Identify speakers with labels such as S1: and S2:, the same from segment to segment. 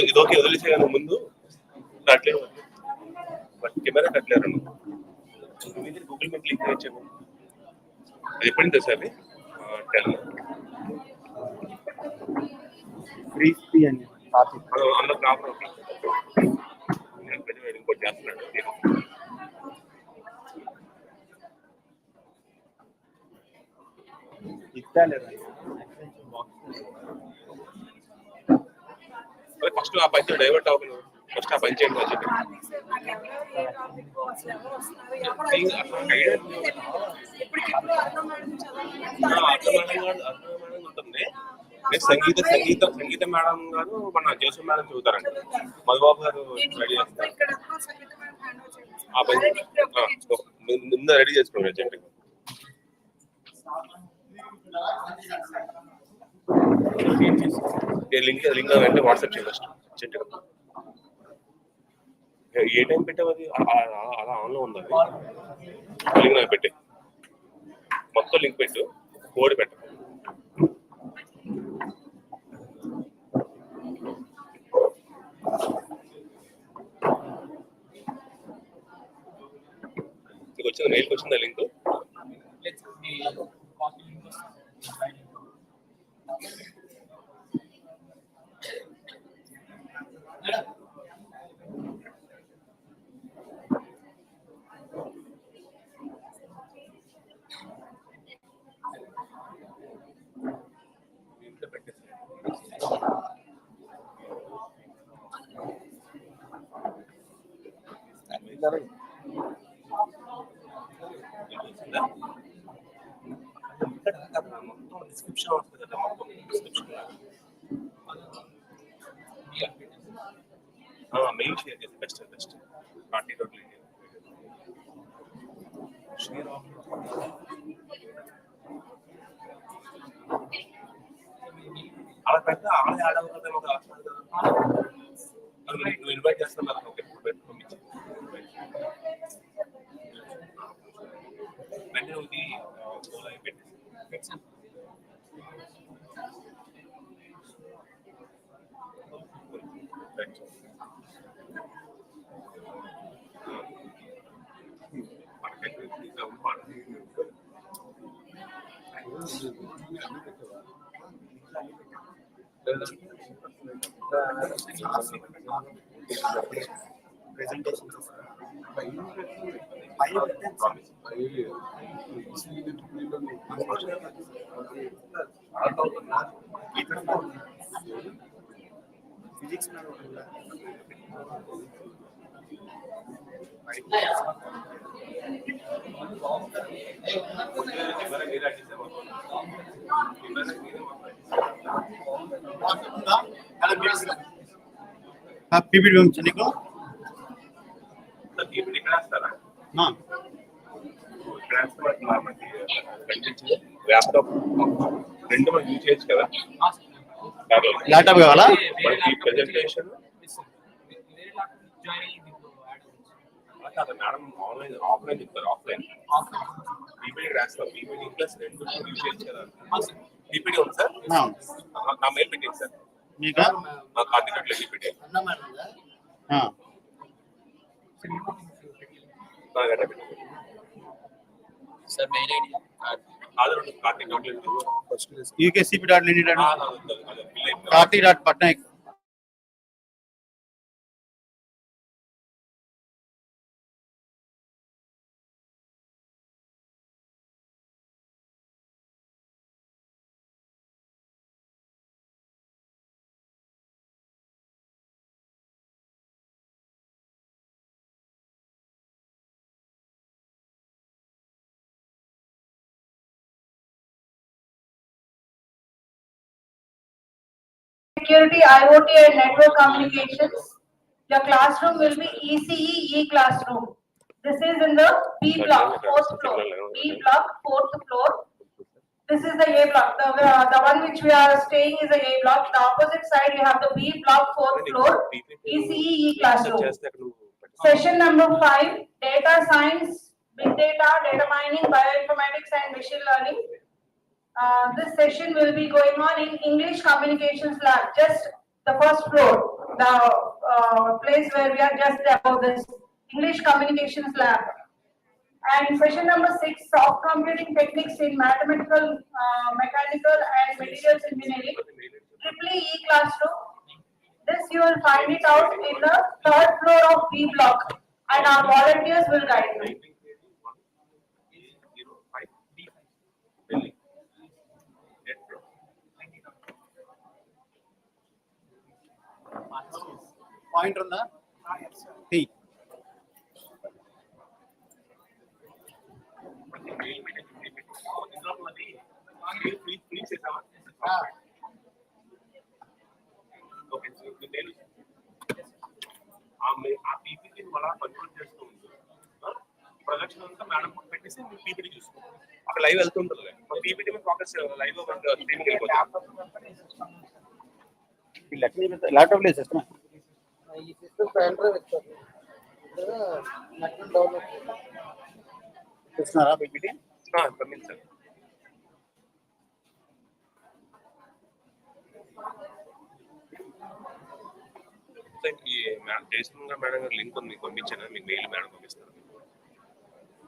S1: ఇది ఓకే వదిలేసే ముందు కట్టలేదు బట్ కెమెరా కట్టలేరు గూగుల్ మీట్ లింక్ ఇచ్చాము అది ఎప్పుడు తెలుసా అది 10
S2: ఫ్రీ అని
S1: అందులో ప్రాబ్లం ఇంకోటి చేస్తున్నాడు ఫస్ట్ ఆ పని డైవర్ట్ అవ్వను ఫస్ట్ ఆ పని చేయండి అని చెప్పి ఉంటుంది సంగీత మేడం గారు మన జోసు మేడం చదువుతారండి మధుబాబు గారు రెడీ చేస్తారు ఆ పని ముందు రెడీ చేసుకోండి అర్జెంట్ లింక్ అంటే వాట్సాప్ చేయండి ఏ టైం పెట్టావు అది అలా ఆన్లో ఉంది అది లింక్ నాకు పెట్టి మొత్తం లింక్ పెట్టు కోడ్ పెట్టు నీకు వచ్చింది మెయిల్కి వచ్చిందా లింక్ డిస్క్రిప్షన్ వస్తుంది కదా మొత్తం డిస్క్రిప్షన్ మెయిల్ షేర్ చేసి బెస్ట్ పార్టీ టోటల్ షేర్ అలా పెడితే ఆడే ఆడవుతుంది ఒక నువ్వు ఇన్వైట్ చేస్తున్నారు ఓకే పంపించి వెంటనే ఇది పెట్టి ఫిజిక్స్
S2: పీపీటీ పంపించండి నీకు
S1: ల్యాప్టాప్ రెండు మనం యూజ్ చేయొచ్చు కదా
S2: ల్యాప్టాప్ కావాలా
S1: ప్రెజెంటేషన్ మేడం ఆన్లైన్ ఆఫ్లైన్ చెప్తారు ఆఫ్లైన్ పీపీటీ రాస్తారు పీపీటీ ప్లస్ రెండు యూజ్ చేయొచ్చు కదా పీపీటీ ఉంది సార్ నా మెయిల్ పెట్టింది సార్
S2: మీకా
S1: Kartik PPT sir mail ID
S2: UKCP.in Kartik.Patnaik.
S3: Security, IoT and network communications. Your classroom will be ECE e-classroom. This is in the B block, 4th floor. B block, 4th floor. This is the A block. The one which we are staying is the A block. The opposite side you have the B block, 4th floor. ECE e-classroom. Session number 5, data science, big data, data mining, bioinformatics and machine learning. This session will be going on in English Communications Lab, just the first floor, the place where we are just above this English Communications Lab. And session number 6, soft computing techniques in mathematical, mechanical and materials engineering, triple E classroom. This you will find it out in the third floor of B block, and our volunteers will guide you.
S2: Point ఉందా tea
S1: ఆ PPT అలా control చేస్తూ ఉంటుంది. Projection అంతా madam పెట్టేసి PPT చూసుకో అక్కడ live వెళ్తుంటుంది. PPT మీద ఫోకస్ లైవ్ స్ట్రీమింగ్ వెళ్ళిపోతుంది.
S2: ల్యాప్టాప్ లేదు సిస్టమ్
S4: ఈ సిస్టమ్ పెండ్రైవ్ ఇస్తారు నెట్ డౌన్లోడ్
S2: చూస్తున్నారా పీపీటీ
S1: పంపించాలి. ఈ జయసుమ మేడం గారు లింక్ ఉంది, మీకు పంపించాను. మీకు మెయిల్ మేడం పంపిస్తాను.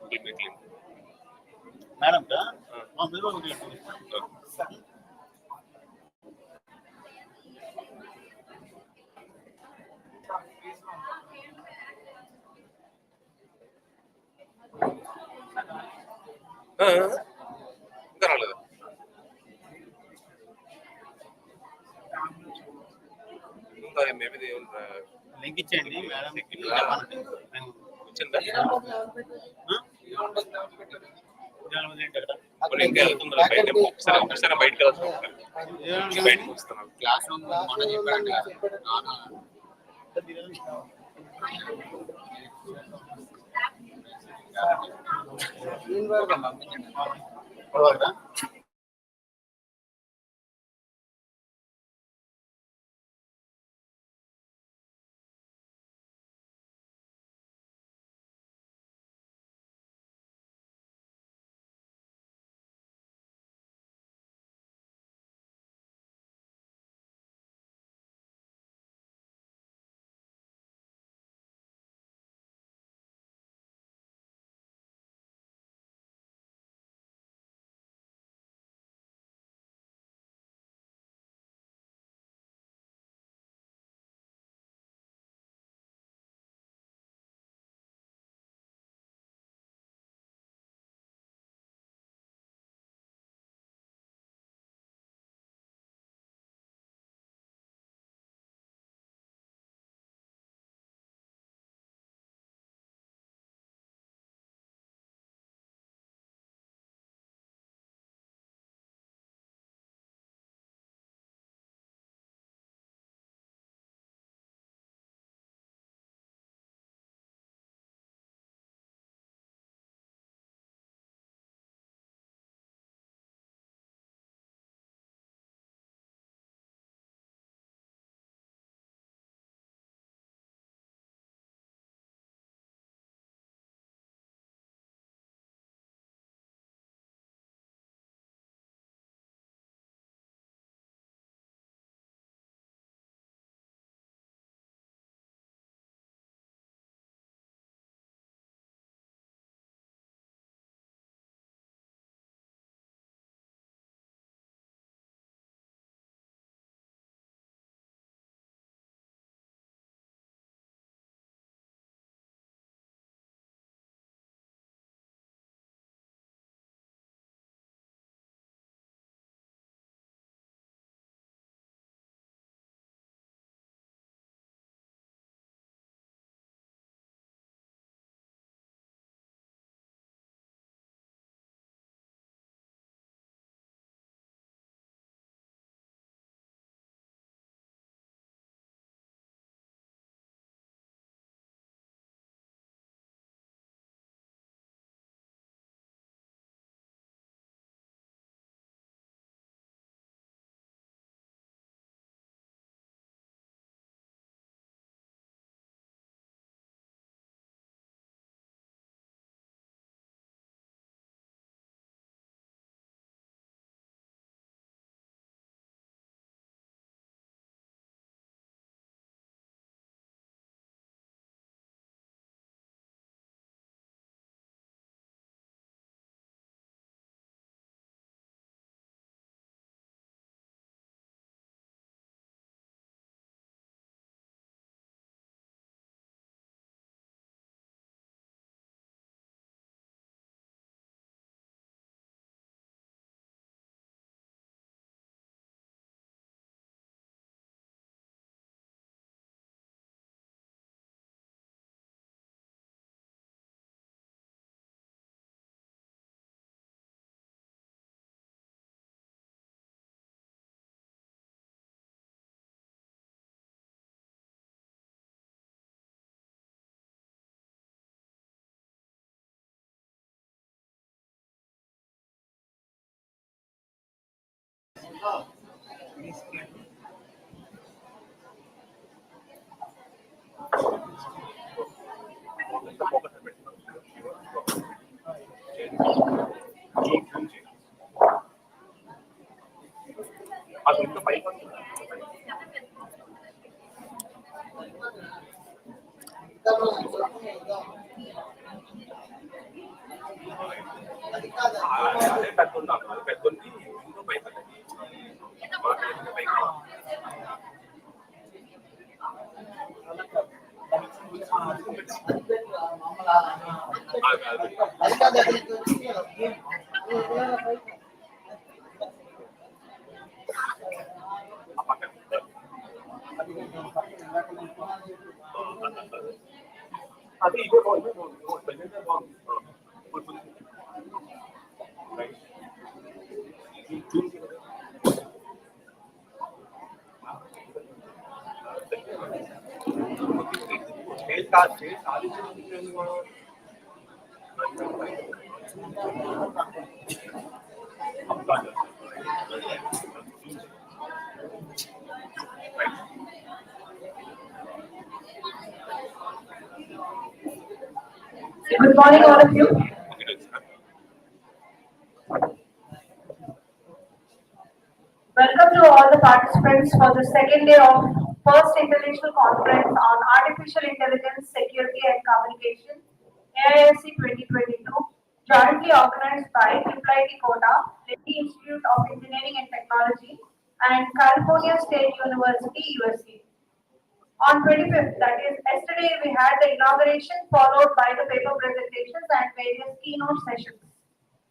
S1: గూగుల్ మీట్ లింక్
S2: మేడం
S1: ఇంకా రాలేదు. ఇంకా మేబీ
S2: లింక్ ఇచ్చేయండి మేడం
S1: వచ్చిందా?
S2: అక్కడ
S1: ఇంకా వెళ్తుందా? ఒకసారి బయటకు వెళ్తాను. బయటకు వస్తున్నాను.
S2: క్లాస్ రూమ్ చెప్పండి.
S1: అది ఇంకా పైకి అదే పెద్ద అది పెద్ద ఇంకో పైకి అది ఇదే బాగుంది బాగుంది
S3: Good morning, all of you. Welcome to all the participants for the second day of first international conference on artificial intelligence, security and communication, AISC-2022, jointly organized by IIT Kota, Delhi Institute of Engineering and Technology, and California State University, USA. On 25th, that is yesterday, we had the inauguration followed by the paper presentations and various keynote sessions.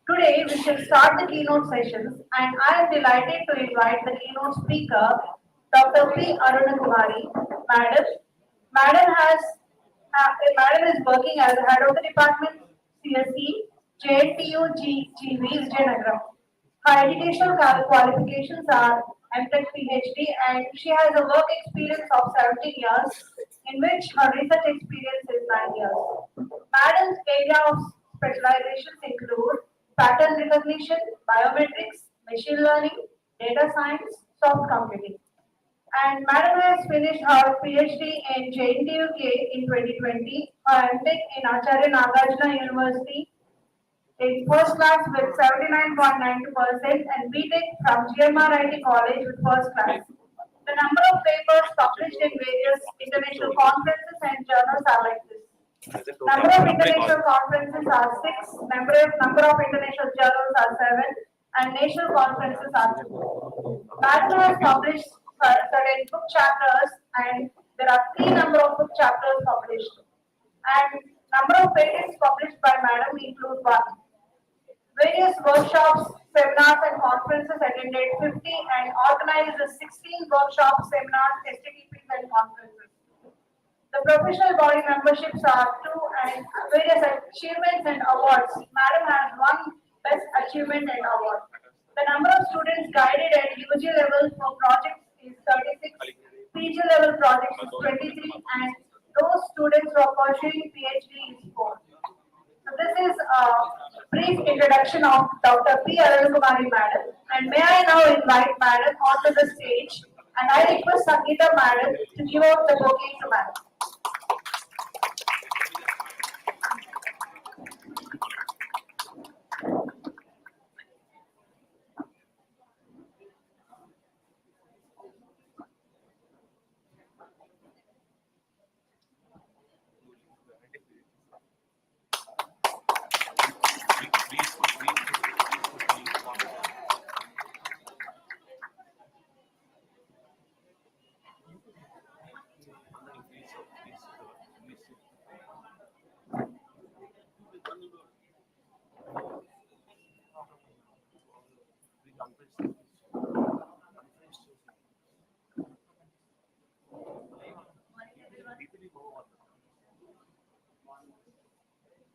S3: Today, we shall start the keynote sessions, and I am delighted to invite the keynote speaker, Dr. Aruna Kumari. Madam is working as the head of the department CSE, JNTU GV Vizianagaram. Her educational qualifications are MTech PhD, and she has a work experience of 17 years, in which her research experience is 9 years. Madam's area of specializations include pattern recognition, biometrics, machine learning, data science, soft computing. And Madam has finished her PhD in JNTUK in 2020, her MTech in Acharya Nagarjuna University in first class with 79.92% and BTech from GMRIT College with first class. The number of papers published in various international conferences and journals are like this. Number of international conferences are 6, number of international journals are 7, and national conferences are 2. Madam has published certain book chapters, and there are 3 number of book chapters published. And number of patents published by Madam include 1. Various workshops, seminars and conferences attended 50 and organized 16 workshops, seminars, STTPs and conferences. The professional body memberships are 2 and various achievements and awards. Madam has 1 Best Achievement and Award. The number of students guided at UG level for projects is 36, PG level projects is 23 and those students who are pursuing PhD is 4. So this is a brief introduction of Dr. Aruna Kumari Madam, and may I now invite Madam onto the stage, and I request Sangeeta Madam to give out the bouquet to Madam.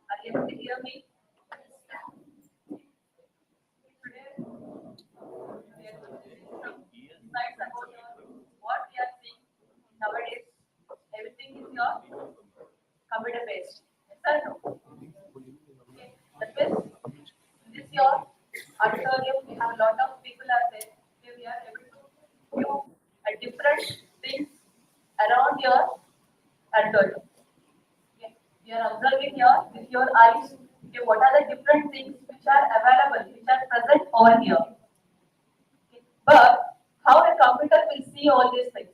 S3: Are you able to hear me? Insights about what we are seeing nowadays. Everything is your computer based. Yes or no? Okay. That means in this year auditorium we have a lot of people are there. Here we are told. Okay. You are observing here with your eyes. Okay, what are the different things which are available, which are present over here? Okay. But how a computer will see all these things?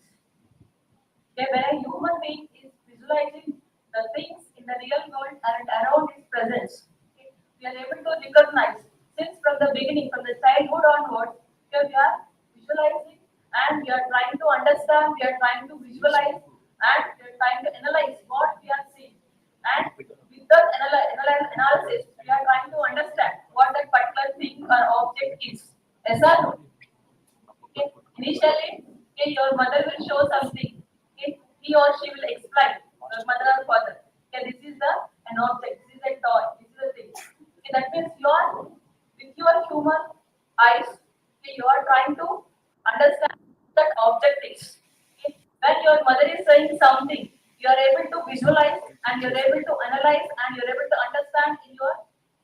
S3: Okay, when a human being is visualizing the things in the real world and around its presence, okay, we are able to recognize since from the beginning, from the childhood onwards, okay, we are visualizing and we are trying to understand, we are trying to visualize and we are trying to analyze what we are seeing. And with that analysis, we are trying to understand what that particular thing or object is. Yes or no? Okay. Initially, okay, your mother will show something. Okay. He or she will explain, your mother or father. Okay, this is an object, this is a toy, this is a thing. Okay, that means you are with your human eyes, okay, you are trying to understand that object is. Okay. When your mother is saying something, you are able to visualize and you are able to analyze and you are able to understand in your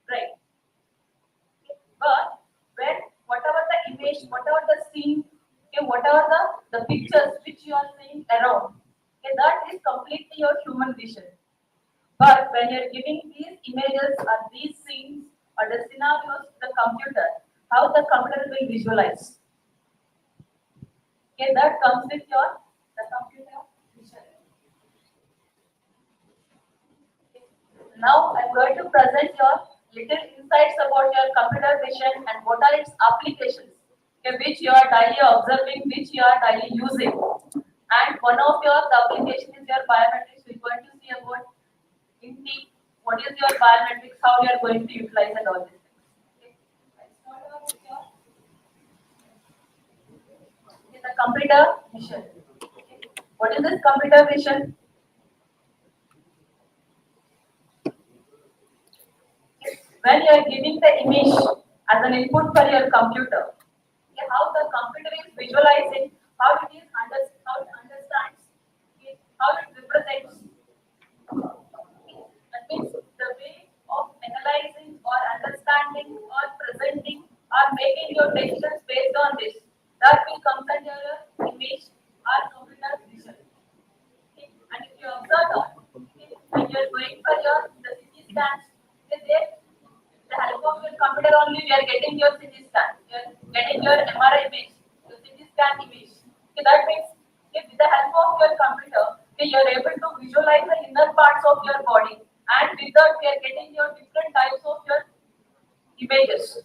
S3: brain. But when whatever the image, whatever the scene, okay, whatever the pictures which you are seeing around, okay, that is completely your human vision. But when you are giving these images or these scenes or the scenarios to the computer, how the computer will visualize? Okay, that comes with the computer vision. Now I'm going to present your little insights about your computer vision and what are its applications, okay, which you are daily observing, which you are daily using. And one of the application is your biometrics. We're going to see about in the what is your biometrics, how you are going to utilize and all these things. Okay. Let's start off with the computer vision. Okay. What is this computer vision? When you are giving the image as an input for your computer, okay, how the computer is visualizing, how it is how it understands, okay, how it represents. That means the way of analyzing or understanding or presenting or making your decisions based on this, that will come under your image or computer vision. Okay. And if you observe that, okay, when you are going for the CT scans, the help of your computer only we are getting your CT scan, you are getting your MRI image, your CT scan image. Okay, that means if with the help of your computer, okay, you are able to visualize the inner parts of your body, and with that we are getting your different types of your images.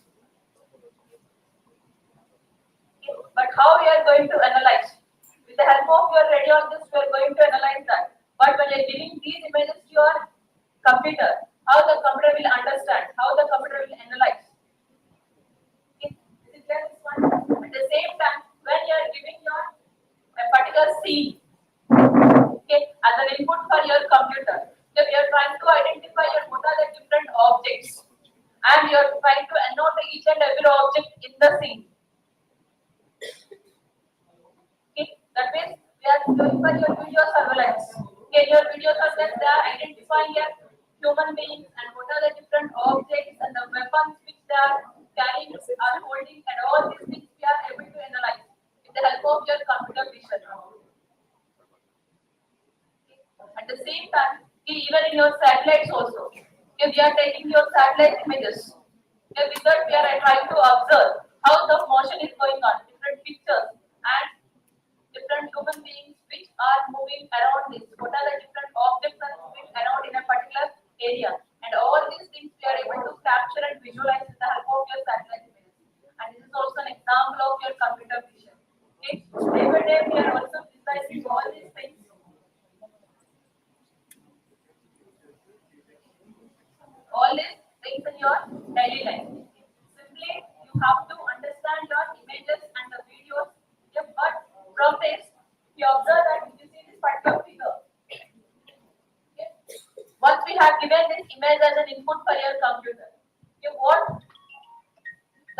S3: Okay, but how we are going to analyze? With the help of your radiologist, we are going to analyze that. But when you are giving these images to your computer, how the computer will understand, how the computer will analyze. Okay. This is just one. At the same time, when you are giving your a particular scene, okay, as an input for your computer, so we are trying to identify what are the different objects, and you are trying to annotate each and every object in the scene. Okay, that means we are doing for your video surveillance. Okay, your video surveillance, they are identifying your human beings and what are the different objects and the weapons which they are carrying or holding, and all these things we are able to analyze with the help of your computer vision. Okay. At the same time, okay, even in your satellites also, okay, we are taking your satellite images. Okay, with that we are trying to observe how the motion is going on, different pictures and different human beings which are moving around this. What are the different objects are moving around in a particular area? And all these things we are able to capture and visualize with the help of your satellite images. And this is also an example of your computer vision. Okay? Day by day we are also visualizing all these things. All these things in your daily life. Simply you have to understand your images and the videos. Yeah, but from this, you observe that you see this particular figure. Okay. Once we have given this image as an input for your computer, okay, what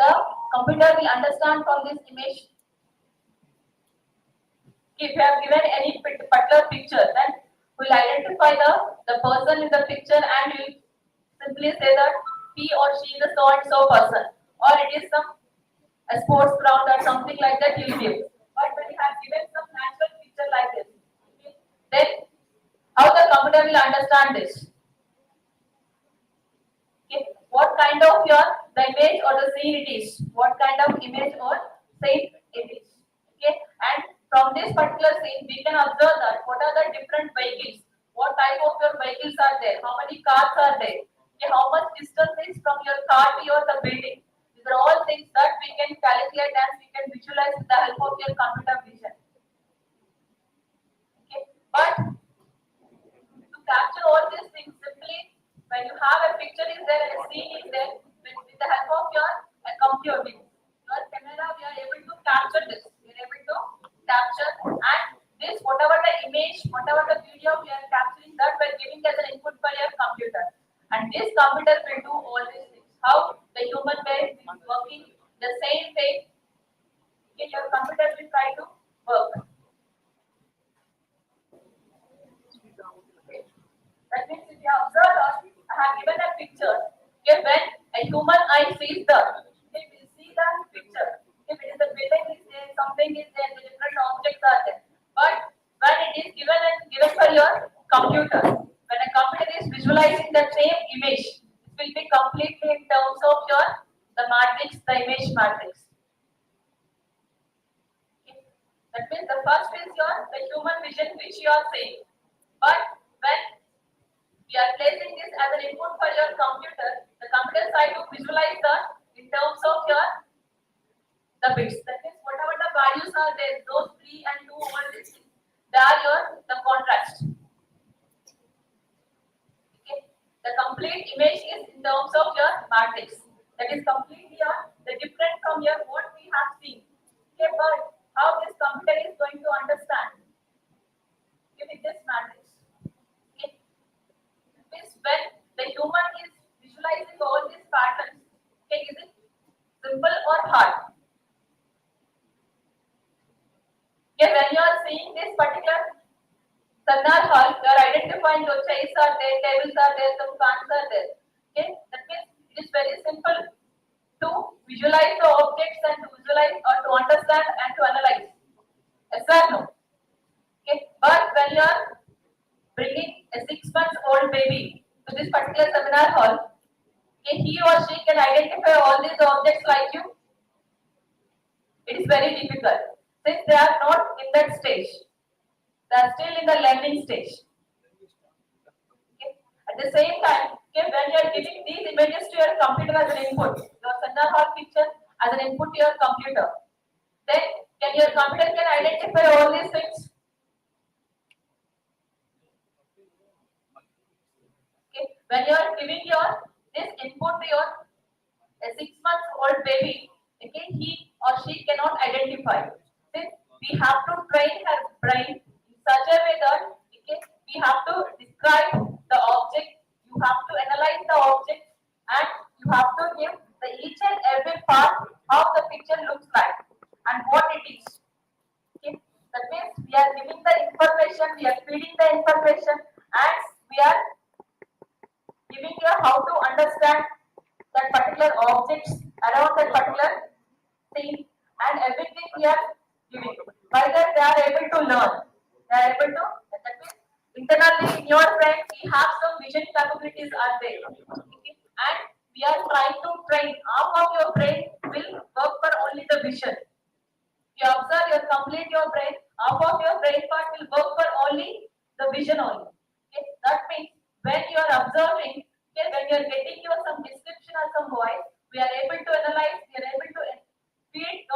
S3: the computer will understand from this image. If you have given any particular picture, then we'll identify the person in the picture and we'll simply say that he or she is a so and so person, or it is a sports ground or something like that you'll give. But when you have given some natural picture like this, okay, then How the computer will understand this? Okay. What kind of the image or the scene it is? What kind of image or scene it is? Okay. And from this particular scene, we can observe that what are the different vehicles? What type of your vehicles are there? How many cars are there? Okay. How much distance is from your car to the building? These are all things that we can calculate and we can visualize with the help of your computer vision. Okay. But to capture all these things simply, when you have a picture is there and a scene is there, with the help of your computing, your camera, we are able to capture this. We are able to capture and this whatever the image, whatever the video we are capturing, that we are giving as an input for your computer. And this computer will do all these things. How the human brain is working the same way. Okay, your computer will try to work. That means if you observe, I have given a picture. Okay, when a human eye sees if you see that picture, if it is a building is there, something is there, the different objects are there. But when it is given for your computer, when a computer is visualizing the same image, it will be completely in terms of the matrix, the image matrix. Okay. That means the first is the human vision which you are saying. But when we are placing this as an input for your computer, the computer side to visualize in terms of the bits. That means whatever the values are there, those 3 and 2 over this, they are the contrast. Okay. The complete image is in terms of your matrix. That is completely the different from what we have seen. Okay, but how this computer is going to understand? Okay, with this matrix. Okay. When the human is visualizing all these patterns, okay, is it simple or hard? Okay, when you are seeing this particular seminar hall, you are identifying your chairs are there, tables are there, some fans are there. Okay, that means it is very simple to visualize the objects and to visualize or to understand and to analyze. Yes or no? Okay, but when you are bringing a 6-month-old baby to this particular seminar hall, okay, he or she can identify all these objects like you. It is very difficult since they are not in that stage. They are still in the learning stage. Okay. At the same time, okay, when you are giving these images to your computer as an input, your seminar hall picture as an input to your computer, then your computer can identify all these things. Okay. When you are giving this input to a 6-month-old baby, okay, he or she cannot identify. Since we have to train her brain in such a way that okay, we have to describe the object, you have to analyze the object, and you have to give the each and every part how the picture looks like and what it is. Okay, that means we are giving the information, we are feeding the information, and we are giving you how to understand that particular objects around that particular scene and everything we are giving. By that they are able to learn. They are able to, that means internally in your brain we have some vision capabilities are there. Okay? And we are trying to train half of your brain will work for only the vision. You observe your complete your brain, half of your brain part will work for only the vision only. Okay? That means when you are observing, okay, when you are getting some description or some voice, we are able to analyze, we are able to feed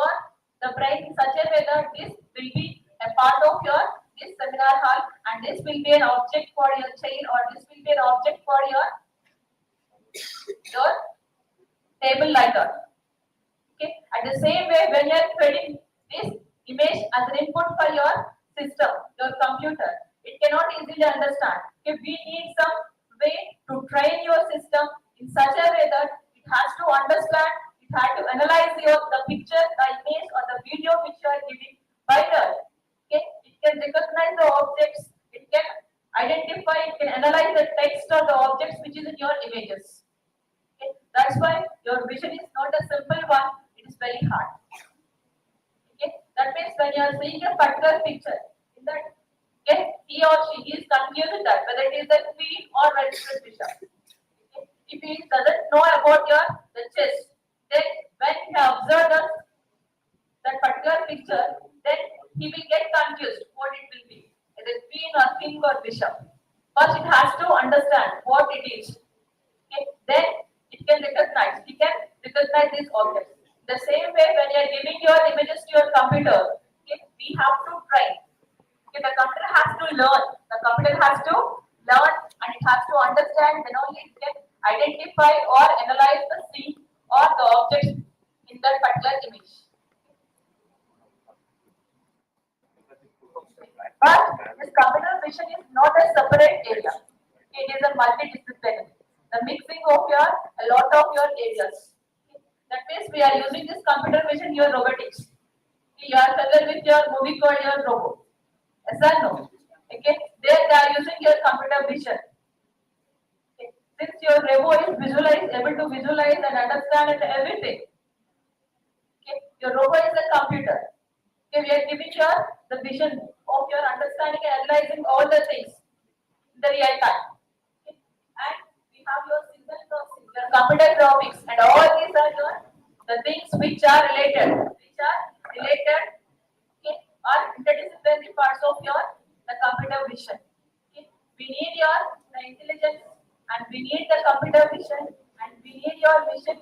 S3: the brain in such a way that this will be a part of this seminar hall and this will be an object for your chair or this will be an object for your table like that. Okay. At the same way, when you are feeding this image as an input for your system, your computer, it cannot easily understand. Okay. We need some way to train your system in such a way that it has to understand, it has to analyze the picture, the image or the video which you are giving by that. Okay. It can recognize the objects, it can identify, it can analyze the text or the objects which is in your images. Okay. That's why your vision is not a simple one, it is very hard. Okay. That means when you are seeing a particular picture, in that Okay, he or she is confused with that whether it is a queen or registered bishop. Okay? If he doesn't know about the chess, then when he observes that particular picture, then he will get confused what it will be, whether queen or king or bishop. First, it has to understand what it is. Okay? Then it can recognize. He can recognize these objects. The same way, when you are giving your images to your computer, okay, we have to train. Okay, the computer has to learn. The computer has to learn and it has to understand. Then only it can identify or analyze the scene or the objects in that particular image. But this computer vision is not a separate area. It is a multidisciplinary. The mixing of a lot of your areas. That means we are using this computer vision in your robotics. You are familiar with your movie called your robot. Yes or no? Okay. There they are using your computer vision. Okay. Since your robot is able to visualize and understand and everything. Okay. Your robot is a computer. Okay, we are giving the vision of your understanding and analyzing all the things in the real time. Okay. And we have your signal processing, your computer graphics, and all these are the things which are related, okay, are interdisciplinary parts of the computer vision. Okay. We need the intelligence, and we need the computer vision, and we need your vision.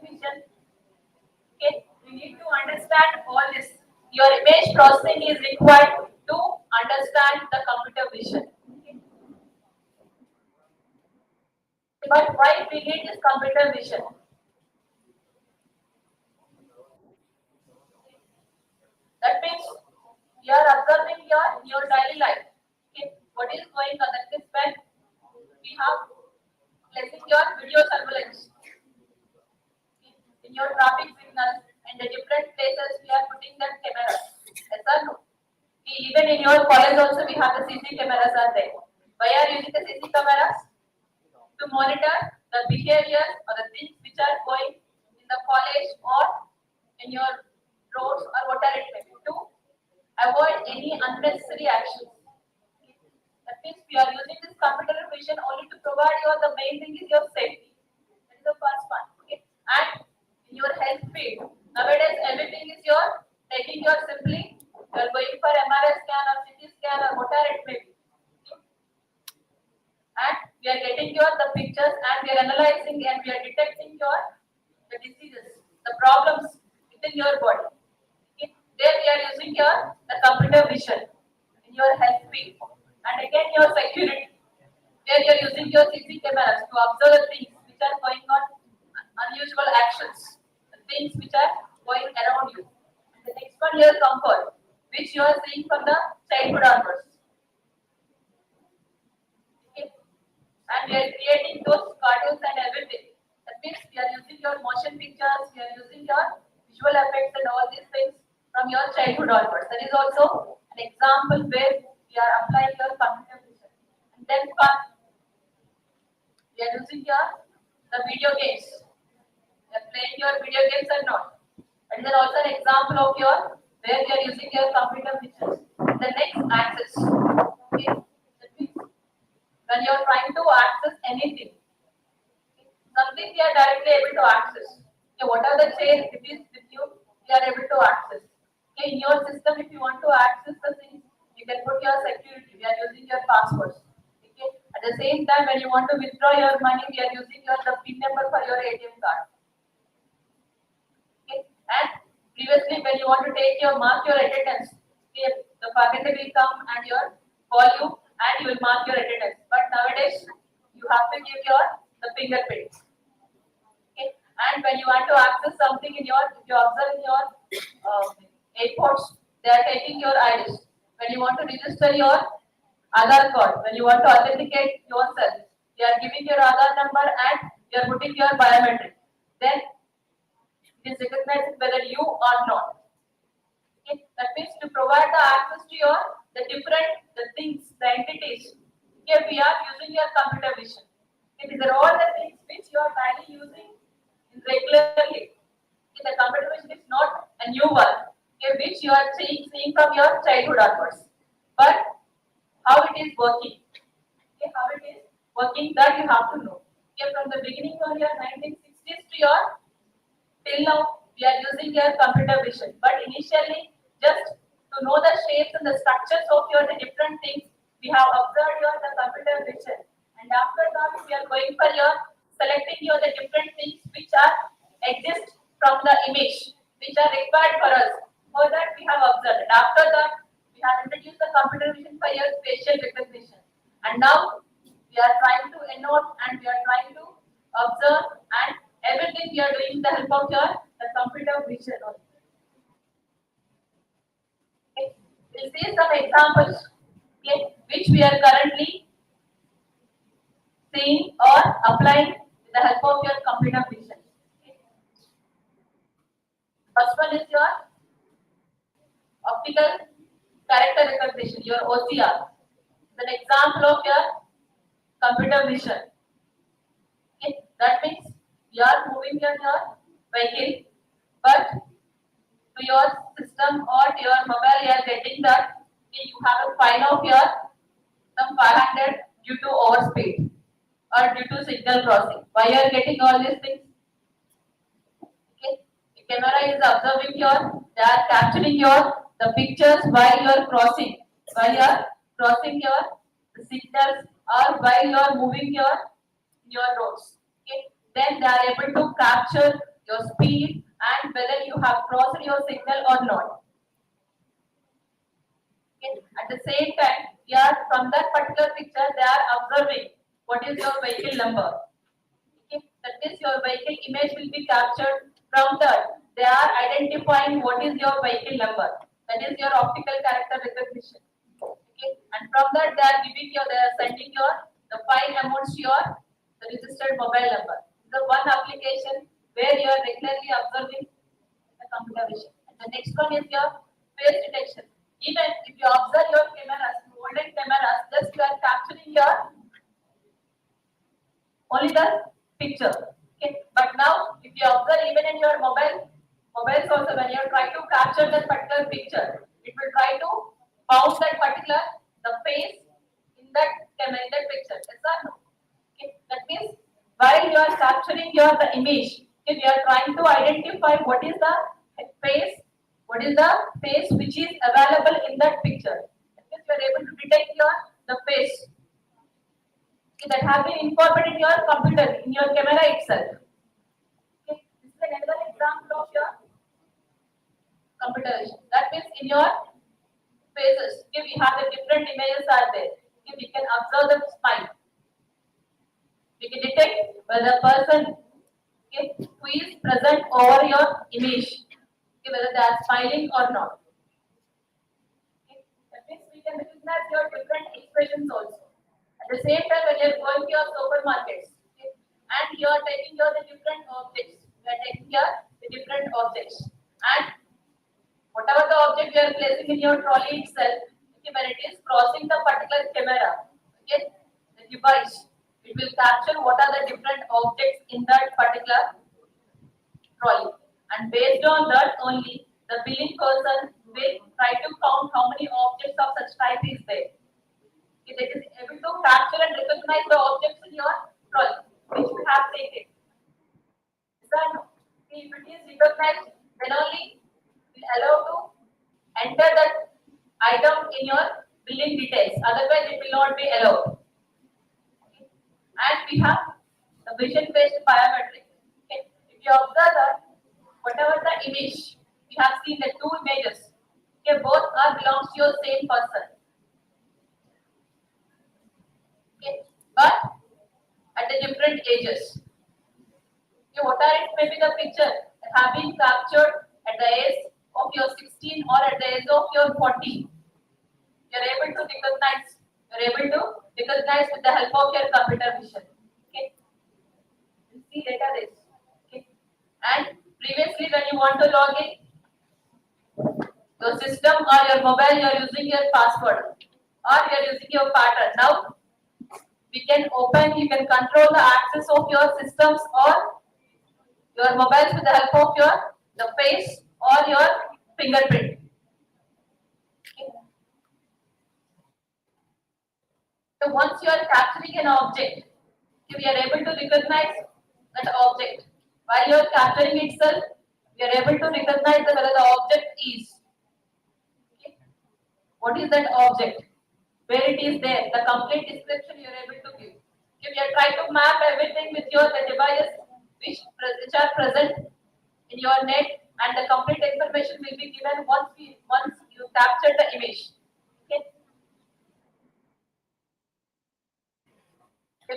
S3: Okay. We need to understand all this. Your image processing is required to understand the computer vision. Okay. But why we need this computer vision? That means you are observing your daily life. Okay. What is going on? That is when we have placing your video surveillance. Okay. In your traffic signals and the different places we are putting that cameras. Yes or no? Even in your college also we have the CC cameras are there. Why are you using the CC cameras? To monitor the behavior or the things which are going in the college or in your roads or whatever it may be, to avoid any unnecessary actions. That means we are using this computer vision only to provide you the main thing is your safety. That is the first one. Okay? And in your health field, nowadays everything is taking your simply you are going for MRI scan or CT scan or whatever it may be. Okay? And we are getting the pictures and we are analyzing and we are detecting the diseases, the problems within your body. Okay? There we are using the computer vision in your health field. And again your security. There you are using your CC cameras to observe the things which are going on, unusual actions, the things which are going around you. And the next one your comfort, which you are seeing from the childhood onwards. Okay. And we are creating those cartoons and everything. That means we are using your motion pictures, we are using your visual effects and all these things from your childhood onwards. That is also an example where we are applying your computer vision. And then we are using the video games. You are playing your video games or not. And then also an example of where you are using your computer vision. The next access. Okay. That means when you are trying to access anything, something we are directly able to access. Okay, what are the chains it is with you, we are able to access. Okay, in your system, if you want to access the things, you can put your security. We are using your passwords. Okay. At the same time, when you want to withdraw your money, we are using the PIN number for your ATM card. Okay. And previously, when you want to mark your attendance, okay, the faculty will come and call you and you will mark your attendance. But nowadays, you have to give the fingerprint. Okay. And when you want to access something if you observe in your airports, they are taking your iris. When you want to register your Aadhaar card, when you want to authenticate yourself, they are giving your Aadhaar number and you are putting your biometric. Then it is recognized whether you are not. Okay. That means to provide the access to the things, the entities. Here we are using your computer vision. Okay. These are all the things which you are daily using regularly. Okay. The computer vision is not a new one, okay, which you are seeing from your childhood onwards. But how it is working. Okay, how it is working, that you have to know. Okay, from the beginning of your 1960s to your till now, we are using your computer vision. But initially, just to know the shapes and the structures of your the different things, we have observed your the computer vision. And after that, we are going for your selecting your the different things which are exist from the image, which are required for us. For that, we have observed. And after that, we have introduced the computer vision for your facial recognition. And now, we are trying to note and we are trying to observe, and everything we are doing with the help of your the computer vision. Okay. We'll see some examples, okay, which we are currently seeing or applying with the help of your computer vision. Okay. First one is your optical character recognition, your OCR. It's an example of your computer vision. Okay. That means you are moving your vehicle, but to your system or to your mobile, you are getting that okay, you have a fine of your some 500 due to overspeed or due to signal crossing. Why you are getting all these things? Okay, the camera is observing they are capturing the pictures while you are crossing, the signals or while you are moving your roads. Okay, then they are able to capture your speed and whether you have crossed your signal or not. Okay. At the same time, from that particular picture, they are observing what is your vehicle number. Okay. That is, your vehicle image will be captured from that. They are identifying what is your vehicle number. That is your optical character recognition. Okay. And from that, they are sending the file amounts to the registered mobile number. The one application where you are regularly observing the computer vision. And the next one is your face detection. Even if you observe your cameras, olden cameras, just you are capturing only the picture. Okay. But now, if you observe even in your mobiles also, when you try to capture that particular picture, it will try to bounce that particular the face in that camera, in that picture. Yes or no? Okay. That means while you are capturing the image, okay, we are trying to identify what is the face which is available in that picture. That means you are able to detect the face that have been incorporated in your computer, in your camera itself. Okay. This is another example of your computer vision. That means in your faces, okay, we have the different images are there. Okay, we can observe the smile. We can detect whether the person who is present over your image, whether they are smiling or not. Okay. That means we can recognize your different expressions also. At the same time, when you are going to your supermarkets, and you are taking the different objects, and whatever the object you are placing in your trolley itself, when it is crossing the particular camera, the device, it will capture what are the different objects in that particular trolley. And based on that only, the billing person will try to count how many objects of such type is there. It is able to capture and recognize the objects in your trolley, which you have taken. So, if it is recognized, then only we allow to enter that item in your billing details. Otherwise, it will not be allowed. Okay. And we have the vision-based biometric. Okay. If you observe that, whatever the image, we have seen the two images. Okay, both belongs to your same person. Okay, but at the different ages. Okay, what are it may be the picture that have been captured at the age of your 16 or at the age of your 40. You are able to recognize. You are able to recognize with the help of your computer vision. Okay, you see database. Okay, and previously when you want to log in your system or your mobile, you are using your password or you are using your pattern. Now we can open, you can control the access of your systems or your mobiles with the help of the face or your fingerprint. Okay. once you are capturing an object, we are able to recognize that object. While you are capturing itself, we are able to recognize whether the object is. Okay. What is that object? Where it is there? The complete description you are able to give. If you are trying to map everything with your the devices which are present in your net, and the complete information will be given once you capture the image. Okay.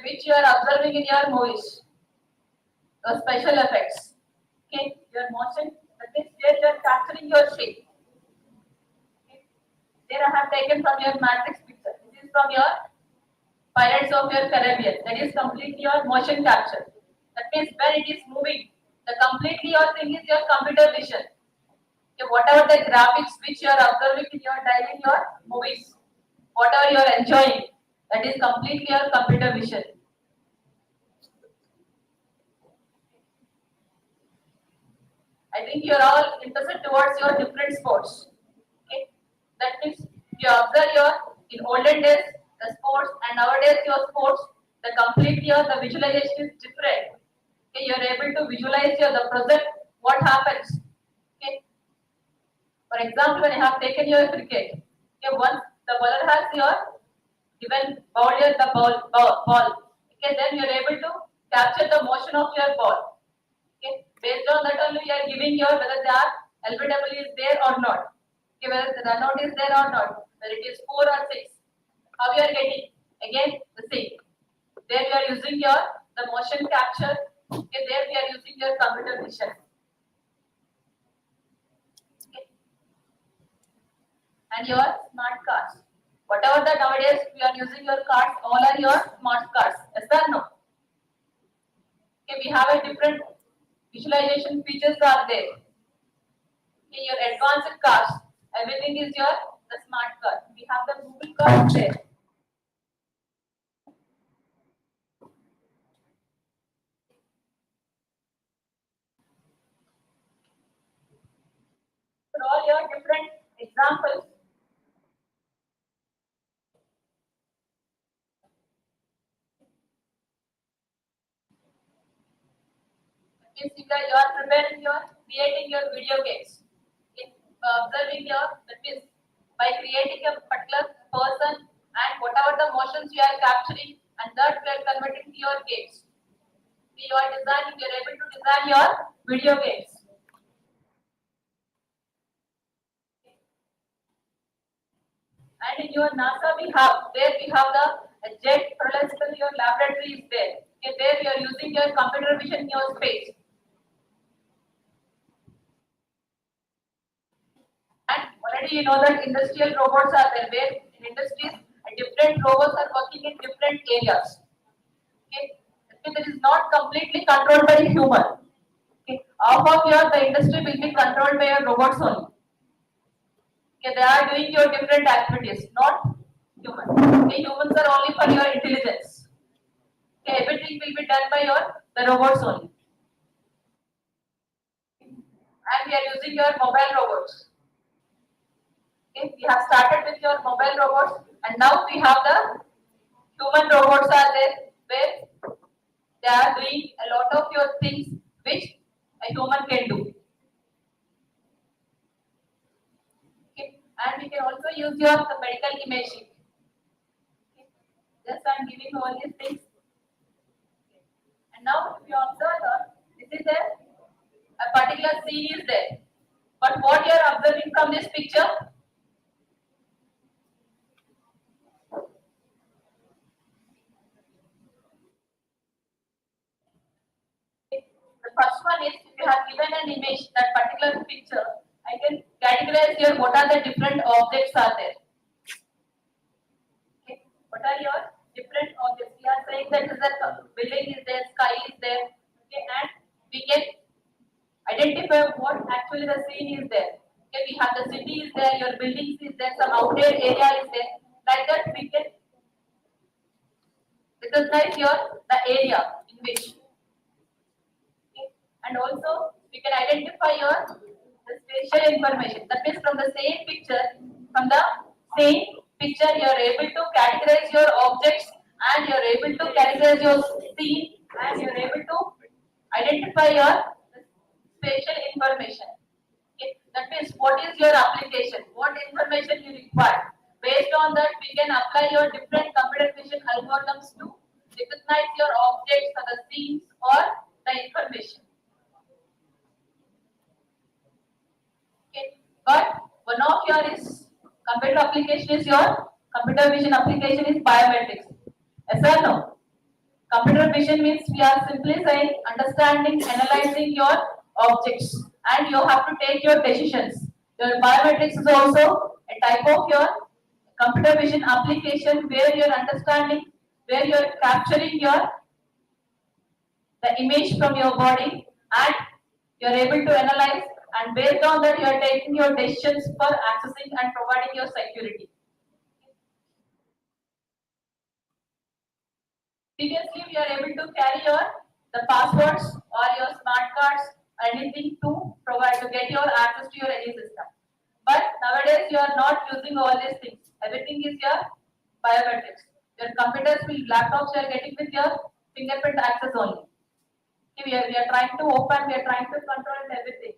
S3: Which you are observing in your movies, the special effects. Okay, your motion, that is where you are capturing your shape. Okay. There I have taken from your matrix picture. This is from your Pirates of your Caribbean. That is completely your motion capture. That means when it is moving, the completely your thing is your computer vision. Okay, whatever the graphics which you are observing in your daily your movies, whatever you are enjoying, that is completely your computer vision. I think you are all interested towards your different sports. Okay, that means you observe your in olden days the sports and nowadays your sports, the completely your the visualization is different. Okay, you are able to visualize your the present what happens. Okay, for example, when you have taken your cricket, okay, once the bowler has your given bowler the ball, okay, then you are able to capture the motion of your ball. Okay. Based on that only we are giving your whether the LBW is there or not. Okay, whether the run out is there or not. Whether it is 4 or 6. How you are getting? Again the same. There we are using your the motion capture. Okay, there we are using your computer vision. Okay. And your smart cards. Whatever the nowadays we are using your cards, all are your smart cards. Yes or no? Okay, we have a different visualization features are there. In your advanced cards, everything is your the smart card. We have the Google cards there. For all your different examples, means you are preparing your creating your video games. In observing your that means by creating a particular person and whatever the motions you are capturing and that we are converting to your games. You are designing, you are able to design your video games. And in your NASA we have the jet propulsion your laboratory is there. Okay, there you are using your computer vision in your space. And already you know that industrial robots are there, where in industries different robots are working in different areas. Okay, it is not completely controlled by a human. Okay, half of your the industry will be controlled by your robots only. Okay, they are doing your different activities, not human. Okay, humans are only for your intelligence. Okay, everything will be done by the robots only. And we are using your mobile robots. Okay, we have started with your mobile robots, and now we have the human robots are there, where they are doing a lot of your things which a human can do. Okay, and we can also use your the medical imaging. Okay, just I am giving all these things. Okay. And now if you observe that this is a particular scene is there, but what you are observing from this picture? The first one is if you have given an image, that particular picture, I can categorize here what are the different objects are there. Okay. What are your different objects? We are saying that is a building is there, sky is there, okay, and we can identify what actually the scene is there. Okay, we have the city is there, your buildings is there, some outdoor area is there. Like that we can recognize the area in which. And also we can identify the spatial information. That means from the same picture, from the same picture, you are able to categorize your objects and you are able to categorize your scene and you are able to identify your spatial information. Okay. That means what is your application, what information you require. Based on that, we can apply your different computer vision algorithms to recognize your objects or the scenes or the information. Okay. But one of your is computer application is your computer vision application is biometrics. Yes or no? Computer vision means we are simply saying understanding, analyzing your objects, and you have to take your decisions. Your biometrics is also a type of your computer vision application where you are understanding, where you are capturing your the image from your body and you are able to analyze, and based on that you are taking your decisions for accessing and providing your security. Previously, we are able to carry your the passwords or your smart cards, anything to provide to get your access to your any system. But nowadays, you are not using all these things. Everything is your biometrics. Your computers, laptops, you are getting with your fingerprint access only. We are trying to open, we are trying to control everything.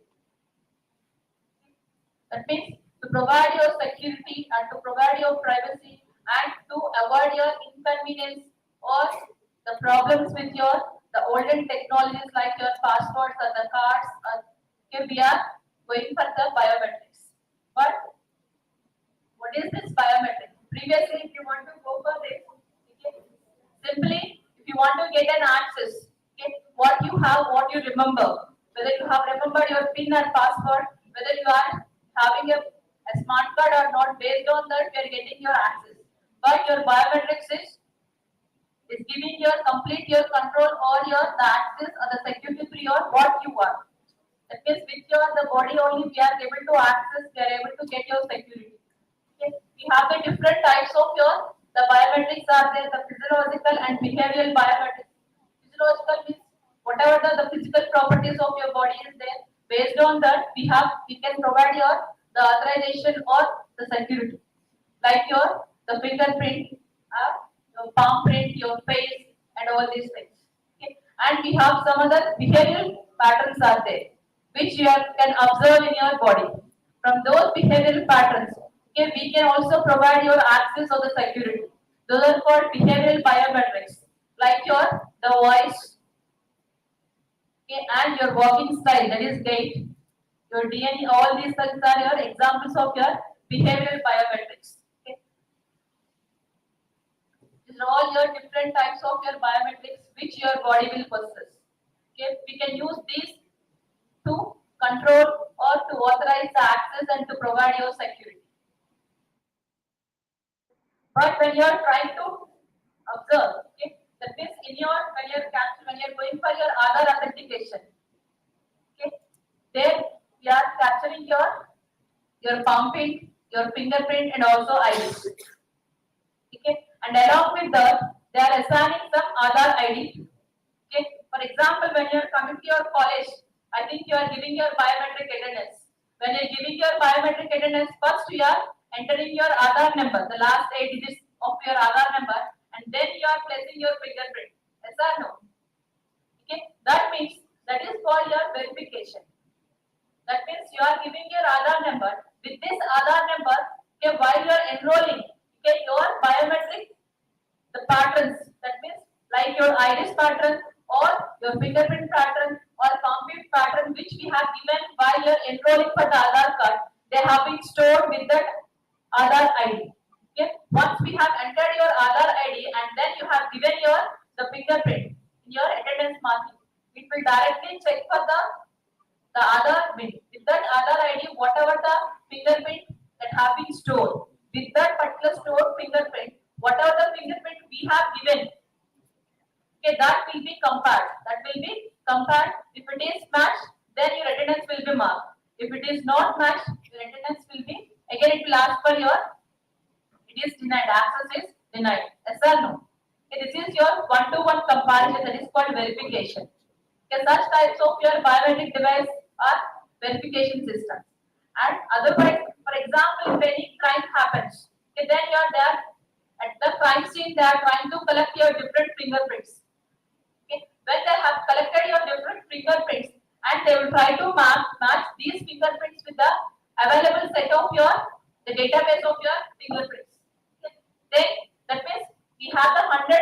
S3: That means to provide your security and to provide your privacy and to avoid your inconvenience or the problems with your the olden technologies like your passports or the cards. Okay, we are going for the biometrics. But what is this biometric? Previously, if you want to go for this, okay, simply if you want to get an access, okay, what you have, what you remember, whether you have remembered your PIN or password, whether you are having a smart card or not, based on that you are getting your access. But your biometrics is giving your complete your control or your the access or the security to your what you are. That means with your the body only we are able to access, we are able to get your security. Okay. We have the different types of your the biometrics are there, the physiological and behavioral biometrics. Physiological means whatever the physical properties of your body is there. Based on that, we can provide your the authorization or the security, like your the fingerprint, your palm print, your face, and all these things. Okay. And we have some other behavioral patterns are there, which you can observe in your body. From those behavioral patterns, okay, we can also provide your access or the security. Those are called behavioral biometrics, like your the voice, okay, and your walking style, that is gait, your DNA, all these things are your examples of your behavioral biometrics. Okay. These are all your different types of your biometrics which your body will possess. Okay. We can use these to control or to authorize the access and to provide your security. But when you are trying to observe, okay, that means in your when you are going for your Aadhaar authentication, okay, there we are capturing your palm print, your fingerprint, and also iris. Okay, and along with that, they are assigning some Aadhaar ID. Okay, for example, when you are coming to your college, I think you are giving your biometric attendance. When you are giving your biometric attendance, first you are entering your Aadhaar number, the last 8 digits of your Aadhaar number, and then you are placing your fingerprint. Yes or no? Okay, that means that is called your verification. That means you are giving your Aadhaar number. With this Aadhaar number, okay, while you are enrolling, okay, your biometric, the patterns, that means like your iris pattern or your fingerprint pattern or palm print pattern, which we have given while you are enrolling for the Aadhaar card, they have been stored with that Aadhaar ID. Okay, once we have entered your Aadhaar ID and then you have given your the fingerprint in your attendance marking, it will directly check for the Aadhaar bin. With that Aadhaar ID, whatever the fingerprint that have been stored, with that particular stored fingerprint, whatever the fingerprint we have given, okay, that will be compared. That will be compared. If it is matched, then your attendance will be marked. If it is not matched, your attendance will be again it will ask for your. It is denied. Access is denied. Yes or no? Okay, this is your one-to-one comparison. That is called verification. Okay, such types of your biometric device are verification systems. And otherwise, for example, if any crime happens, okay, then you are there at the crime scene, they are trying to collect your different fingerprints. Okay, when they have collected your different fingerprints, and they will try to match these fingerprints with the available set of the database of your fingerprints. Okay. Then that means we have the 100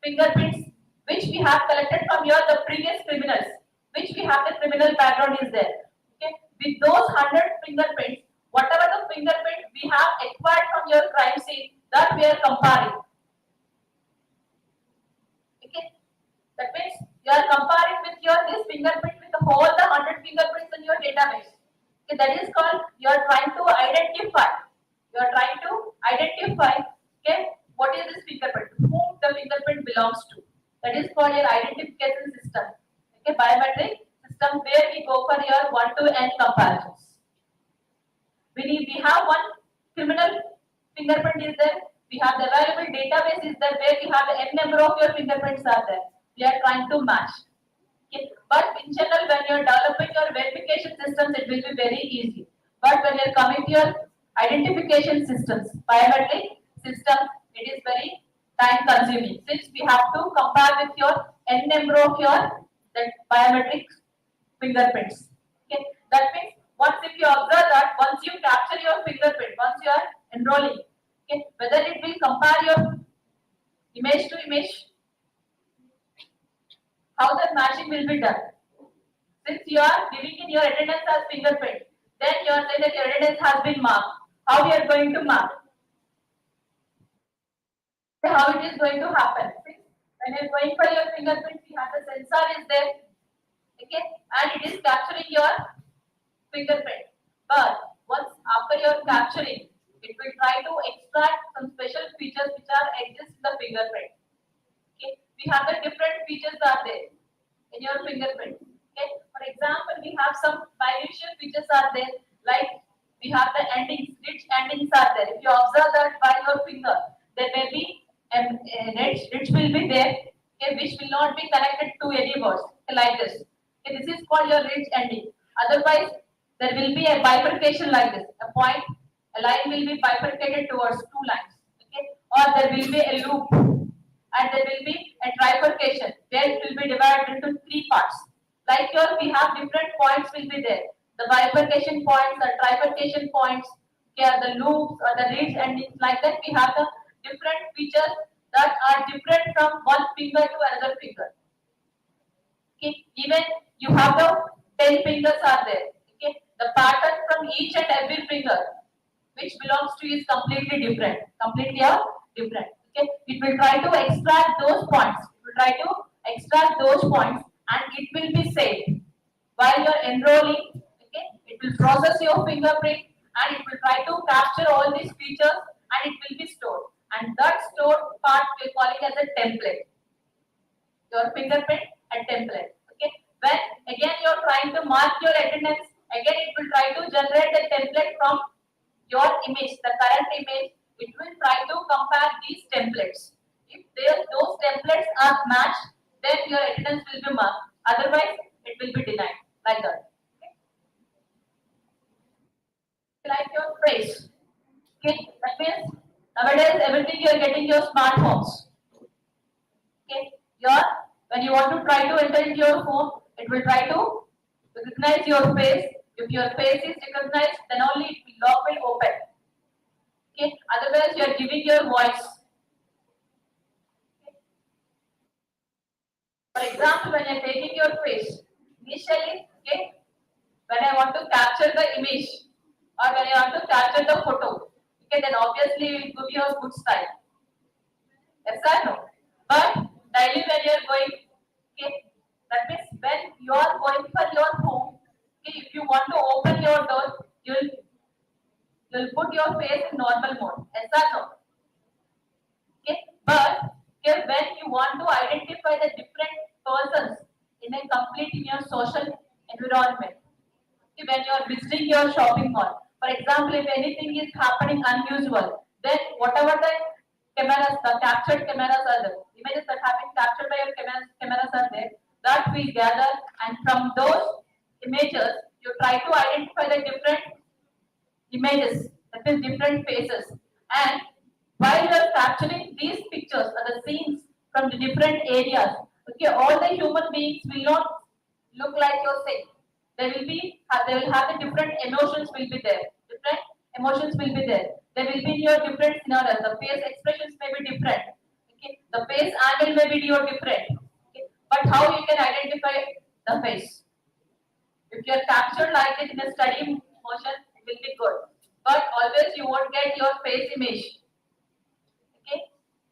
S3: fingerprints which we have collected from the previous criminals, which we have the criminal background is there. Okay, with those 100 fingerprints, whatever the fingerprint we have acquired from your crime scene, that we are comparing. Okay, that means you are comparing with this fingerprint with the whole the 100 fingerprints in your database. Okay, that is called you are trying to identify. You are trying to identify. Okay, what is this fingerprint? Whom the fingerprint belongs to? That is called your identification system. Okay, biometric system where we go for your 1 to n comparisons. We have one criminal fingerprint is there. We have the available database is there where we have the n number of your fingerprints are there. We are trying to match. Okay. But in general, when you are developing your verification systems, it will be very easy. But when you are coming to your identification systems, biometric system, it is very time consuming since we have to compare with your n number of your that biometric fingerprints. Okay, that means once if you observe that once you capture your fingerprint, once you are enrolling, okay, whether it will compare your image to image, how the matching will be done. Since you are giving in your attendance as fingerprint, then you are saying that your attendance has been marked. How we are going to mark? How it is going to happen? When you are going for your fingerprint, we have the sensor is there, okay, and it is capturing your fingerprint. But once after your capturing, it will try to extract some special features which are exist in the fingerprint. Okay, we have the different features are there in your fingerprint. Okay, for example, we have some minutiae features are there, like we have the endings, rich endings are there. If you observe that by your finger, there may be rich will be there, okay, which will not be connected to any words, okay, like this. Okay, this is called your rich ending. Otherwise, there will be a bifurcation like this. A point, a line will be bifurcated towards two lines. Okay, or there will be a loop, and there will be a trifurcation where it will be divided into three parts. Like here, we have different points will be there. The bifurcation points, the trifurcation points, okay, the loops or the ridge endings, like that. We have the different features that are different from one finger to another finger. Okay, even you have the 10 fingers are there. Okay, the pattern from each and every finger which belongs to is completely different. Completely different. Okay, it will try to extract those points. It will try to extract those points, and it will be saved while you are enrolling. Okay, it will process your fingerprint, and it will try to capture all these features, and it will be stored. And that stored part we call it as a template. Your fingerprint and template. Okay, when again you are trying to mark your attendance, again it will try to generate the template from your image, the current image. It will try to compare these templates. If those templates are matched, then your attendance will be marked. Otherwise, it will be denied, like that. Okay. Like your face. Okay, that means nowadays everything you are getting your smartphones. Okay, when you want to try to enter into your phone, it will try to recognize your face. If your face is recognized, then only lock will open. Okay, otherwise you are giving your voice. Okay. For example, when you are taking your face, initially, okay, when I want to capture the image or when I want to capture the photo, okay, then obviously it will give you a good style. Yes or no? But daily when you are going, okay, that means when you are going for your home, okay, if you want to open your door, you'll put your face in normal mode. Yes or no? Okay, but okay, when you want to identify the different persons in your social environment, okay, when you are visiting your shopping mall, for example, if anything is happening unusual, then whatever the cameras, the captured cameras are there, images that have been captured by your cameras are there, that we gather, and from those images, you try to identify the different images, that is different faces, And while you are capturing these pictures or the scenes from the different areas, okay, all the human beings will not look like your same. They will have the different emotions will be there. Different emotions will be there. They will be in your different scenarios. The face expressions may be different. Okay, the face angle may be your different. Okay, but how you can identify the face? If you are captured like it in a study motion, it will be good. But always you won't get your face image. Okay,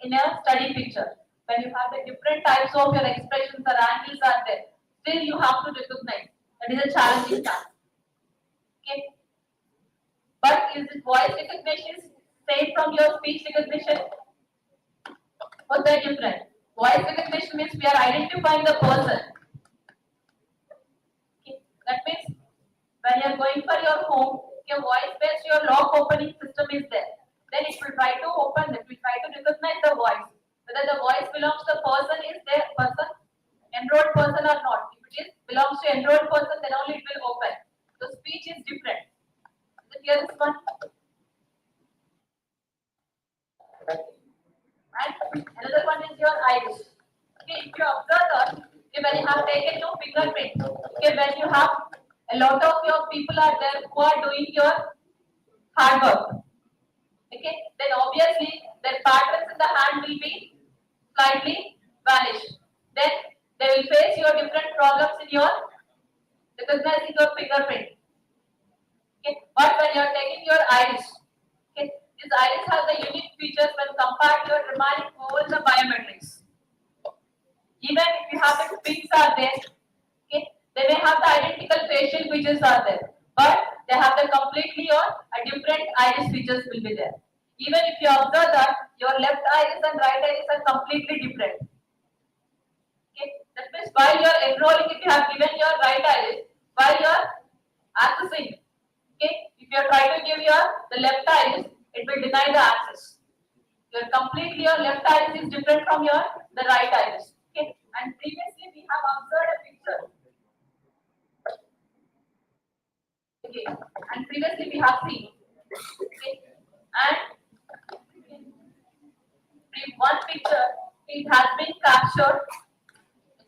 S3: in a study picture. When you have the different types of your expressions or angles are there, still you have to recognize. That is a challenging task. Okay. But is it voice recognition same from your speech recognition? Or they different? Voice recognition means we are identifying the person. Okay. That means when you are going for your home, your voice-based your lock opening system is there. Then it will try to open, it will try to recognize the voice. Whether the voice belongs to the person is there, person, enrolled person or not. If it is belongs to enrolled person, then only it will open. The speech is different. Is it clear this one? And another one is your iris. Okay, if you observe that, okay, when you have taken your fingerprint, okay, when you have a lot of your people are there who are doing your hard work, okay, then obviously their patterns in the hand will be slightly vanished. Then they will face your different problems in your recognizing your fingerprint. Okay, but when you are taking your iris, okay, this iris has the unique features when compared to your remaining all the biometrics. Even if you have the pins are there, okay, they may have the identical facial features are there, but they have the completely or a different iris features will be there. Even if you observe that your left iris and right iris are completely different. Okay, that means while you are enrolling, if you have given your right iris, while you are accessing, okay, if you are trying to give your the left iris, it will deny the access. Your left iris is different from your the right iris. Okay, and previously we have observed a picture. Okay, and previously we have seen. Okay, and one picture it has been captured.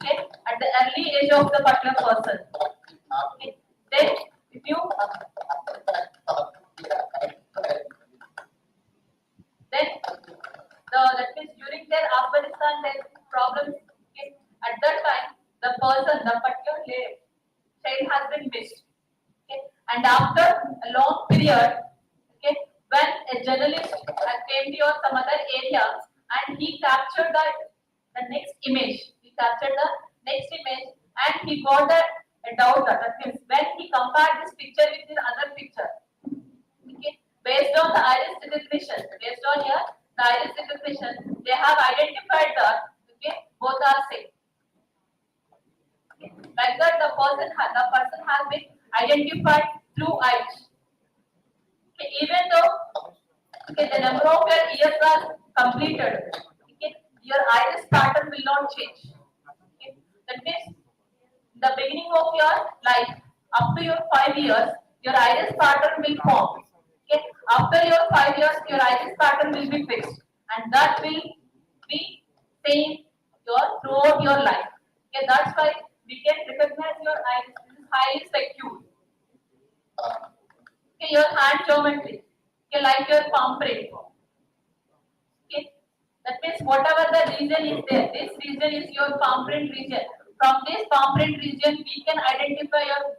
S3: Okay, at the early age of the particular person. Okay, then if you then that means during their Afghanistan their problems, okay, at that time the person, the particular child has been missed. Okay, and after a long period, okay, when a journalist came to your some other area and he captured the next image, he captured the next image and he got a doubt that means when he compared this picture with the other picture. Okay, based on the iris recognition, based on here the iris recognition, they have identified that okay, both are same. Okay, like that the person has been identified through iris. Okay, even though okay, the number of your years are completed, okay, your iris pattern will not change. Okay, that means the beginning of your life up to your 5 years, your iris pattern will form. Okay, after your 5 years, your iris pattern will be fixed, and that will be same throughout your life. Okay, that's why we can recognize your iris. This is highly secure. Okay, your hand geometry. Okay, like your palm print. Okay, that means whatever the region is there, this region is your palm print region. From this palm print region, we can identify your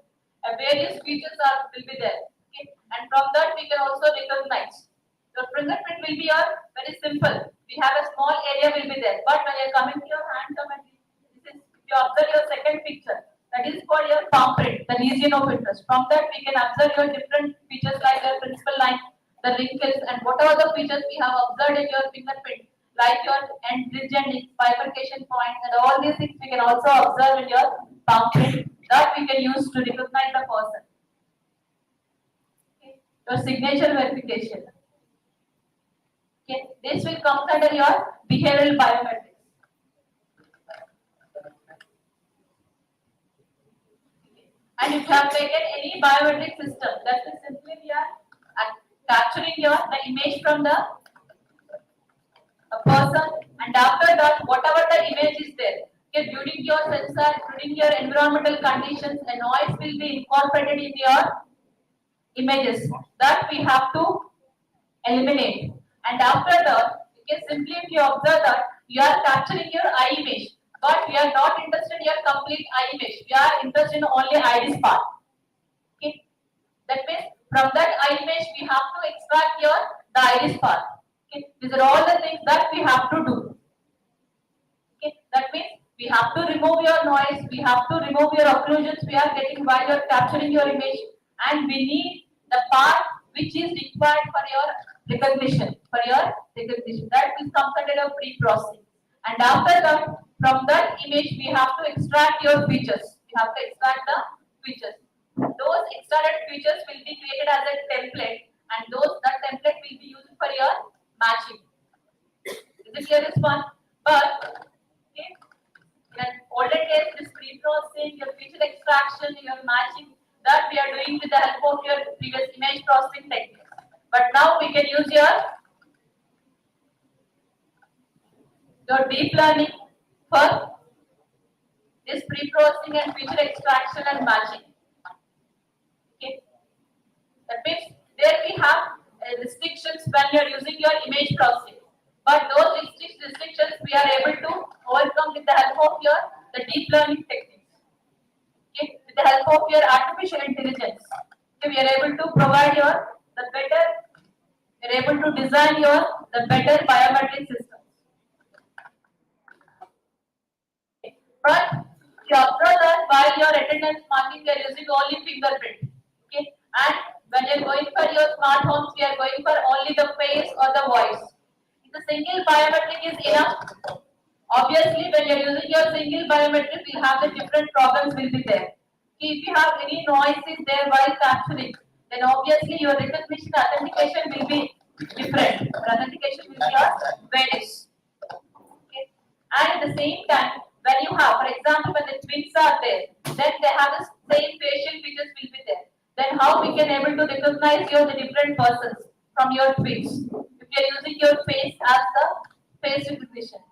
S3: various features will be there. Okay, and from that we can also recognize. Your fingerprint will be your very simple. We have a small area will be there, but when you are coming to your hand geometry, this is if you observe your second picture. That is called your palm print, the region of interest. From that, we can observe your different features like your principal line, the wrinkles, and whatever the features we have observed in your fingerprint, like your end ridge and bifurcation points, and all these things we can also observe in your palm print that we can use to recognize the person. Okay. Your signature verification. Okay. This will come under your behavioral biometrics. And if you have taken any biometric system, that is simply we are capturing the image from the person, and after that, whatever the image is there, okay, during your sensor, during your environmental conditions, a noise will be incorporated in your images that we have to eliminate. And after that, you can simply, if you observe that you are capturing your eye image, but we are not interested in your complete eye image. We are interested in only iris part. Okay, that means from that eye image we have to extract the iris part. Okay, these are all the things that we have to do. Okay, that means we have to remove your noise, we have to remove your occlusions we are getting while you are capturing your image, and we need the part which is required for your recognition. That is considered a pre-processing. And after that, from that image we have to extract your features. We have to extract the features. Those extracted features will be created as a template, and that template will be used for your matching. Is it clear, this one? But okay, in older days, this pre-processing, your feature extraction, your matching, that we are doing with the help of your previous image processing techniques. But now we can use your deep learning for this pre-processing and feature extraction and matching. Okay, that means there we have restrictions when you are using your image processing. But those restrictions we are able to overcome with the help of the deep learning techniques. Okay, with the help of your artificial intelligence, okay, we are able to provide we are able to design the better biometric systems. Okay. But you observe that while your attendance marking, we are using only fingerprint. Okay, and when you are going for your smart homes, we are going for only the face or the voice. The single biometric is enough. Obviously, when you are using your single biometric, we have the different problems will be there. If you have any noises there while capturing, then obviously your recognition authentication will be different. Your authentication will be varies. Okay. And at the same time, when you have, for example, when the twins are there, then they have the same facial features will be there. Then how we can able to recognize the different persons from your twins? If you are using your face as the face recognition,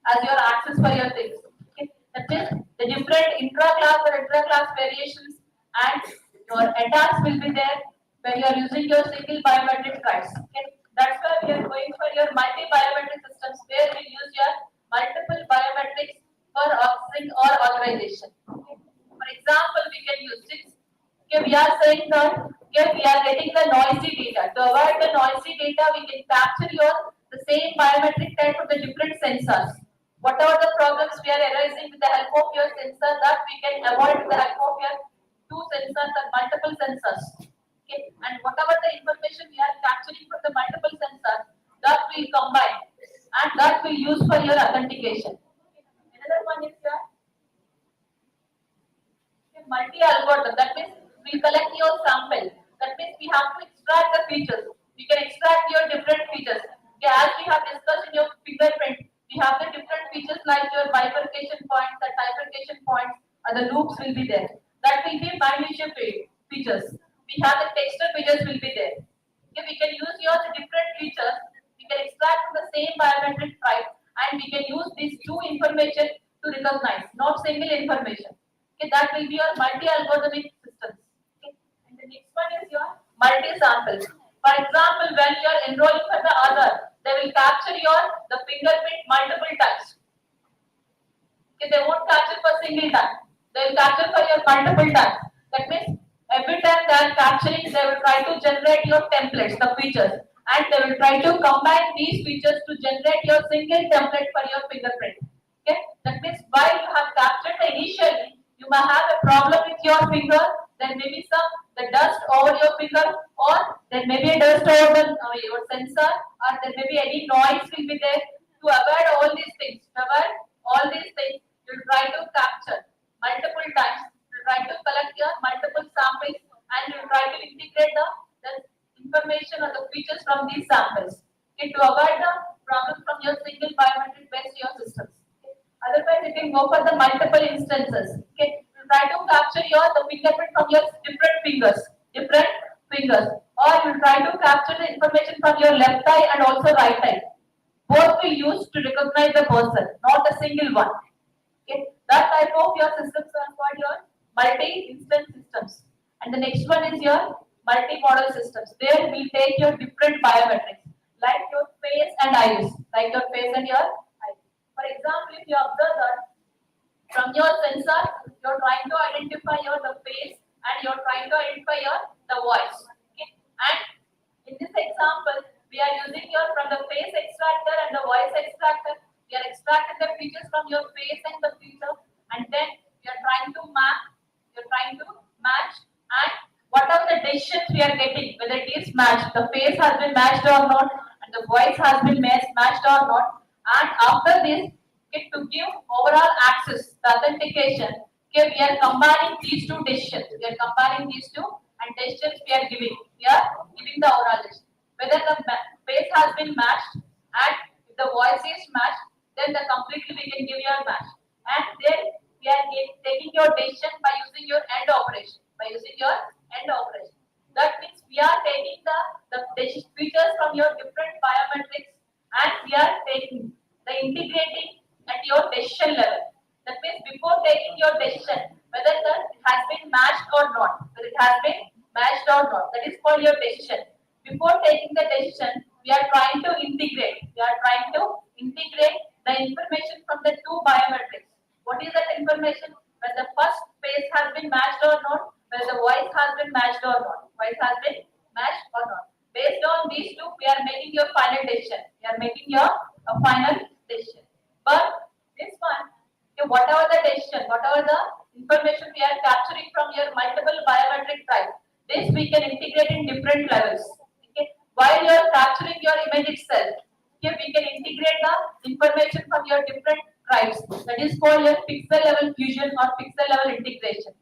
S3: as your access for your things. Okay. That is the different intra-class or intra-class variations, and your attacks will be there when you are using your single biometric cards. Okay. That's why we are going for your multi-biometric systems where we use your multiple biometrics for accessing or authorization. Okay. For example, we can use this. Okay, we are saying that we are getting the noisy data. To avoid the noisy data, we can capture the same biometric type from the different sensors. Whatever the problems we are arising with the help of your sensor, that we can avoid with the help of your two sensors or multiple sensors. Okay, and whatever the information we are capturing from the multiple sensors, that we combine and that we use for your authentication. Another one is your multi-algorithm. That means we collect your sample. That means we have to extract the features. We can extract your different features. Okay, as we have discussed in your fingerprint, we have the different features like your bifurcation points, the trifurcation points, or the loops will be there. That will be minutia features. We have the texture features will be there. Okay, we can use your different features. We can extract from the same biometric type, and we can use these two information to recognize, not single information. Okay, that will be your multi-algorithmic systems. Okay. And the next one is your multi-sample. For example, when you are enrolling for the Aadhaar, they will capture the fingerprint multiple times. Okay, they won't capture for single time. They will capture for your multiple times. That means every time they are capturing, they will try to generate your templates, the features, and they will try to combine these features to generate your single template for your fingerprint. Okay, that means while you have captured initially, you may have a problem with your finger. There may be the dust over your finger, or there may be a dust over your sensor, or there may be any noise will be there. To avoid all these things, you will try to capture multiple times. You will try to collect your multiple samples, and you will try to integrate the information or the features from these samples. Okay, to avoid the problem from your single biometric based your systems. Okay. Otherwise, you can go for the multiple instances. Okay, you try to capture the fingerprint from your different fingers, different fingers, or you try to capture the information from your left eye and also right eye. Both will use to recognize the person, not a single one. Okay, that type of your systems are called your multi-instance systems. And the next one is your multi-model systems. There we take your different biometrics, like your face and iris, like your face and your eyes. For example, if you observe that from your sensor, you're trying to identify your the face and you're trying to identify your the voice. Okay, and in this example, we are using your from the face extractor and the voice extractor. We are extracting the features from your face and the feature, and then we are trying to map. You're trying to match, and what are the decisions we are getting, whether it is matched, the face has been matched or not, and the voice has been matched or not. And after this, okay, to give overall access, the authentication, okay, we are comparing these two decisions. We are comparing these two and decisions we are giving. We are giving the overall decision. Whether the face has been matched and if the voice is matched, then the completely we can give your match. And then we are taking your decision by using your AND operation. By using your AND operation. That means we are taking the features from your different biometrics and we are taking the integrating at your decision level. That means before taking your decision, whether it has been matched or not, whether it has been matched or not, that is called your decision. Before taking the decision, we are trying to integrate. We are trying to integrate the information from the two biometrics. What is that information? Whether the first face has been matched or not, whether the voice has been matched or not, voice has been matched or not. Based on these two, we are making your final decision. We are making your final decision. But this one, okay, whatever the decision, whatever the information we are capturing from your multiple biometric types, this we can integrate in different levels. Okay, while you are capturing your image itself, okay, we can integrate the information from your different tribes. That is called your pixel level fusion or pixel level integration.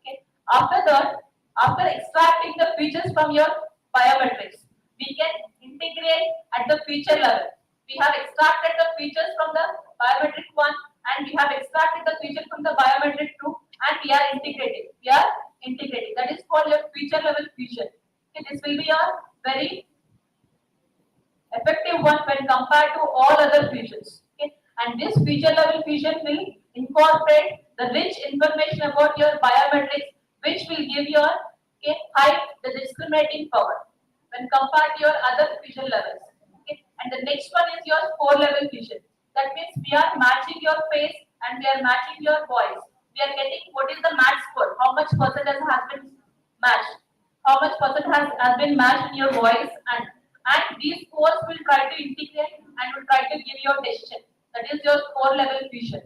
S3: Okay. After that, after extracting the features from your biometrics, we can integrate at the feature level. We have extracted the features from the biometric one and we have extracted the features from the biometric two and we are integrating. We are integrating. That is called your feature level fusion. Okay, this will be a very effective one when compared to all other fusions. Okay, and this feature level fusion will incorporate the rich information about your biometrics, which will give your high the discriminating power when compared to your other fusion levels. Okay, and the next one is your score level fusion. That means we are matching your face and we are matching your voice. We are getting what is the match score, how much percentage has been matched, how much percent has been matched in your voice, and these scores will try to integrate and will try to give your decision. That is your score level fusion.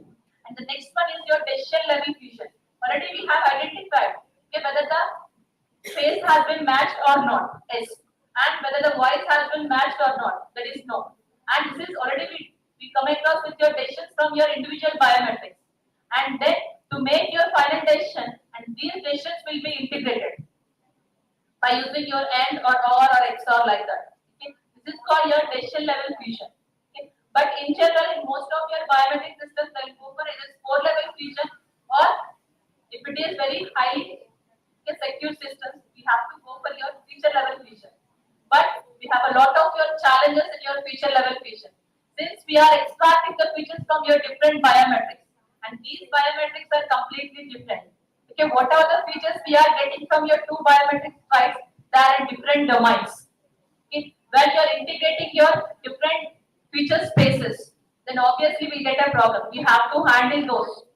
S3: And the next one is your decision level fusion. Already we have identified whether the face has been matched or not, yes, and whether the voice has been matched or not, that is no. And this is already we come across with your decisions from your individual biometrics. And then to make your final decision, and these decisions will be integrated by using your AND or OR or XOR like that. Okay? This is called your decision level fusion. Okay? But in general, in most of your biometric systems, they will go for either score level fusion or if it is very highly secure systems, we have to go for your feature level fusion. But we have a lot of your challenges in your feature level fusion. Since we are extracting the features from your different biometrics, and these biometrics are completely different. Okay, whatever the features we are getting from your two biometric types, they are in different domains. Okay, when you are integrating your different feature spaces, then obviously we get a problem. We have to handle those.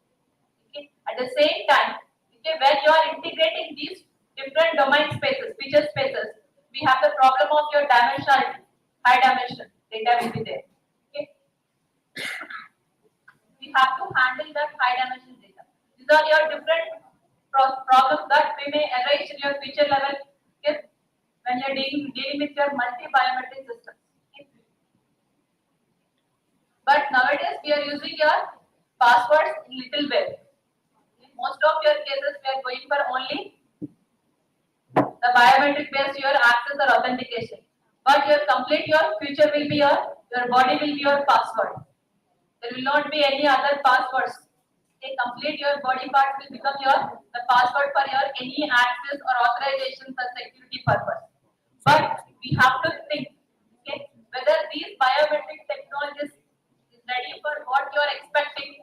S3: Okay, at the same time, okay, when you are integrating these different domain spaces, feature spaces, we have the problem of your dimensionality, high dimension data will be there. Okay, we have to handle that high dimension data. These are your different problems that we may arise in your feature level. Okay, when you are dealing with your multi-biometric systems. Okay. But nowadays we are using your passwords in little way. In most of your cases we are going for only the biometric based your access or authentication. But your future will be your body will be your password. There will not be any other passwords Okay, complete your body parts will become the password for your any access or authorization for security purpose. But we have to think, okay, whether these biometric technologies is ready for what you are expecting.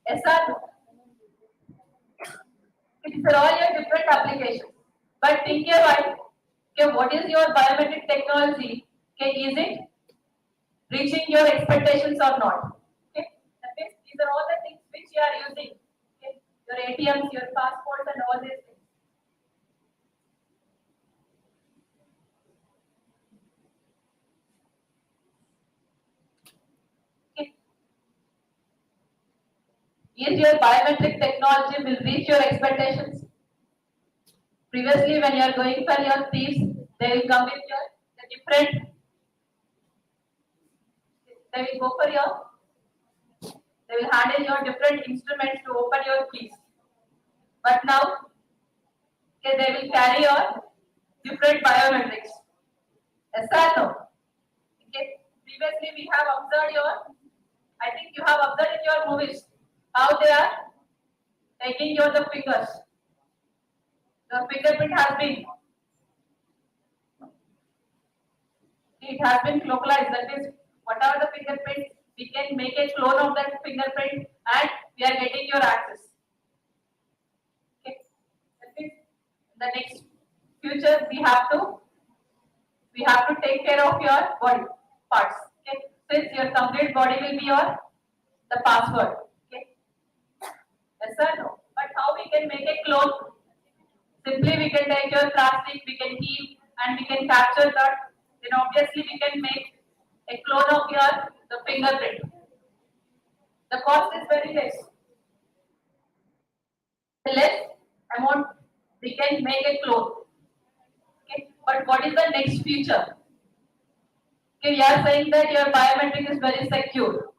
S3: Yes or no? These are all your different applications. But think your mind, okay, what is your biometric technology? Okay, is it reaching your expectations or not? Okay, that means these are all the things which you are using. Okay, your ATMs, your passports, and all these things. Okay. Is your biometric technology will reach your expectations? Previously, when you are going for your thieves, they will come with the different. They will go for your. They will handle your different instruments to open your keys. But now, okay, they will carry your different biometrics. Yes or no? Okay. Previously, we have observed I think you have observed in your movies how they are taking the fingers. Your fingerprint has been, it has been localized. That is, whatever the fingerprint, we can make a clone of that fingerprint and we are getting your access. Okay. That is, the next future we have to take care of your body parts. Okay. Since your complete body will be the password. Okay. Yes or no? But how we can make a clone? Simply we can take your plastic, we can heat and we can capture that. Then obviously we can make a clone of the fingerprint. The cost is very less. The less amount we can make a clone. Okay. But what is the next feature? Okay, we are saying that your biometric is very secure.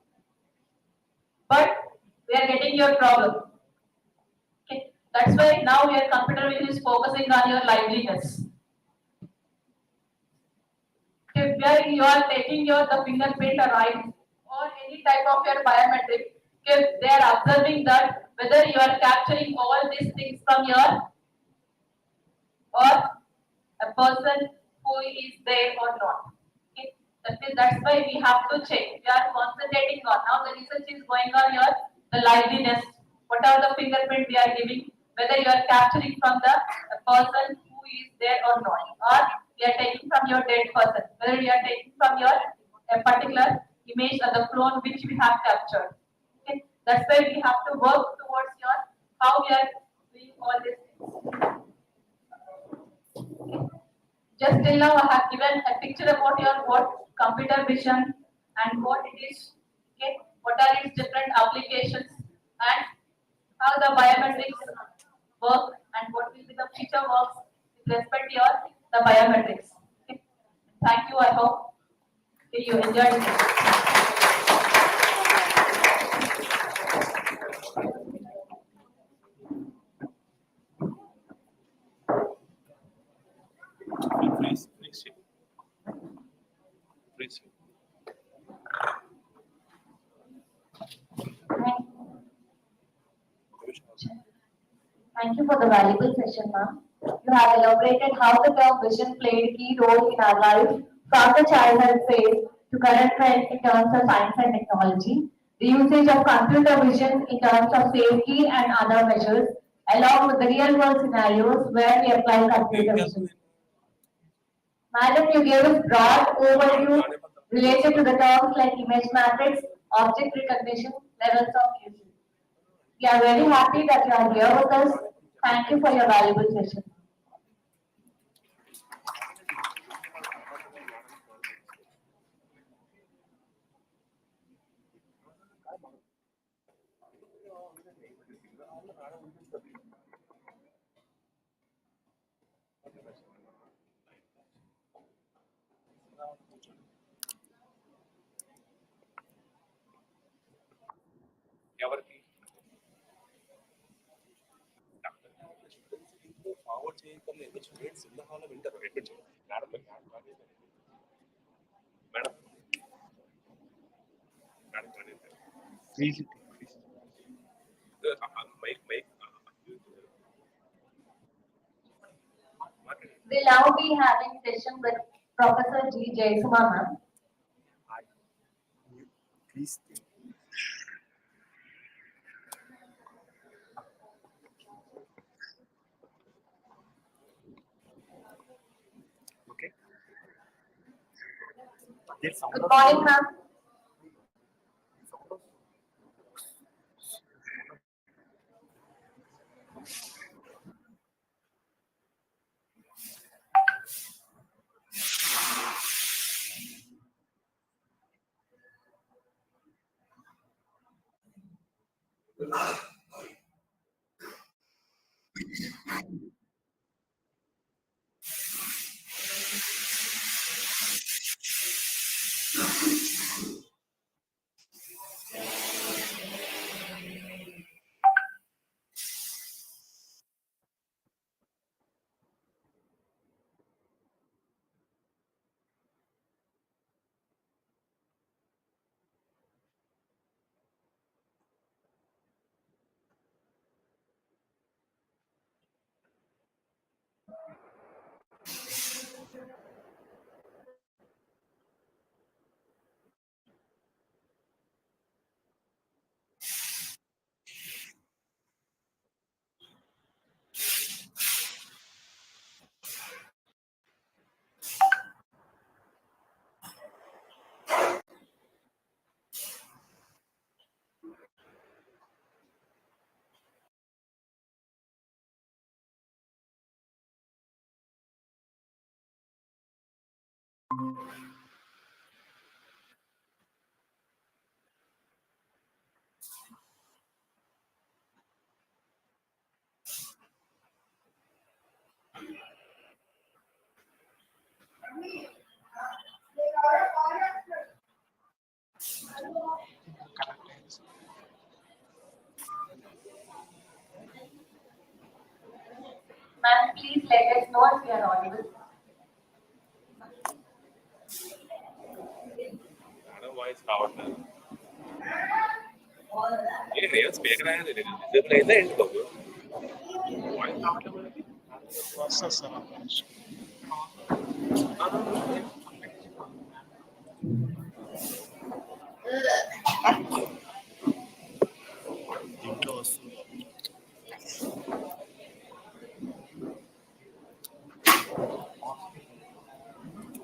S3: But we are getting your problem. Okay. That's why now your computer vision is focusing on your liveliness. If you are taking the fingerprint or eyes or any type of your biometric, if they are observing that whether you are capturing all these things from or a person who is there or not. Okay. That's why we have to check. We are concentrating on now the research is going on here, the liveliness, what are the fingerprint we are giving, whether you are capturing from the person who is there or not, or we are taking from your dead person, whether you are taking from your a particular image or the clone which we have captured. Okay. That's why we have to work towards how we are doing all these things. Okay. Just till now, I have given a picture about what computer vision and what it is. Okay, what are its different applications and how the biometrics work and what will be the future works with respect to the biometrics. Okay. Thank you. I hope you enjoyed it.
S1: Please.
S3: Thank you for the valuable session, ma'am. You have elaborated how the term vision played a key role in our life from the childhood phase to current trend in terms of science and technology, the usage of computer vision in terms of safety and other measures, along with the real world scenarios where we apply computer vision. Madam, you gave us broad overview related to the terms like image matrix, object recognition, levels of usage. We are very happy that you are here with us. Thank you for your valuable session.
S1: Forward చేయకుండా ఎందుకు students ఇంత హాల్లో వింటారు ఎక్కడ madam madam madam
S3: We'll now be having session with Professor G. Jaya Suma ma'am.
S2: Please. Okay.
S3: Good morning ma'am. Ma'am, please let us know if you are audible.
S1: Madam voice రావట్లేదు. నేను speaker అనేది disable అయితే ఏంటి బాబు voice రావట్లేదు మనకి.
S2: వస్తుంది sir ఇంట్లో వస్తుంది.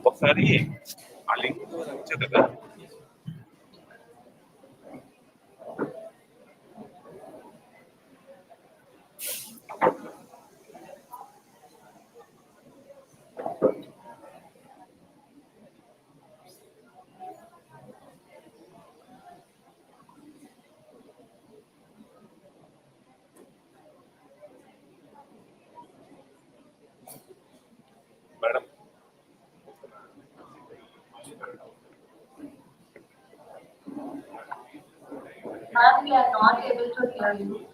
S1: ఒకసారి ఆ లింక్ వచ్చావు కదా madam.
S3: Ma'am, we are not able to hear you.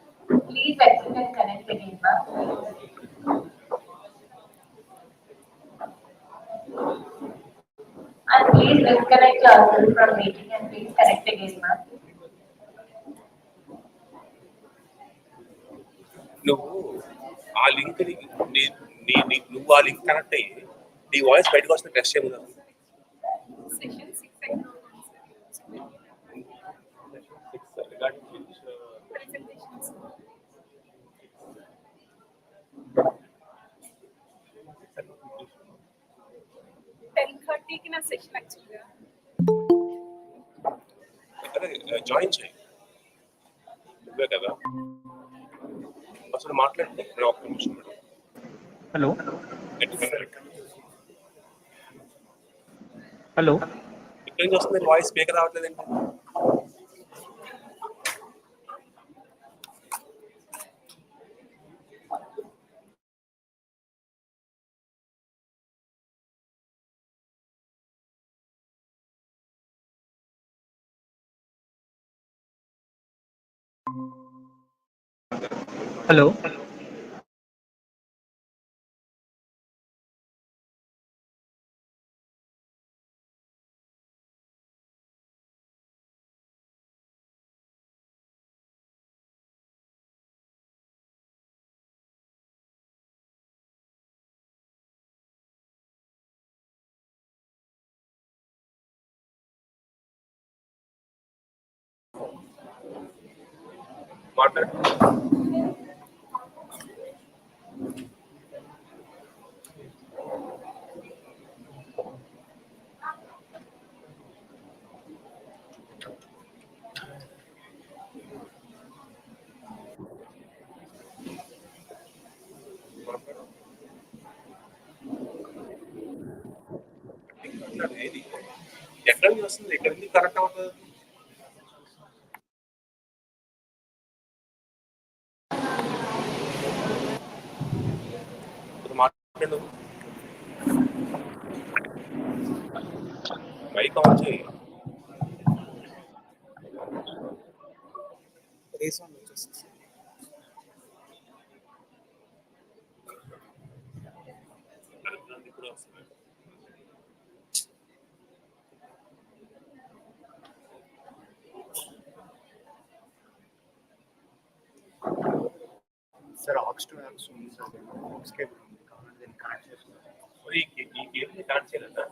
S3: Please exit and connect again, ma'am. And please disconnect yourself from meeting and please connect again, ma'am.
S1: నువ్వు ఆ లింక్ నువ్వు ఆ లింక్ కనెక్ట్ అయ్యి నీ వాయిస్ బయటకు వస్తే టెస్ట్ చేయము join చేయి నువ్వే కదా అసలు మాట్లాడితే నేను ఒక్క నిమిషం మేడం.
S5: హలో హలో
S1: ఇక్కడి నుంచి వస్తుంది వాయిస్ స్పీకర్ రావట్లేదండి.
S5: హలో
S1: మాట్లాడు. ఏది ఎక్కడ నుంచి వస్తుంది, ఎక్కడ నుంచి కరెక్ట్ అవుతుంది? మాట్లాడు, మైక్ ఆన్ చేయి.
S2: రీసౌండ్ వచ్చేస్తుంది.
S1: ఇప్పుడు వస్తుంది.
S2: సార్ ఆక్స్ టు యాక్స్ ఉంది సార్, ఆక్స్ కేబుల్ ఉంది కావాలంటే దీన్ని కనెక్ట్ చేస్తున్నాను.
S1: ఈ కేబుల్ కనెక్ట్ చేయలేదా?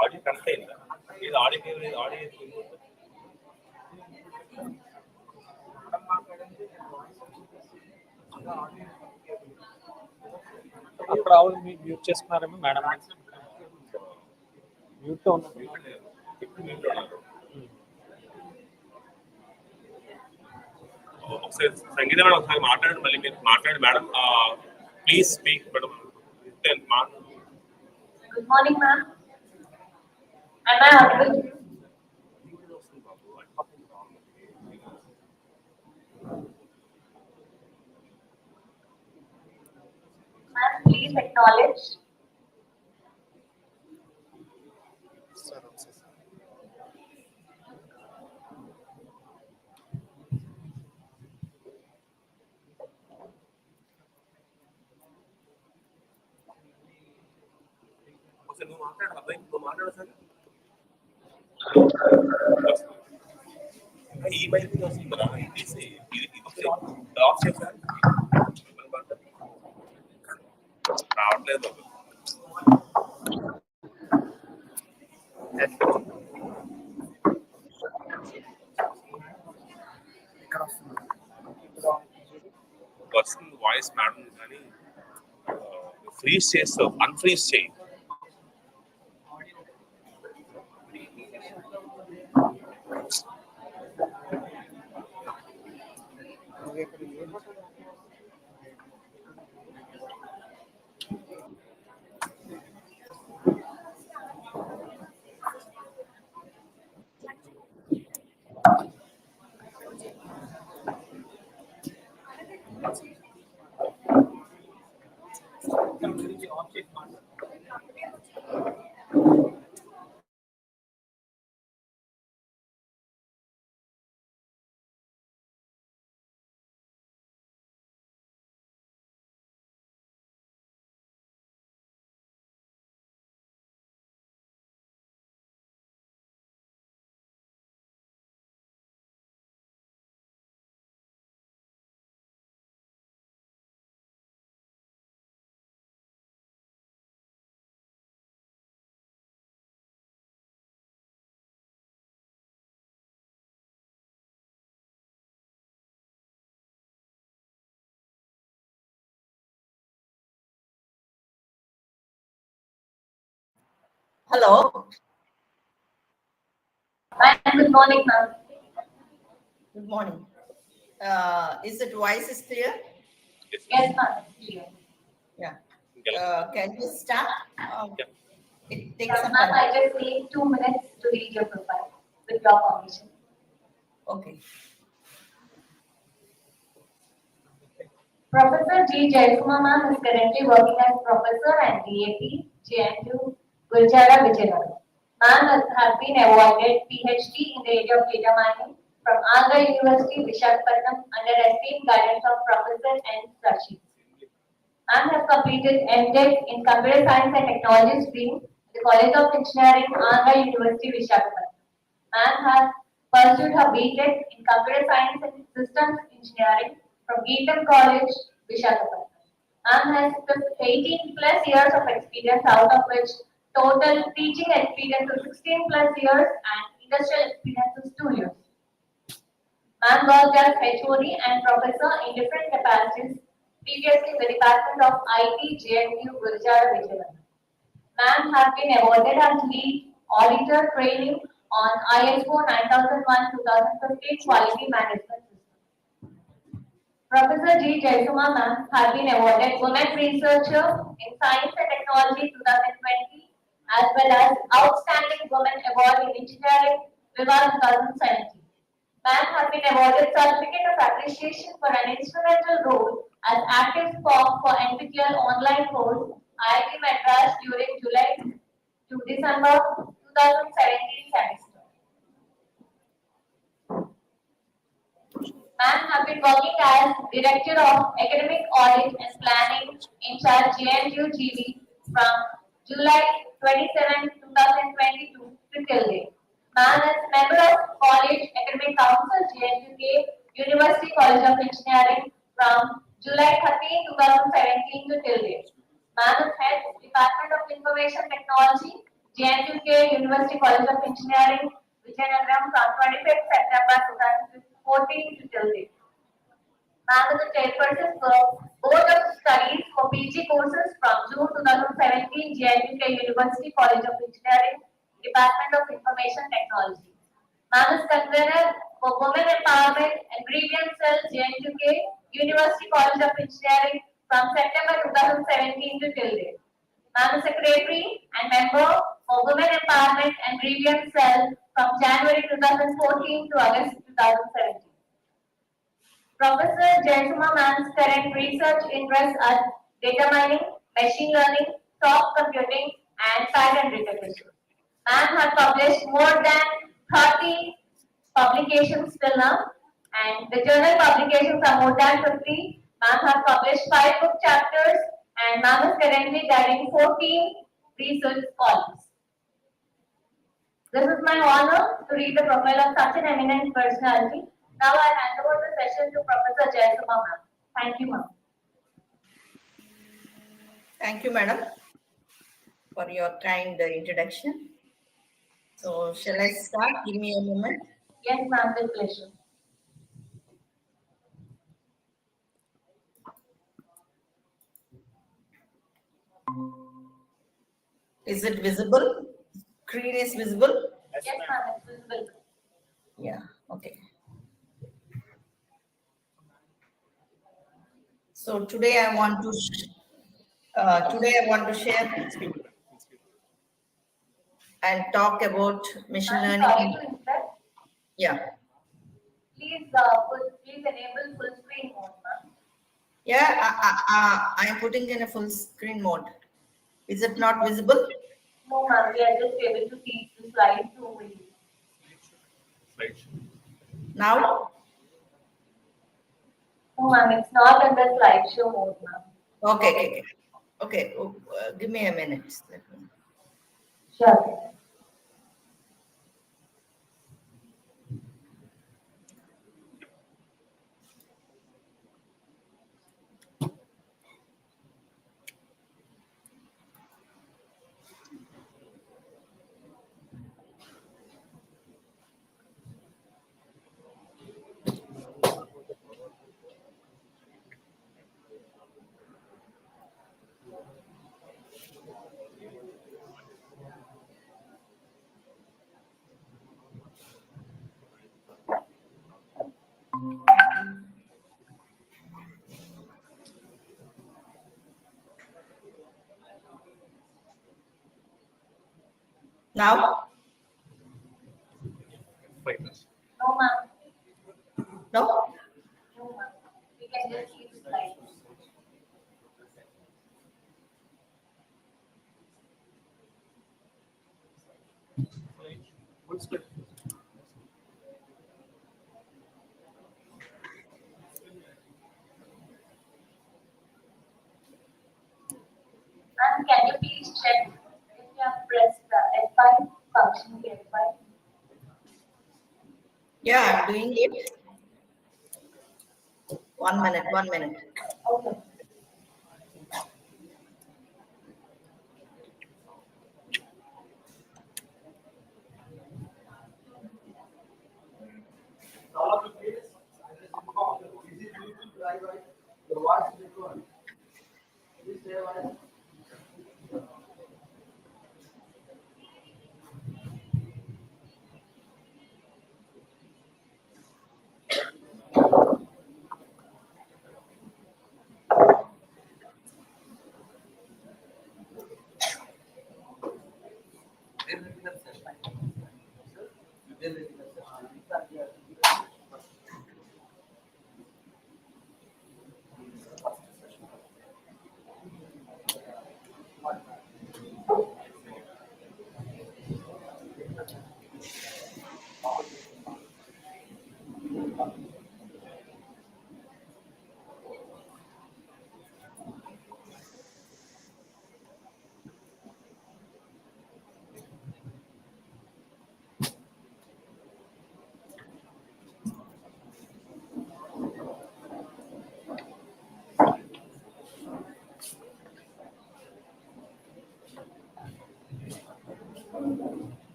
S1: ఆడియో కనెక్ట్ అయిందా? ఇది ఆడియో కేబుల్, ఆడియో
S4: అప్పుడు ఆవిడ మ్యూట్ చేసుకున్నారేమో మేడం, మ్యూట్ లో ఉన్నారు.
S1: ఒకసారి సంగీత మేడం ఒకసారి మాట్లాడండి, మళ్ళీ మీరు మాట్లాడండి madam. Please speak madam.
S3: Good morning, ma'am. Am I audible? Ma'am, please acknowledge.
S2: Sir ఒకసారి సార్.
S1: ఒకసారి నువ్వు మాట్లాడు అబ్బాయి, నువ్వు మాట్లాడు సార్. ఈ మైక్ వస్తుంది కదా, తీసి ఇది ఆఫ్ చేశారు రావట్లేదు.
S2: ఇక్కడ వస్తుంది.
S1: వస్తుంది వాయిస్ మేడం, కానీ ఫ్రీజ్ చేస్తావు, అన్ఫ్రీజ్ చేయి.
S5: Hello.
S3: Ma'am, good morning, ma'am.
S5: Good morning. Is it voice is clear?
S3: Yes, ma'am. Clear.
S5: Yeah. Can you start? It takes some
S3: Ma'am, I
S5: time.
S3: just need 2 minutes to read your profile with your permission.
S5: Okay.
S3: Professor G. Jaya ma'am is currently working as professor at DAP, JNU, Gulchara, Vijayanagar. Ma'am has been awarded PhD in the area of data mining from Andhra University, Visakhapatnam under esteemed guidance of Professor N. Sashi. Ma'am has completed MTech in Computer Science and Technology stream at the College of Engineering, Andhra University, Visakhapatnam. Ma'am has pursued her BTech in Computer Science and Systems Engineering from Geetam College, Visakhapatnam. Ma'am has 18 plus years of experience, out of which total teaching experience of 16 plus years and industrial experience is 2 years. Ma'am worked as HOD and professor in different capacities previously in the Department of IT, JNU, Gurjara, Vijayawada. Ma'am has been awarded as lead auditor training on ISO 9001-2015 quality management system. Professor G. Jayasuma ma'am has been awarded Women Researcher in Science and Technology 2020 as well as Outstanding Women Award in Engineering Viva 2017. Ma'am has been awarded Certificate of Appreciation for an instrumental role as active SPOC for NPTEL online course IIT Madras during July to December 2017 semester. Ma'am have been working as Director of Academic Audit and Planning in charge JNU GV from July 27, 2022 to till date. Ma'am is member of College Academic Council JNUK University College of Engineering from July 13, 2017 to till date. Ma'am is head Department of Information Technology JNUK University College of Engineering Vijayanagar from 25th September 2014 to till date. Ma'am is the chairperson for Board of Studies for PG courses from June 2017 JNUK University College of Engineering Department of Information Technology. Ma'am is convener for Women Empowerment and Grievance Cell JNUK University College of Engineering from September 2017 to till date. Ma'am is secretary and member for Women Empowerment and Grievance Cell from January 2014 to August 2017. Professor Jayasuma ma'am's current research interests are data mining, machine learning, soft computing, and pattern recognition. Ma'am has published more than 30 publications till now, and the journal publications are more than 50. Ma'am has published 5 book chapters, and ma'am is currently guiding 14 research scholars. This is my honor to read the profile of such an eminent personality. Now I hand over the session to Professor Jayasuma ma'am. Thank you, ma'am.
S5: Thank you, madam, for your kind introduction. So, shall I start? Give me a moment.
S3: Yes, ma'am, with pleasure.
S5: Is it visible? Screen is visible?
S3: Yes, ma'am, it's visible.
S5: Yeah, okay. So today I want to share and talk about machine
S3: I'm
S5: learning.
S3: sorry to interrupt.
S5: Yeah.
S3: Please enable full screen mode, ma'am.
S5: Yeah, I am putting in a full screen mode. Is it not visible?
S3: No, ma'am, we are just able to see the slide through video.
S5: Now?
S3: No, ma'am, it's not in the slideshow mode, ma'am.
S5: Okay. Give me a minute.
S3: Sure.
S5: Now?
S3: No, ma'am.
S5: No?
S3: No, ma'am. We can just see the slide. And can you please check if you have pressed the F5 function F5?
S5: Yeah, I'm doing it. 1 minute.
S3: Okay.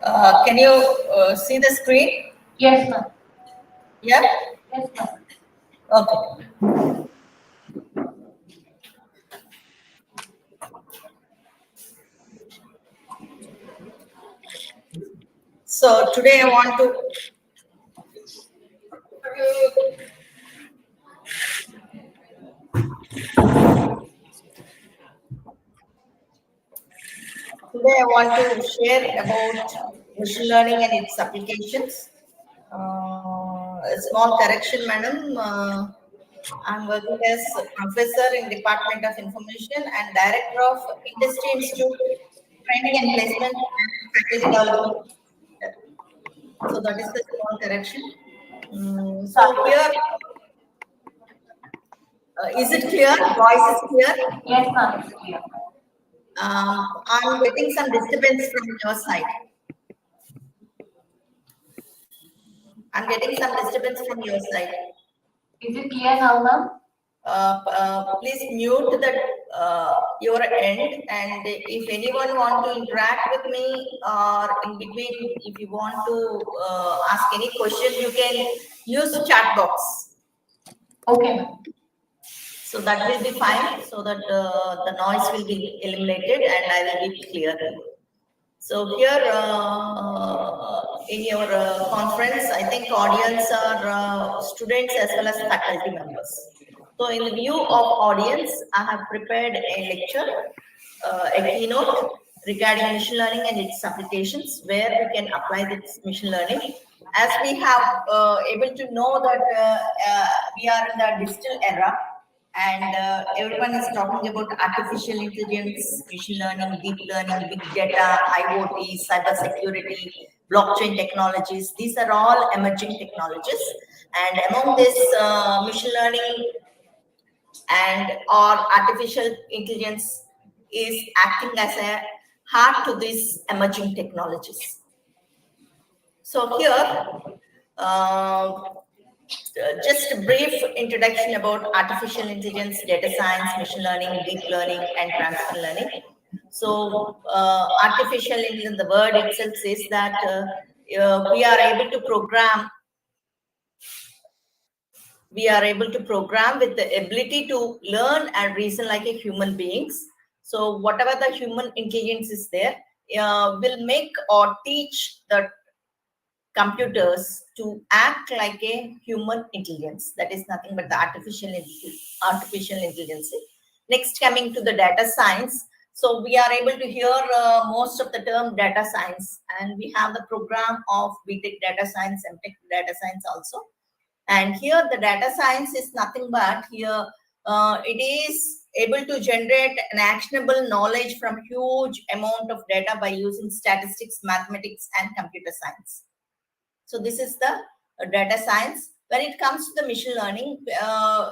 S5: Can you see the screen?
S3: Yes, ma'am.
S5: Yeah?
S3: Yes, ma'am.
S5: Okay. So today I want to share about machine learning and its applications. A small correction, madam. I'm working as a professor in Department of Information and Director of Industry Institute Training and Placement and Faculty Development. So that is the small correction. So here, is it clear? Voice is clear?
S3: Yes, ma'am. It's clear.
S5: I'm getting some disturbance from your side. I'm getting some disturbance from your side.
S3: Is it clear now, ma'am?
S5: Please mute that your end, and if anyone want to interact with me or in between, if you want to ask any question, you can use chat box.
S3: Okay, ma'am.
S5: So that will be fine, so that the noise will be eliminated and I will be clear. So here in your conference, I think audience are students as well as faculty members. So in the view of audience, I have prepared a lecture, a keynote regarding machine learning and its applications, where we can apply this machine learning. As we have able to know that we are in the digital era, and everyone is talking about artificial intelligence, machine learning, deep learning, big data, IoT, cyber security, blockchain technologies. These are all emerging technologies. And among this, machine learning and or artificial intelligence is acting as a heart to these emerging technologies. So here, just a brief introduction about artificial intelligence, data science, machine learning, deep learning, and transfer learning. So, artificial intelligence, the word itself says that we are able to program. We are able to program with the ability to learn and reason like a human beings. So, whatever the human intelligence is there, will make or teach the computers to act like a human intelligence. That is nothing but the artificial intelligence. Next, coming to the data science. So we are able to hear most of the term data science, and we have the program of BTech data science and Tech data science also. And here the data science is nothing but here it is able to generate an actionable knowledge from huge amount of data by using statistics, mathematics, and computer science. So this is the data science. When it comes to the machine learning,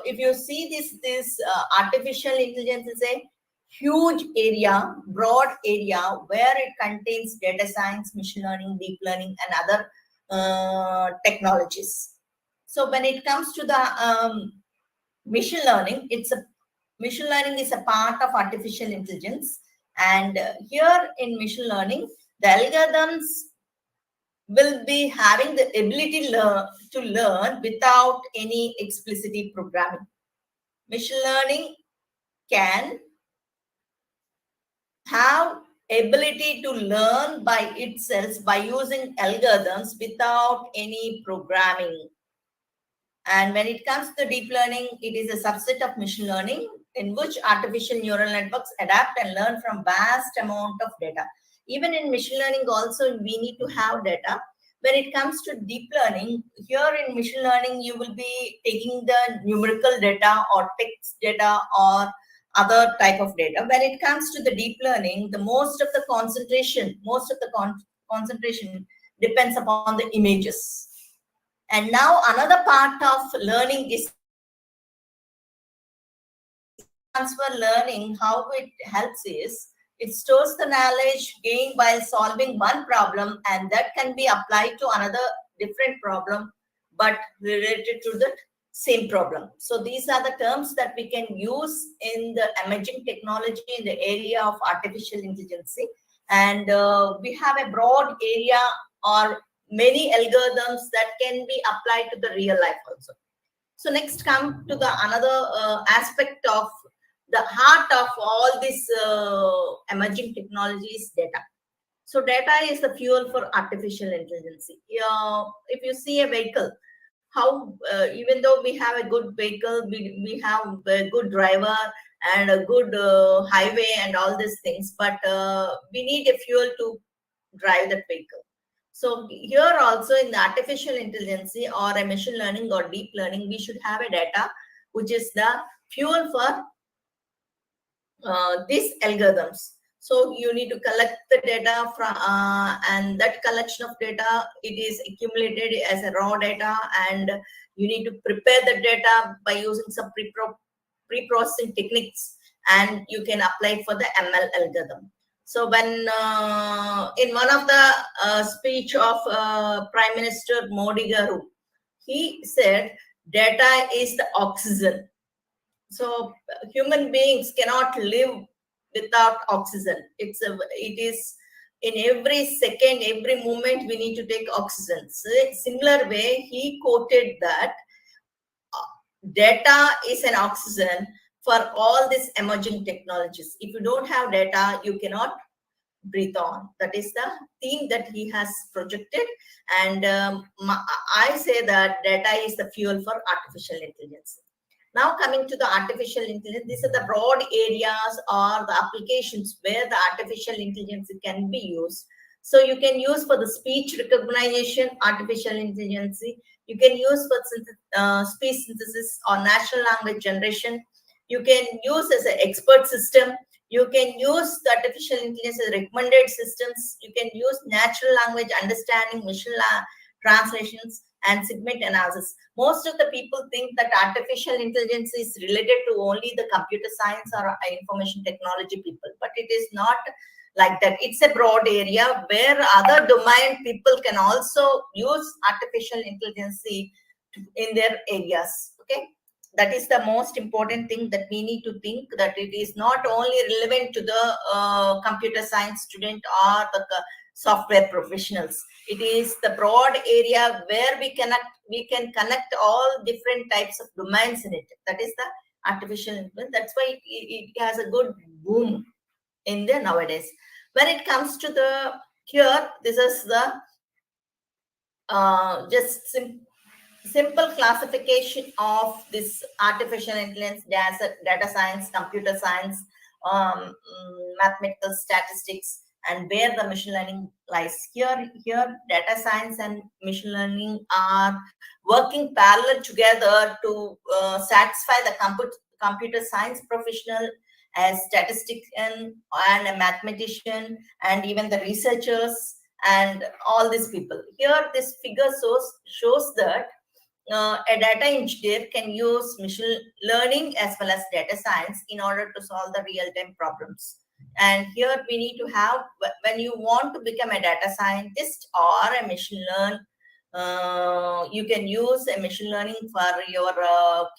S5: if you see this artificial intelligence is a huge area, broad area where it contains data science, machine learning, deep learning, and other technologies. So when it comes to the machine learning, machine learning is a part of artificial intelligence, and here in machine learning, the algorithms will be having the ability to learn without any explicit programming. Machine learning can have ability to learn by itself by using algorithms without any programming. And when it comes to deep learning, it is a subset of machine learning in which artificial neural networks adapt and learn from vast amount of data. Even in machine learning also, we need to have data. When it comes to deep learning, here in machine learning, you will be taking the numerical data or text data or other type of data. When it comes to the deep learning, the most of the concentration depends upon the images. And now another part of learning is transfer learning. How it helps is it stores the knowledge gained while solving one problem, and that can be applied to another different problem but related to the same problem. So these are the terms that we can use in the emerging technology in the area of artificial intelligence. and we have a broad area or many algorithms that can be applied to the real life also. So next come to the another aspect of the heart of all this emerging technologies, data. So data is the fuel for artificial intelligence. If you see a vehicle, how even though we have a good vehicle, we have a good driver and a good highway and all these things, but we need a fuel to drive that vehicle. So here also in the artificial intelligence or a machine learning or deep learning, we should have a data which is the fuel for these algorithms. So you need to collect the data from, and that collection of data, it is accumulated as a raw data, and you need to prepare the data by using some pre-processing techniques, and you can apply for the ML algorithm. So when in one of the speech of Prime Minister Modi Garu, he said data is the oxygen. So human beings cannot live without oxygen. It is in every second, every moment we need to take oxygen. So similar way, he quoted that data is an oxygen for all these emerging technologies. If you don't have data, you cannot breathe on. That is the theme that he has projected, and I say that data is the fuel for artificial intelligence. Now coming to the artificial intelligence, these are the broad areas or the applications where the artificial intelligence can be used. So you can use for the speech recognition, artificial intelligence. You can use for speech synthesis or natural language generation. You can use as an expert system. You can use the artificial intelligence as recommended systems. You can use natural language understanding, machine translations, and segment analysis. Most of the people think that artificial intelligence is related to only the computer science or information technology people, but it is not like that. It's a broad area where other domain people can also use artificial intelligence in their areas. Okay, that is the most important thing that we need to think, that it is not only relevant to the computer science student or the software professionals. It is the broad area where we can connect all different types of domains in it. That is the artificial intelligence. That's why it has a good boom in the nowadays. When it comes to the here, this is the just simple classification of this artificial intelligence, data science, computer science, mathematical statistics, and where the machine learning lies. Here data science and machine learning are working parallel together to satisfy the computer science professional, as statistician and a mathematician, and even the researchers and all these people. Here this figure shows that a data engineer can use machine learning as well as data science in order to solve the real-time problems. And here we need to have, when you want to become a data scientist or a machine learn, you can use a machine learning for your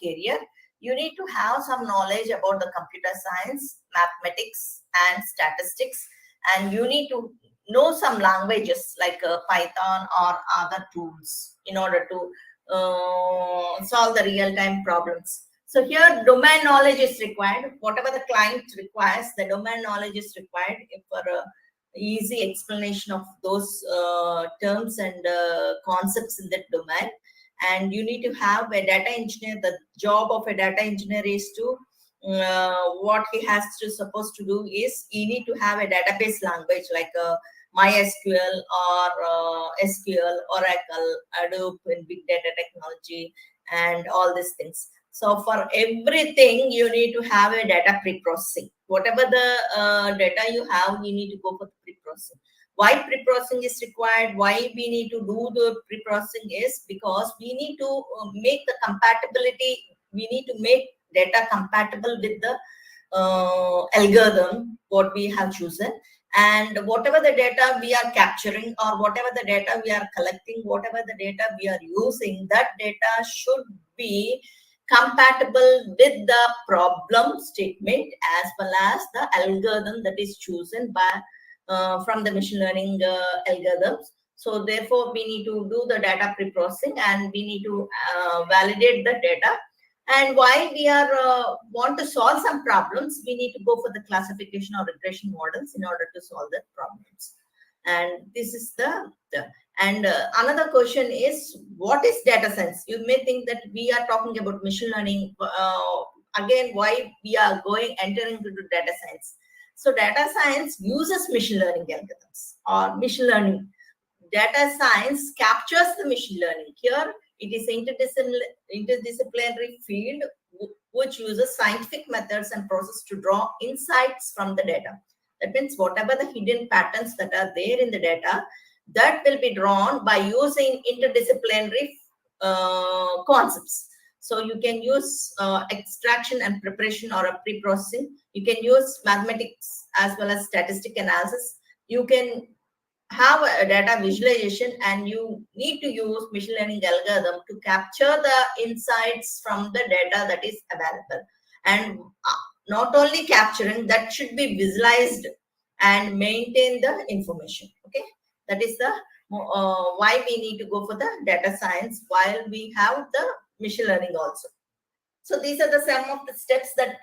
S5: career. You need to have some knowledge about the computer science, mathematics, and statistics, and you need to know some languages like Python or other tools in order to solve the real-time problems. So here domain knowledge is required. Whatever the client requires, the domain knowledge is required for easy explanation of those terms and concepts in that domain. And you need to have a data engineer. The job of a data engineer is to what he has to supposed to do is he need to have a database language like MySQL or SQL, Oracle, Hadoop in big data technology, and all these things. So for everything, you need to have a data pre-processing. Whatever the data you have, you need to go for the pre-processing. Why pre-processing is required? Why we need to do the pre-processing is because we need to make the compatibility. We need to make data compatible with the algorithm what we have chosen, and whatever the data we are capturing or whatever the data we are collecting, whatever the data we are using, that data should be compatible with the problem statement as well as the algorithm that is chosen by from the machine learning algorithms. So therefore, we need to do the data pre-processing and we need to validate the data. And while we are want to solve some problems, we need to go for the classification or regression models in order to solve the problems. And this is another question is, what is data science? You may think that we are talking about machine learning. Again, why we are entering into data science? So data science uses machine learning algorithms or machine learning. Data science captures the machine learning. Here, it is interdisciplinary field which uses scientific methods and process to draw insights from the data. That means whatever the hidden patterns that are there in the data, that will be drawn by using interdisciplinary concepts. So you can use extraction and preparation or a pre-processing. You can use mathematics as well as statistic analysis. You can have a data visualization, and you need to use machine learning algorithm to capture the insights from the data that is available. And not only capturing, that should be visualized and maintain the information. Okay, that is the why we need to go for the data science while we have the machine learning also. So these are the some of the steps that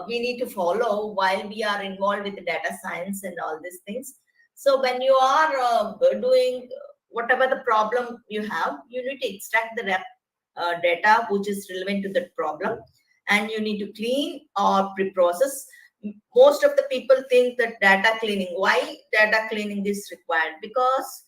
S5: we need to follow while we are involved with the data science and all these things. So when you are doing whatever the problem you have, you need to extract the data which is relevant to that problem, and you need to clean or pre-process. Most of the people think that data cleaning. Why data cleaning is required? Because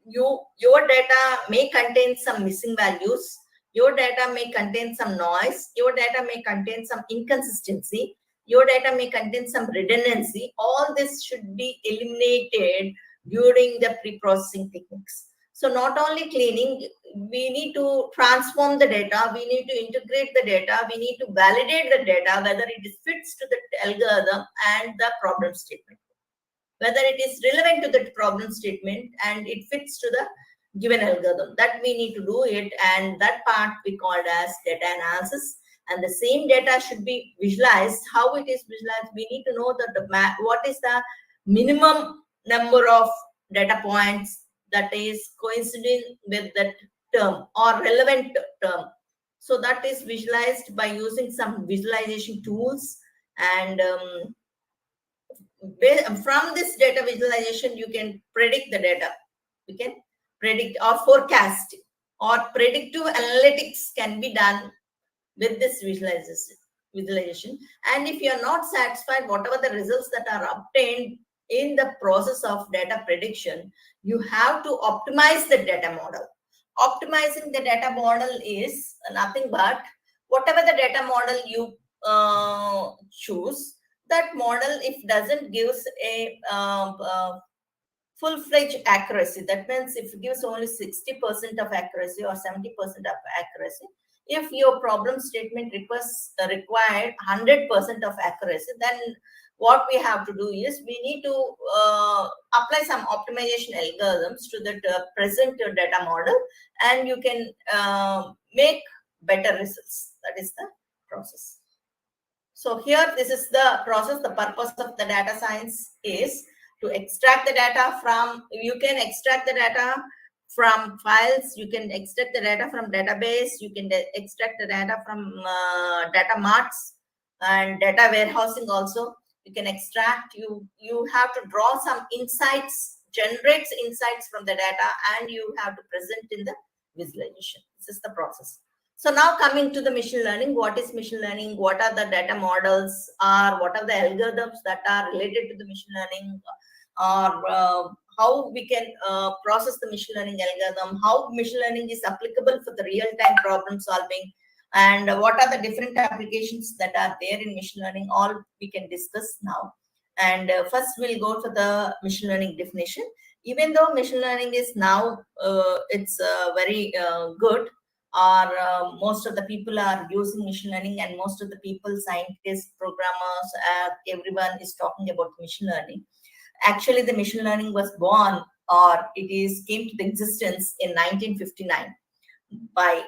S5: your data may contain some missing values. Your data may contain some noise. Your data may contain some inconsistency. Your data may contain some redundancy. All this should be eliminated during the pre-processing techniques. So not only cleaning, we need to transform the data, we need to integrate the data, we need to validate the data, whether it fits to the algorithm and the problem statement, whether it is relevant to the problem statement and it fits to the given algorithm. That we need to do it, and that part we called as data analysis. And the same data should be visualized. How it is visualized, we need to know that what is the minimum number of data points that is coinciding with that term or relevant term. So that is visualized by using some visualization tools. And from this data visualization, you can predict the data. You can predict or forecast, or predictive analytics can be done with this visualization. And if you are not satisfied, whatever the results that are obtained in the process of data prediction, you have to optimize the data model. Optimizing the data model is nothing but whatever the data model you choose, that model, if doesn't gives a full-fledged accuracy, that means if it gives only 60% of accuracy or 70% of accuracy, if your problem statement required 100% of accuracy, then what we have to do is we need to apply some optimization algorithms to the present data model, and you can make better results. That is the process. So here, this is the process. The purpose of the data science is to extract the data from, you can extract the data from files, you can extract the data from database, you can extract the data from data marts and data warehousing also. You can extract, you have to draw some insights, generates insights from the data, and you have to present in the visualization. This is the process. So now coming to the machine learning, what is machine learning? What are the data models, or what are the algorithms that are related to the machine learning, or how we can process the machine learning algorithm, how machine learning is applicable for the real-time problem solving, and what are the different applications that are there in machine learning, all we can discuss now. And first we'll go for the machine learning definition. Even though machine learning is now, it's very good, or most of the people are using machine learning, and most of the people, scientists, programmers, everyone is talking about machine learning. Actually, the machine learning was born, or came to the existence in 1959 by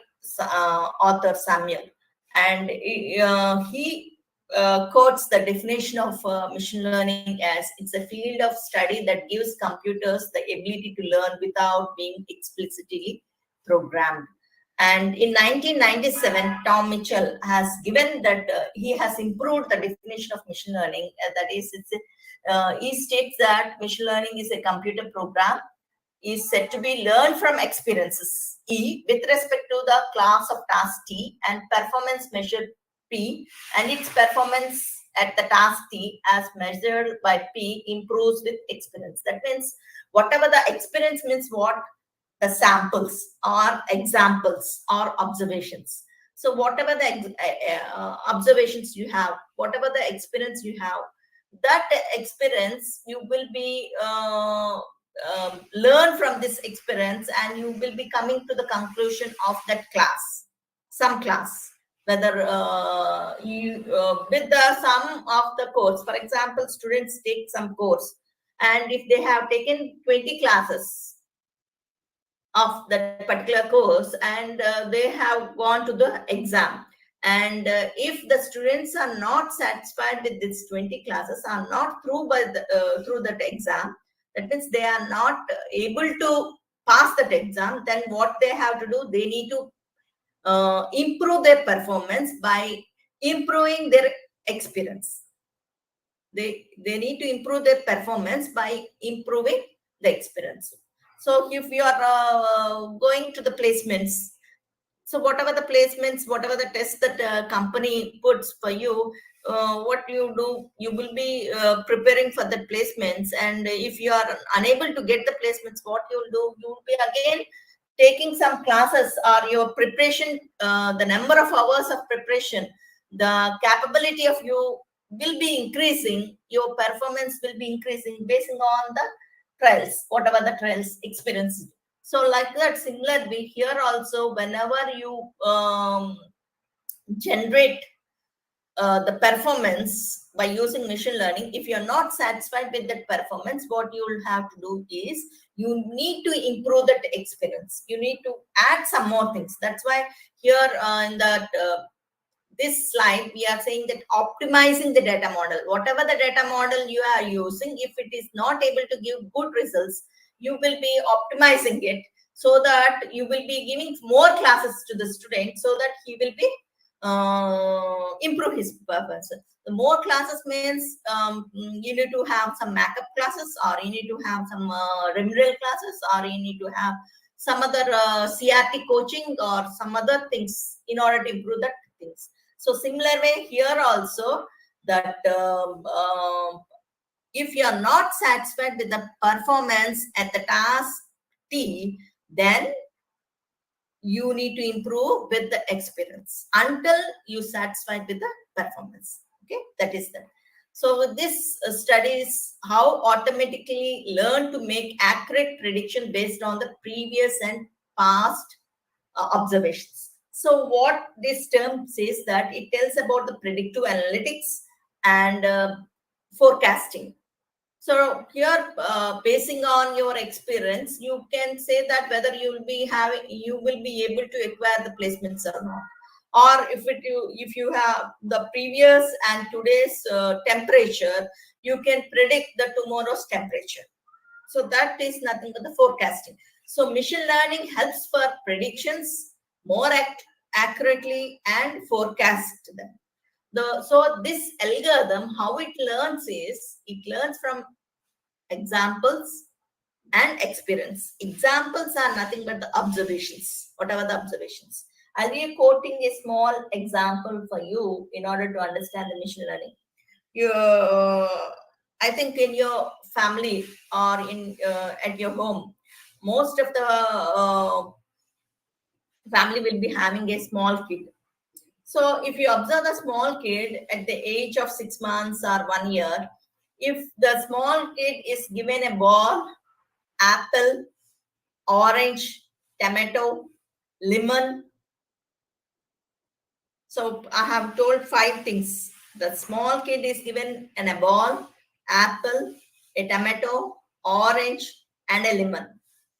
S5: author Samuel, and he quotes the definition of machine learning as it's a field of study that gives computers the ability to learn without being explicitly programmed. And in 1997, Tom Mitchell has given that he has improved the definition of machine learning. That is, he states that machine learning is a computer program is said to be learned from experiences E with respect to the class of task T and performance measure P, and its performance at the task T as measured by P improves with experience. That means whatever the experience means, what the samples or examples or observations. So whatever the observations you have, whatever the experience you have, that experience you will be learn from this experience, and you will be coming to the conclusion of that class, some class, whether you with the sum of the course. For example, students take some course, and if they have taken 20 classes of that particular course, and they have gone to the exam, and if the students are not satisfied with these 20 classes, are not through by the, through that exam, that means they are not able to pass that exam, then what they have to do, they need to improve their performance by improving their experience. They need to improve their performance by improving the experience. So if you are going to the placements, so whatever the placements, whatever the test that company puts for you, what you do, you will be preparing for the placements. And if you are unable to get the placements, what you will do, you will be again taking some classes, or your preparation, the number of hours of preparation, the capability of you will be increasing, your performance will be increasing based on the trials, whatever the trials experience. So like that, similarly here also, whenever you generate the performance by using machine learning, if you're not satisfied with that performance, what you will have to do is you need to improve that experience. You need to add some more things. That's why here in that this slide, we are saying that optimizing the data model. Whatever the data model you are using, if it is not able to give good results, you will be optimizing it so that you will be giving more classes to the student so that he will be improve his performance. The more classes means you need to have some backup classes, or you need to have some remedial classes, or you need to have some other CRT coaching or some other things in order to improve that things. So similar way here also, that if you are not satisfied with the performance at the task T, then you need to improve with the experience until you satisfied with the performance. Okay, that is that. So this studies how automatically learn to make accurate prediction based on the previous and past observations. So what this term says, that it tells about the predictive analytics and forecasting. So here, basing on your experience, you can say that whether you will be able to acquire the placements or not, or if you have the previous and today's temperature, you can predict the tomorrow's temperature. So that is nothing but the forecasting. So machine learning helps for predictions more accurately and forecast them. So this algorithm, how it learns is, it learns from examples and experience. Examples are nothing but the observations, whatever the observations. I'll be quoting a small example for you in order to understand the machine learning. I think in your family or in at your home, most of the family will be having a small kid. So if you observe a small kid at the age of 6 months or 1 year, if the small kid is given a ball, apple, orange, tomato, lemon. So I have told 5 things. The small kid is given a ball, apple, a tomato, orange, and a lemon.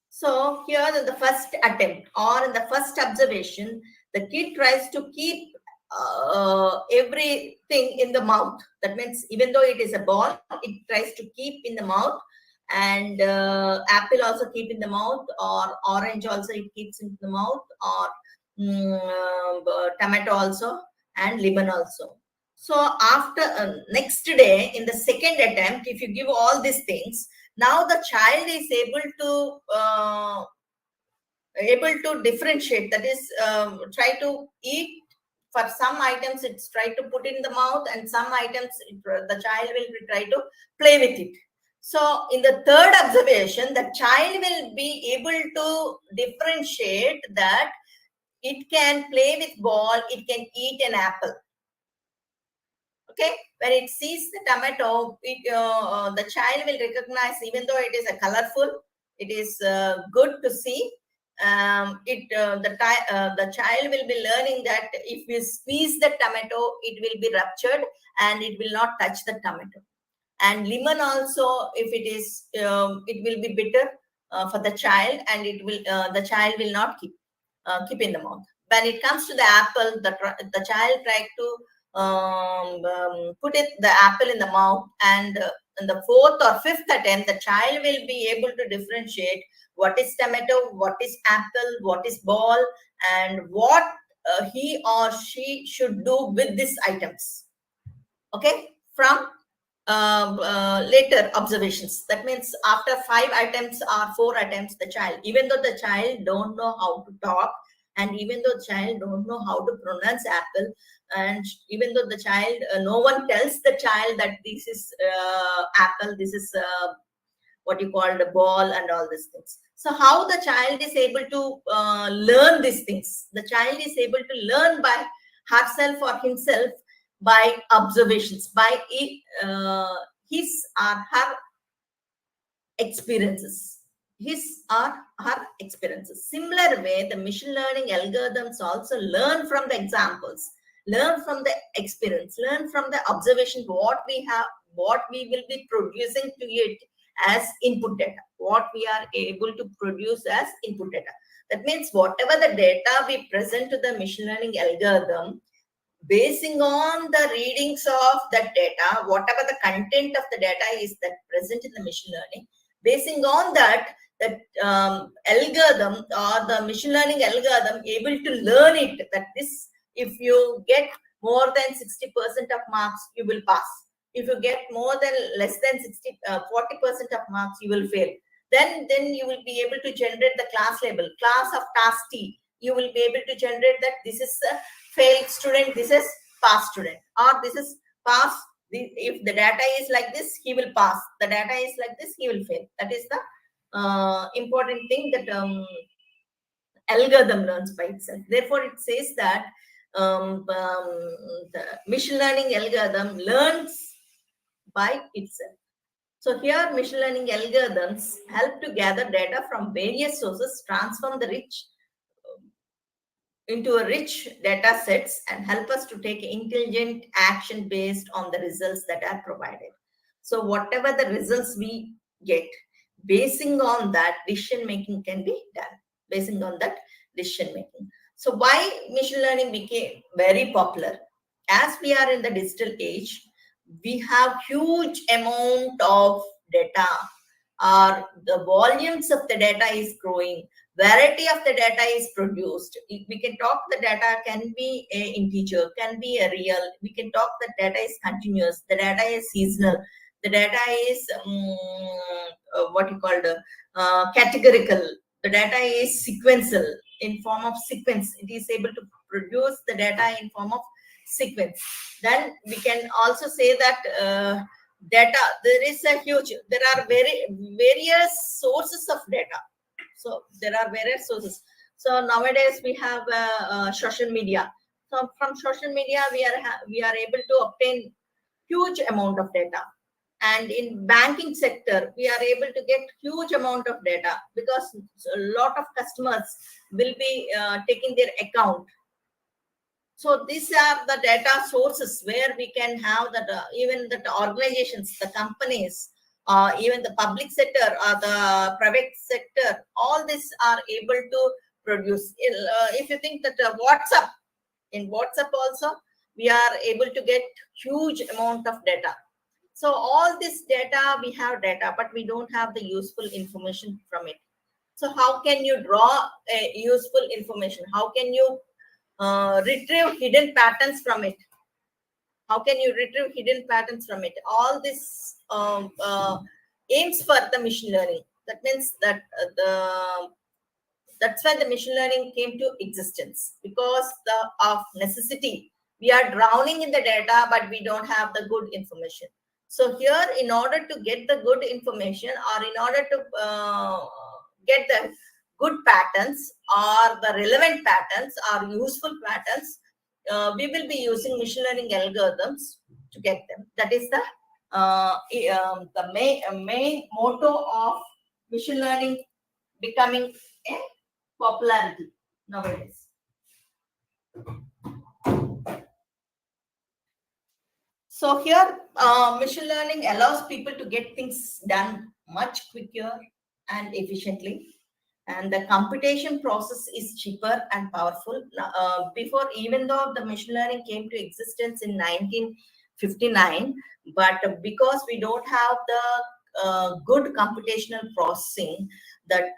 S5: So here in the first attempt or in the first observation, the kid tries to keep everything in the mouth. That means even though it is a ball, it tries to keep in the mouth, and apple also keep in the mouth, or orange also it keeps in the mouth, or tomato also, and lemon also. So after next day, in the second attempt, if you give all these things, now the child is able to differentiate. That is, try to eat. For some items, it's try to put in the mouth, and some items the child will try to play with it. So in the third observation, the child will be able to differentiate that it can play with ball, it can eat an apple. Okay, when it sees the tomato, the child will recognize, even though it is a colorful, it is good to see. The child will be learning that if you squeeze the tomato, it will be ruptured and it will not touch the tomato. And lemon also, if it is, it will be bitter for the child, and it will the child will not keep in the mouth. When it comes to the apple, the child tried to put the apple in the mouth, and in the fourth or fifth attempt, the child will be able to differentiate what is tomato, what is apple, what is ball, and what he or she should do with these items. Okay, from later observations. That means after 5 attempts or 4 attempts, the child, even though the child don't know how to talk, and even though the child don't know how to pronounce apple, and even though the child, no one tells the child that this is apple, this is what you call the ball, and all these things. So how the child is able to learn these things? The child is able to learn by herself or himself by observations, by his or her experiences. His or her experiences. Similar way, the machine learning algorithms also learn from the examples, learn from the experience, learn from the observation, what we have, what we will be producing to it as input data, what we are able to produce as input data. That means whatever the data we present to the machine learning algorithm, basing on the readings of that data, whatever the content of the data is that present in the machine learning, basing on that, algorithm or the machine learning algorithm able to learn it, that this, if you get more than 60% of marks, you will pass. If you get more than less than 40% of marks, you will fail. Then you will be able to generate the class label, class of task T. You will be able to generate that this is a failed student, this is pass student, or this is pass. If the data is like this, he will pass. The data is like this, he will fail. That is the important thing that algorithm learns by itself. Therefore, it says that the machine learning algorithm learns by itself. So here, machine learning algorithms help to gather data from various sources, transform the rich into a rich data sets, and help us to take intelligent action based on the results that are provided. So whatever the results we get, basing on that, decision making can be done. Basing on that decision making. So why machine learning became very popular? As we are in the digital age, we have huge amount of data, or the volumes of the data is growing, variety of the data is produced. We can talk the data can be an integer, can be a real. We can talk the data is continuous, the data is seasonal, the data is what you call the categorical, the data is sequential, in form of sequence. It is able to produce the data in form of sequence. Then we can also say that data, there are various sources of data. So there are various sources. So nowadays we have social media. So from social media we are able to obtain huge amount of data. And in banking sector, we are able to get huge amount of data, because a lot of customers will be taking their account. So these are the data sources where we can have that even the organizations, the companies, even the public sector or the private sector, all these are able to produce. If you think that WhatsApp, In WhatsApp also, we are able to get huge amount of data. So all this data, we have data, but we don't have the useful information from it. So how can you draw a useful information? How can you retrieve hidden patterns from it? How can you retrieve hidden patterns from it? All this aims for the machine learning. That means that that's why the machine learning came to existence, because of necessity. We are drowning in the data, but we don't have the good information. So here, in order to get the good information, or in order to get the good patterns, or the relevant patterns, or useful patterns, we will be using machine learning algorithms to get them. That is the main motto of machine learning becoming a popularity nowadays. So here, machine learning allows people to get things done much quicker and efficiently. And the computation process is cheaper and powerful. Before, even though the machine learning came to existence in 1959, but because we don't have the good computational processing, that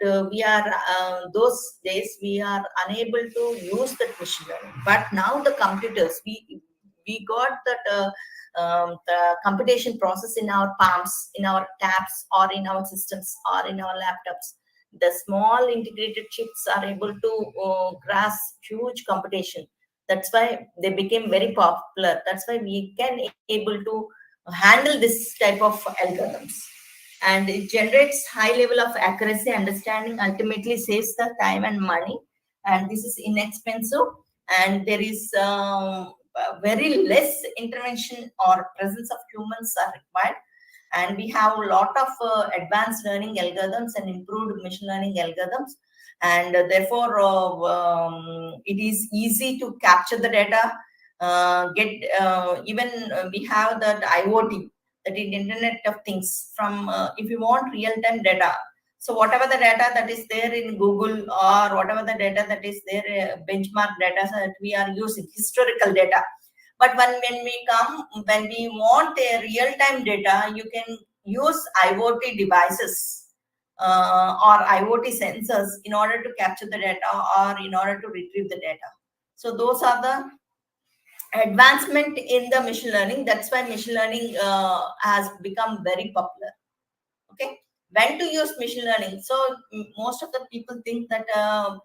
S5: those days we are unable to use that machine learning. But now the computers, we got that the computation process in our palms, in our tabs, or in our systems, or in our laptops. The small integrated chips are able to grasp huge computation. That's why they became very popular. That's why we can able to handle this type of algorithms. And it generates high level of accuracy. Understanding ultimately saves the time and money. And this is inexpensive. And there is very less intervention or presence of humans are required. And we have a lot of advanced learning algorithms and improved machine learning algorithms. And therefore, it is easy to capture the data, we have that IoT, that is Internet of Things. From if you want real-time data, so whatever the data that is there in Google, or whatever the data that is there, benchmark data that we are using, historical data. But when we want a real-time data, you can use IoT devices or IoT sensors in order to capture the data, or in order to retrieve the data. So those are the advancement in the machine learning. That's why machine learning has become very popular. Okay, when to use machine learning? So most of the people think that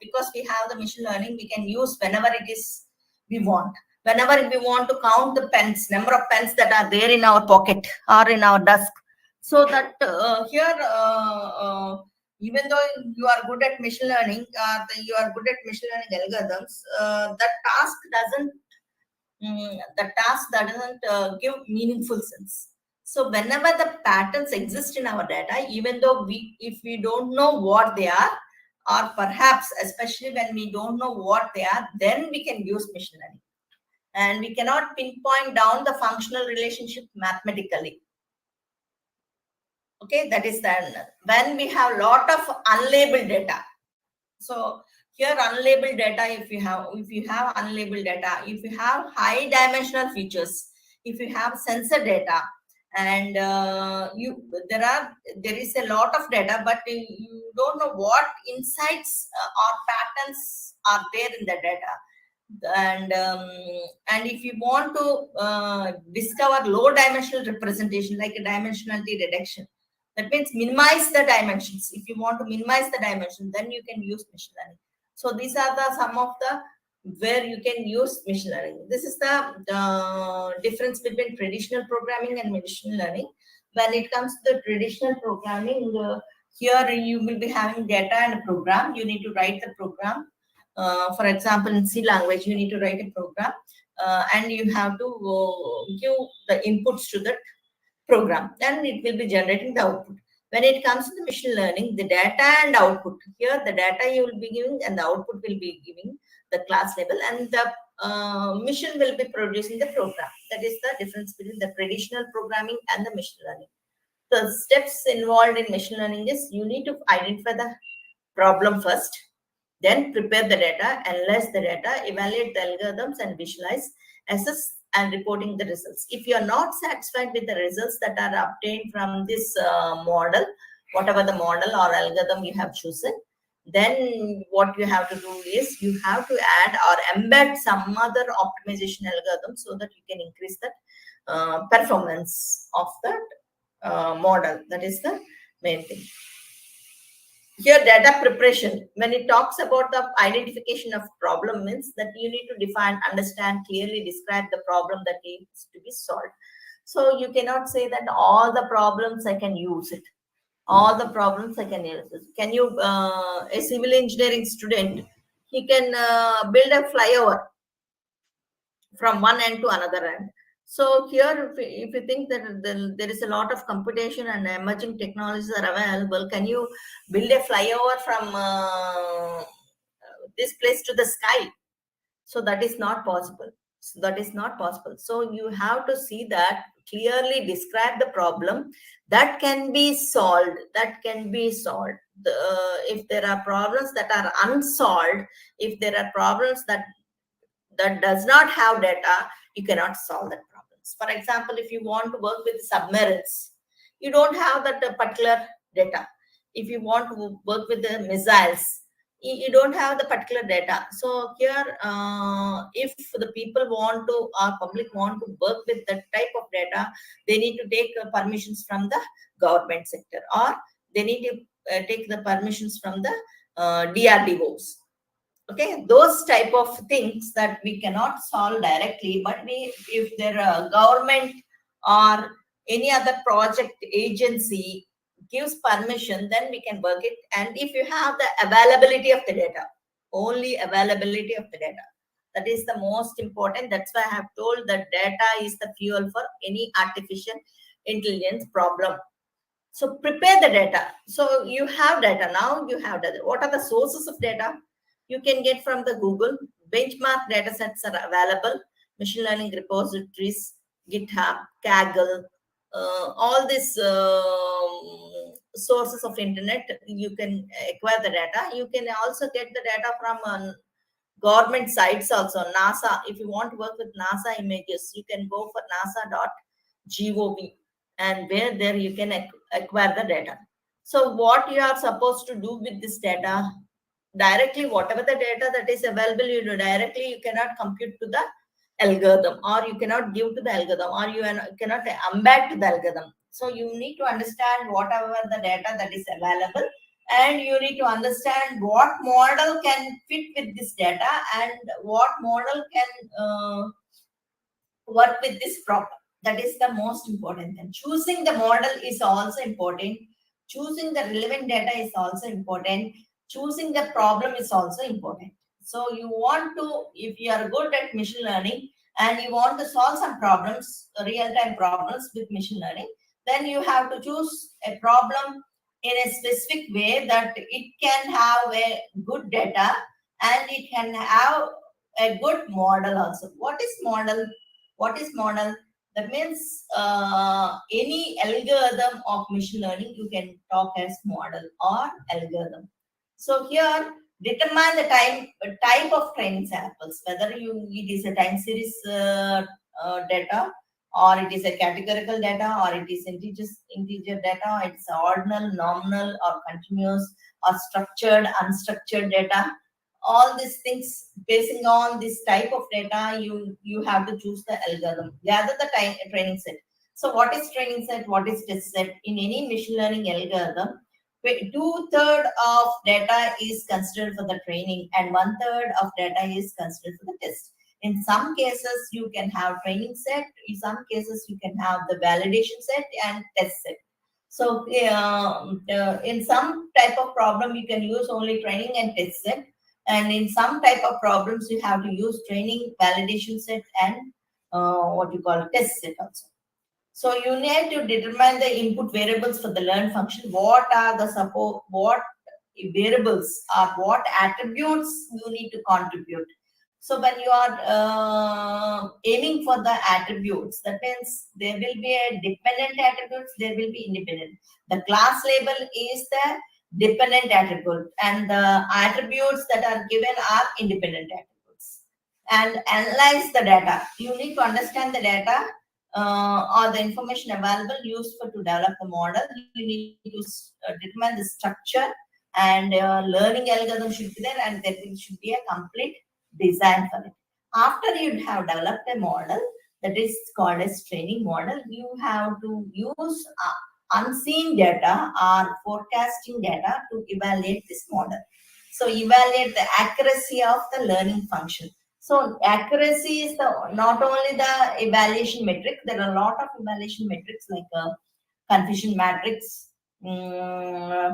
S5: because we have the machine learning, we can use whenever it is we want. Whenever we want to count the pens, number of pens that are there in our pocket or in our desk. So that even though you are good at machine learning, you are good at machine learning algorithms, that task doesn't give meaningful sense. So whenever the patterns exist in our data, even though if we don't know what they are, or perhaps especially when we don't know what they are, then we can use machine learning. And we cannot pinpoint down the functional relationship mathematically. Okay, that is then when we have lot of unlabeled data. So here unlabeled data, if you have unlabeled data, if you have high dimensional features, if you have sensor data, and there is a lot of data, but you don't know what insights or patterns are there in the data. And if you want to discover low dimensional representation, like a dimensionality reduction, that means minimize the dimensions. If you want to minimize the dimension, then you can use machine learning. So these are some of the where you can use machine learning. This is the difference between traditional programming and machine learning. When it comes to the traditional programming, here you will be having data and a program. You need to write the program. For example, in C language, you need to write a program, and you have to give the inputs to the program. Then it will be generating the output. When it comes to the machine learning, the data and output. Here, the data you will be giving and the output will be giving the class level, and the machine will be producing the program. That is the difference between the traditional programming and the machine learning. The steps involved in machine learning is you need to identify the problem first. Then prepare the data, analyze the data, evaluate the algorithms, and visualize, assess, and reporting the results. If you are not satisfied with the results that are obtained from this model, whatever the model or algorithm you have chosen, then what you have to do is you have to add or embed some other optimization algorithm so that you can increase the performance of that model. That is the main thing. Here, data preparation, when it talks about the identification of problem, means that you need to define, understand, clearly describe the problem that needs to be solved. So you cannot say that all the problems I can use it. All the problems I can use it. Can you, a civil engineering student, he can build a flyover from one end to another end. So here, if you think that there is a lot of computation and emerging technologies are available, can you build a flyover from this place to the sky? So that is not possible. So that is not possible. So you have to see that, clearly describe the problem that can be solved. That can be solved. If there are problems that are unsolved, if there are problems that does not have data, you cannot solve that problems. For example, if you want to work with submarines, you don't have that particular data. If you want to work with the missiles, you don't have the particular data. So here, if the people want to, or public want to work with that type of data, they need to take permissions from the government sector, or they need to take the permissions from the DRDOs. Okay, those type of things that we cannot solve directly, but if there are government or any other project agency gives permission, then we can work it. And if you have the availability of the data, only availability of the data, that is the most important. That's why I have told that data is the fuel for any artificial intelligence problem. So prepare the data. So you have data now, you have data. What are the sources of data? You can get from the Google. Benchmark data sets are available. Machine learning repositories, GitHub, Kaggle, all these sources of internet, you can acquire the data. You can also get the data from government sites also. NASA, if you want to work with NASA images, you can go for nasa.gov, and where there you can acquire the data. So what you are supposed to do with this data? Directly, whatever the data that is available, you do directly, you cannot compute to the algorithm, or you cannot give to the algorithm, or you cannot embed to the algorithm. So you need to understand whatever the data that is available, and you need to understand what model can fit with this data and what model can work with this problem. That is the most important thing. Choosing the model is also important. Choosing the relevant data is also important. Choosing the problem is also important. So you want to, if you are good at machine learning and you want to solve some problems, real-time problems with machine learning, then you have to choose a problem in a specific way that it can have a good data and it can have a good model also. What is model? What is model? That means any algorithm of machine learning, you can talk as model or algorithm. So here, determine the type of training samples, whether it is a time series data, or it is a categorical data, or it is integer data, it's ordinal, nominal, or continuous, or structured, unstructured data. All these things, basing on this type of data, you have to choose the algorithm. Gather the training set. So what is training set? What is test set? In any machine learning algorithm, 2/3 of data is considered for the training and 1/3 of data is considered for the test. In some cases, you can have training set. In some cases, you can have the validation set and test set. So in some type of problem, you can use only training and test set. And in some type of problems, you have to use training, validation set, and what you call test set also. So you need to determine the input variables for the learn function. What are the what variables or what attributes you need to contribute. So when you are aiming for the attributes, that means there will be a dependent attributes, there will be independent. The class label is the dependent attribute, and the attributes that are given are independent attributes. And analyze the data. You need to understand the data or the information available used to develop the model. You need to determine the structure, and learning algorithm should be there, and there should be a complete design for it. After you have developed a model that is called as training model, you have to use unseen data or forecasting data to evaluate this model. So evaluate the accuracy of the learning function. So accuracy is not only the evaluation metric. There are a lot of evaluation metrics like confusion matrix,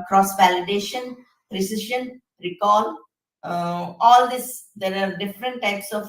S5: cross validation, precision, recall. All this, there are different types of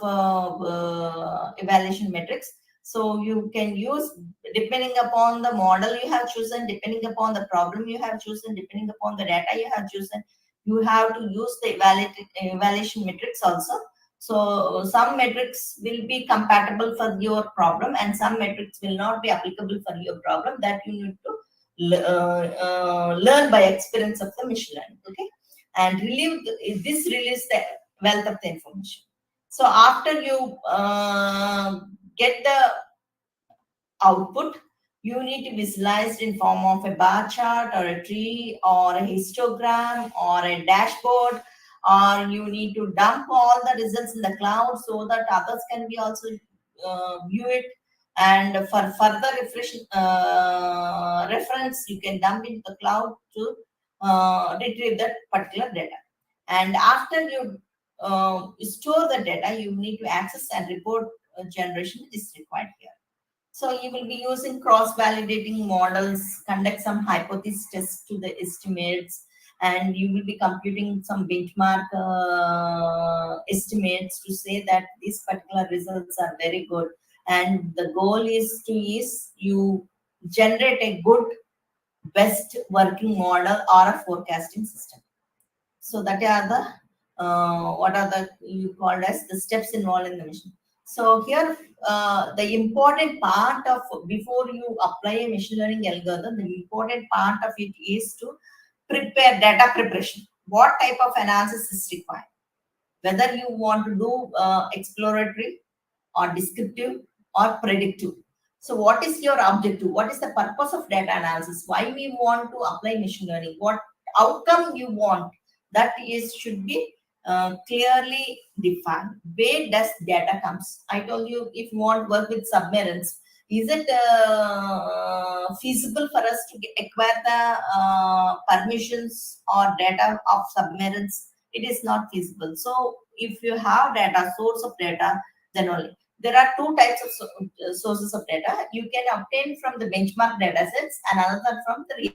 S5: evaluation metrics. So you can use depending upon the model you have chosen, depending upon the problem you have chosen, depending upon the data you have chosen. You have to use the evaluation metrics also. So some metrics will be compatible for your problem, and some metrics will not be applicable for your problem. That you need to learn by experience of the machine learning. Okay, and this release the wealth of the information. So after you get the output, you need to visualize in form of a bar chart or a tree or a histogram or a dashboard, or you need to dump all the results in the cloud so that others can be also view it. And for further reference, you can dump into the cloud to retrieve that particular data. And after you store the data, you need to access and report generation is required here. So you will be using cross-validating models, conduct some hypothesis tests to the estimates, and you will be computing some benchmark estimates to say that these particular results are very good. And the goal is you generate a good, best working model or a forecasting system. So that are the what are the you called as the steps involved in the mission. So here the important part of before you apply a machine learning algorithm, the important part of it is to prepare data preparation. What type of analysis is required? Whether you want to do exploratory or descriptive or predictive. So what is your objective? What is the purpose of data analysis? Why we want to apply machine learning? What outcome you want? That should be clearly defined. Where does data comes? I told you, if you want to work with submarines, is it feasible for us to acquire the permissions or data of submarines? It is not feasible. So if you have data, source of data, then only. There are two types of sources of data. You can obtain from the benchmark data sets and another from the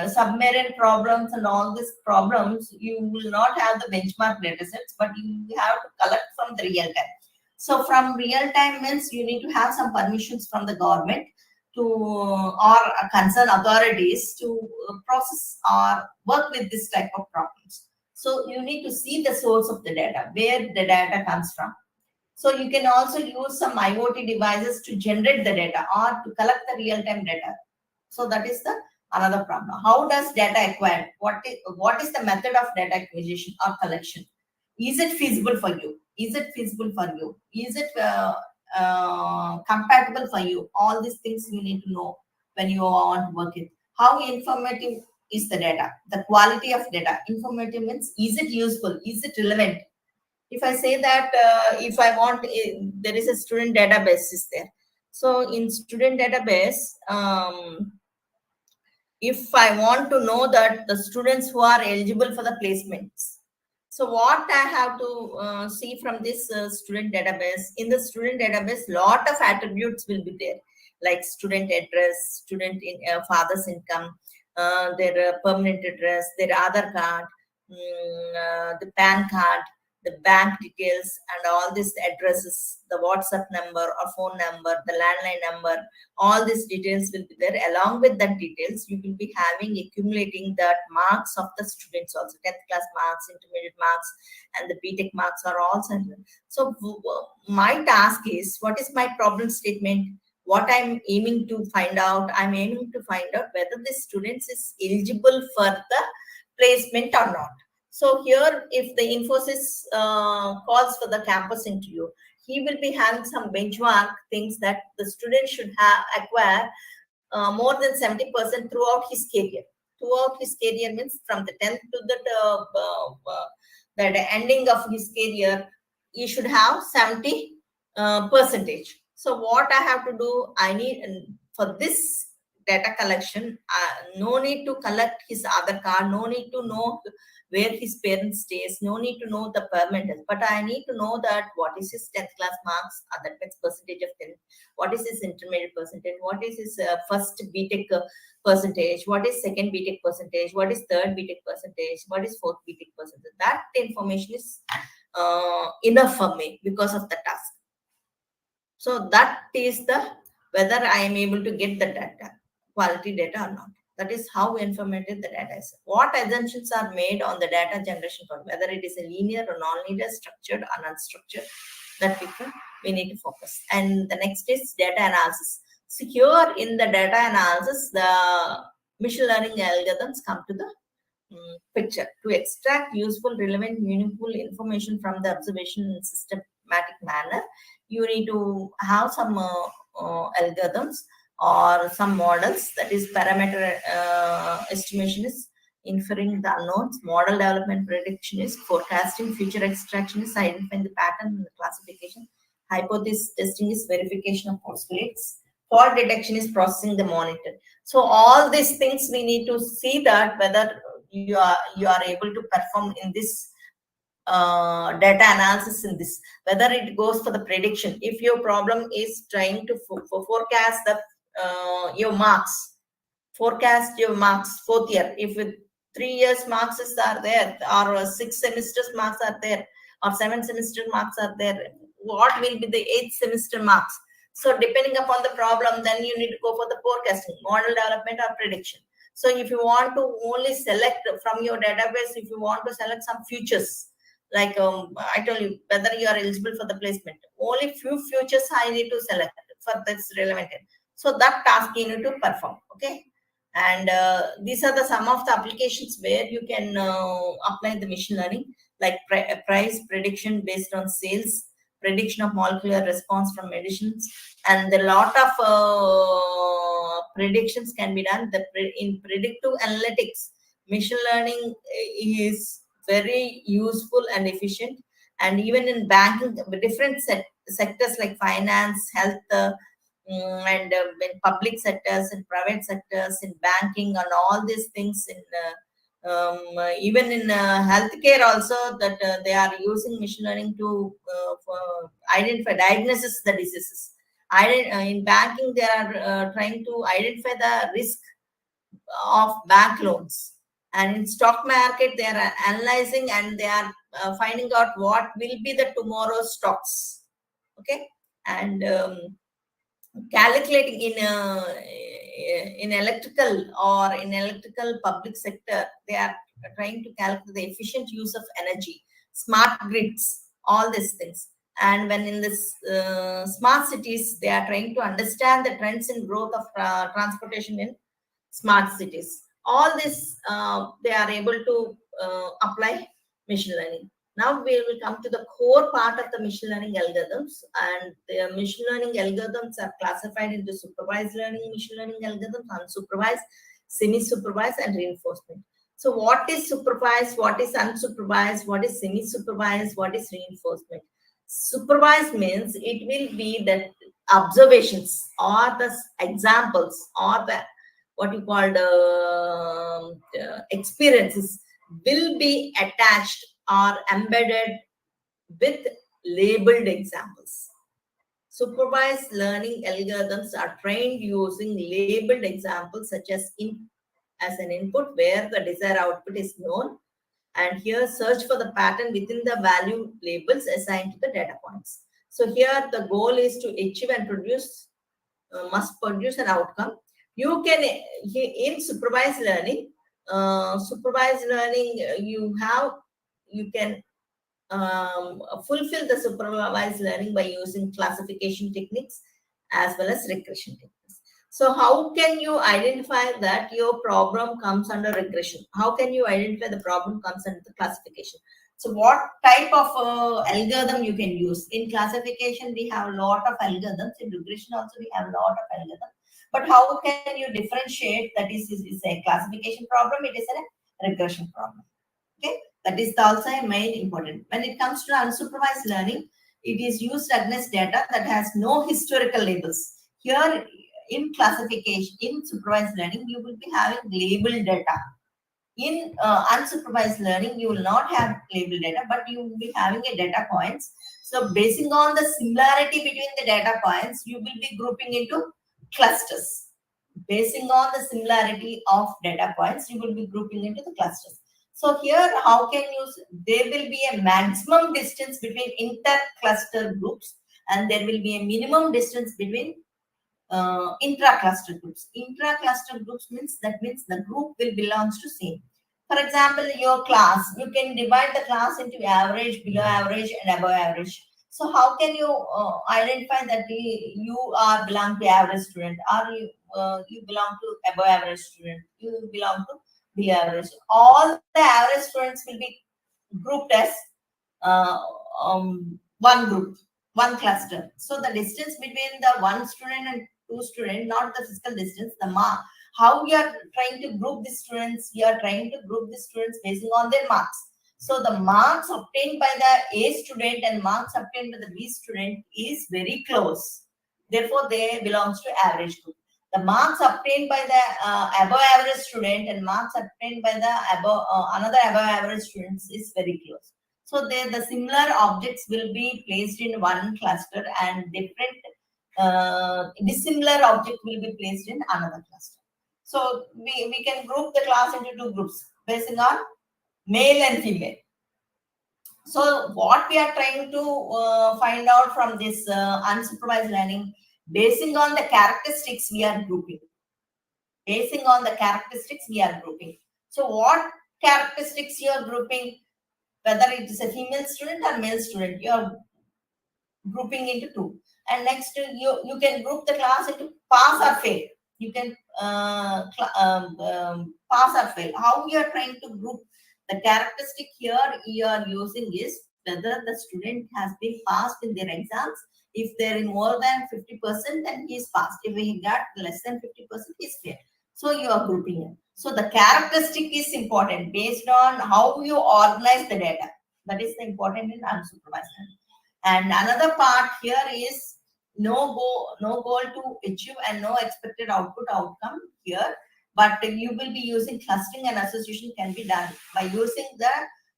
S5: submarine problems and all these problems. You will not have the benchmark data sets, but you have to collect from the real time. So from real time means you need to have some permissions from the government to or concerned authorities to process or work with this type of problems. So you need to see the source of the data, where the data comes from. So you can also use some IoT devices to generate the data or to collect the real-time data. So that is the another problem. How does data acquired? What is the method of data acquisition or collection? Is it feasible for you? Is it feasible for you? Is it compatible for you? All these things you need to know when you want to work it. How informative is the data? The quality of data. Informative means, is it useful? Is it relevant? If I say that if I want, there is a student database is there. So in student database, if I want to know that the students who are eligible for the placements, so what I have to see from this student database, in the student database, lot of attributes will be there, like student address, student father's income, their permanent address, their Aadhaar card, the PAN card, the bank details, and all these addresses, the WhatsApp number or phone number, the landline number, all these details will be there. Along with that details, you will be having accumulating that marks of the students also, 10th class marks, intermediate marks, and the BTech marks are also. So my task is, what is my problem statement? what I'm aiming to find out, I'm aiming to find out whether the student is eligible for the placement or not. So here, if the Infosys calls for the campus interview, he will be having some benchmark things that the student should have acquire more than 70% throughout his career. Throughout his career means from the 10th to the ending of his career, he should have 70 percentage. So what I have to do, I need for this data collection, no need to collect his Aadhaar card, no need to know where his parents stays, no need to know the permanent, but I need to know that what is his 10th class marks, that means percentage of 10th, what is his intermediate percentage, what is his first BTech percentage, what is second BTech percentage, what is third BTech percentage, what is fourth BTech percentage. That information is enough for me because of the task. So that is the whether I am able to get the data, quality data or not. That is how informative the data is. What assumptions are made on the data generation part, whether it is a linear or non-linear, structured or unstructured, that we need to focus. And the next is data analysis. So here in the data analysis, the machine learning algorithms come to the picture to extract useful, relevant, meaningful information from the observation in a systematic manner. You need to have some algorithms or some models, that is parameter estimation is inferring the unknowns, model development prediction is forecasting, future extraction is identifying the pattern and the classification, hypothesis testing is verification of postulates, fault detection is processing the monitor. So all these things we need to see that whether you are able to perform in this data analysis in this, whether it goes for the prediction. If your problem is trying to forecast the your marks, forecast your marks fourth year, if with 3 years marks are there or 6 semesters marks are there or 7 semester marks are there, what will be the 8th semester marks? So depending upon the problem, then you need to go for the forecasting, model development or prediction. So if you want to only select from your database, if you want to select some futures, like I told you, whether you are eligible for the placement, only few futures I need to select for this relevant. So that task you need to perform, okay? And these are the some of the applications where you can apply the machine learning, like price prediction based on sales, prediction of molecular response from medicines, and a lot of predictions can be done. In predictive analytics, machine learning is very useful and efficient. And even in banking, different sectors like finance, health, and in public sectors, in private sectors, in banking, and all these things, in even in healthcare also, that they are using machine learning to identify, diagnosis the diseases. In banking, they are trying to identify the risk of bank loans, and in stock market they are analyzing and they are finding out what will be the tomorrow's stocks, okay? And calculating in electrical or in electrical public sector, they are trying to calculate the efficient use of energy, smart grids, all these things. And when in this smart cities, they are trying to understand the trends in growth of transportation in smart cities. All this they are able to apply machine learning. Now we will come to the core part of the machine learning algorithms, and the machine learning algorithms are classified into supervised learning machine learning algorithms, unsupervised, semi-supervised, and reinforcement. So what is supervised, what is unsupervised, what is semi-supervised, what is reinforcement? Supervised means it will be the observations or the examples or the what you call the experiences will be attached or embedded with labeled examples. Supervised learning algorithms are trained using labeled examples such as an input where the desired output is known, and here search for the pattern within the value labels assigned to the data points. So here the goal is to achieve and produce, must produce an outcome. You can, in supervised learning, you can fulfill the supervised learning by using classification techniques as well as regression techniques. So how can you identify that your problem comes under regression? How can you identify the problem comes under the classification? So what type of algorithm you can use? In classification, we have a lot of algorithms. In regression also, we have a lot of algorithms. But how can you differentiate that is a classification problem, it is a regression problem? Okay, that is also a main important. When it comes to unsupervised learning, it is used against data that has no historical labels. Here in classification, in supervised learning, you will be having labeled data. In unsupervised learning, you will not have labeled data, but you will be having a data points. So basing on the similarity between the data points, you will be grouping into clusters. Basing on the similarity of data points, you will be grouping into the clusters. So here, how can you, there will be a maximum distance between inter-cluster groups, and there will be a minimum distance between intra-cluster groups. Intra-cluster groups means the group will belongs to same. For example, your class, you can divide the class into average, below average, and above average. So how can you identify that you are belong to average student, or you belong to above average student, you belong to below average? All the average students will be grouped as one group, one cluster. So the distance between the one student and two student, not the physical distance, the mark. How we are trying to group the students? We are trying to group the students based on their marks. So the marks obtained by the A student and marks obtained by the B student is very close. Therefore, they belongs to average group. The marks obtained by the above average student and marks obtained by the another above average students is very close. So the similar objects will be placed in one cluster, and different dissimilar object will be placed in another cluster. So we can group the class into two groups based on male and female. So what we are trying to find out from this unsupervised learning, basing on the characteristics we are grouping. Basing on the characteristics we are grouping. So what characteristics you are grouping? Whether it is a female student or male student, you are grouping into two. And next, you can group the class into pass or fail. You can pass or fail. How you are trying to group? The characteristic here you are using is whether the student has been passed in their exams. If there is more than 50%, then he is passed. If he got less than 50%, he is failed. So you are grouping it. So the characteristic is important based on how you organize the data. That is the important in unsupervised learning. And another part here is no goal to achieve and no expected outcome here. But you will be using clustering and association can be done. By using the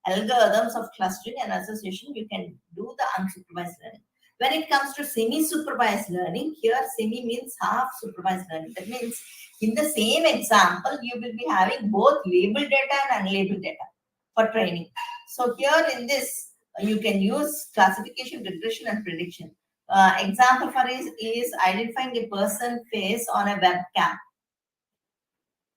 S5: algorithms of clustering and association, you can do the unsupervised learning. When it comes to semi-supervised learning, here semi means half supervised learning. That means in the same example, you will be having both labeled data and unlabeled data for training. So here in this, you can use classification, regression, and prediction. Example for is identifying a person face on a webcam.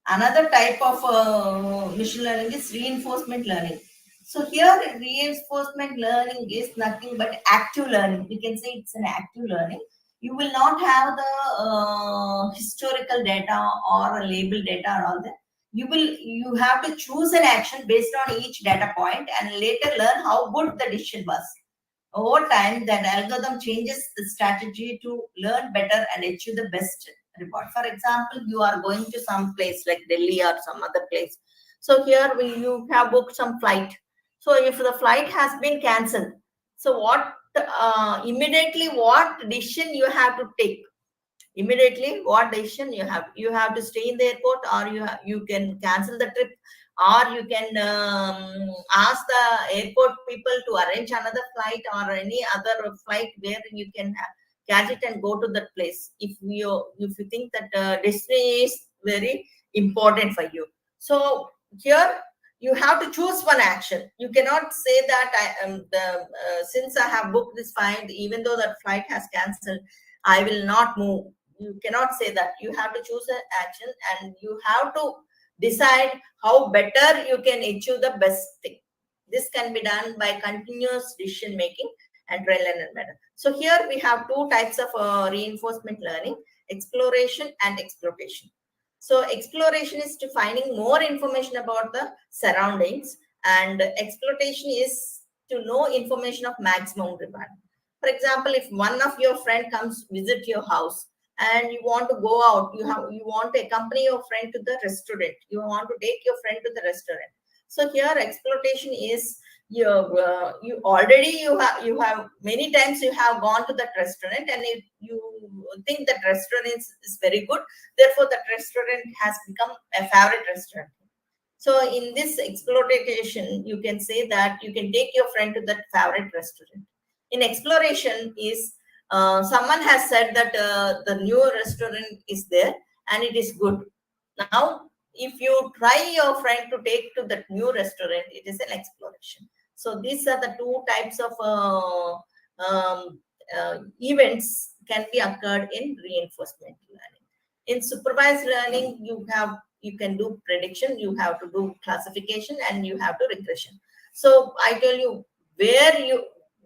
S5: Another type of machine learning is reinforcement learning. So here reinforcement learning is nothing but active learning. We can say it's an active learning. You will not have the historical data or label data or all that. You have to choose an action based on each data point and later learn how good the decision was. Over time, that algorithm changes the strategy to learn better and achieve the best report. For example, you are going to some place like Delhi or some other place. So here you have booked some flight. So if the flight has been cancelled, so what immediately what decision you have to take? Immediately what decision you have to stay in the airport, or you can cancel the trip, or you can ask the airport people to arrange another flight or any other flight where you can catch it and go to that place if you think that destiny is very important for you. So here you have to choose one action. You cannot say that since I have booked this flight, even though that flight has cancelled, I will not move. You cannot say that. You have to choose an action and you have to decide how better you can achieve the best thing. This can be done by continuous decision making and trial and error. So here we have two types of reinforcement learning: exploration and exploitation. So exploration is to finding more information about the surroundings, and exploitation is to know information of maximum demand. For example, if one of your friend comes visit your house and you want to go out, you want to accompany your friend to the restaurant, you want to take your friend to the restaurant. So here exploitation is you have many times you have gone to that restaurant, and if you think that restaurant is very good, therefore that restaurant has become a favorite restaurant. So in this exploitation, you can say that you can take your friend to that favorite restaurant. In exploration is someone has said that the new restaurant is there and it is good. Now, if you try your friend to take to that new restaurant, it is an exploration. So these are the two types of events can be occurred in reinforcement learning. In supervised learning, you can do prediction, you have to do classification, and you have to regression. So I tell you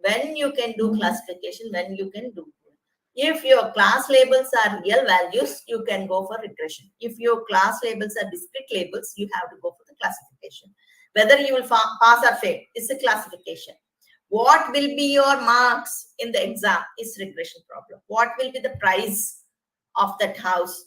S5: when you can do classification, when you can do. If your class labels are real values, you can go for regression. If your class labels are discrete labels, you have to go for the classification. Whether you will pass or fail is a classification. What will be your marks in the exam is regression problem. What will be the price of that house?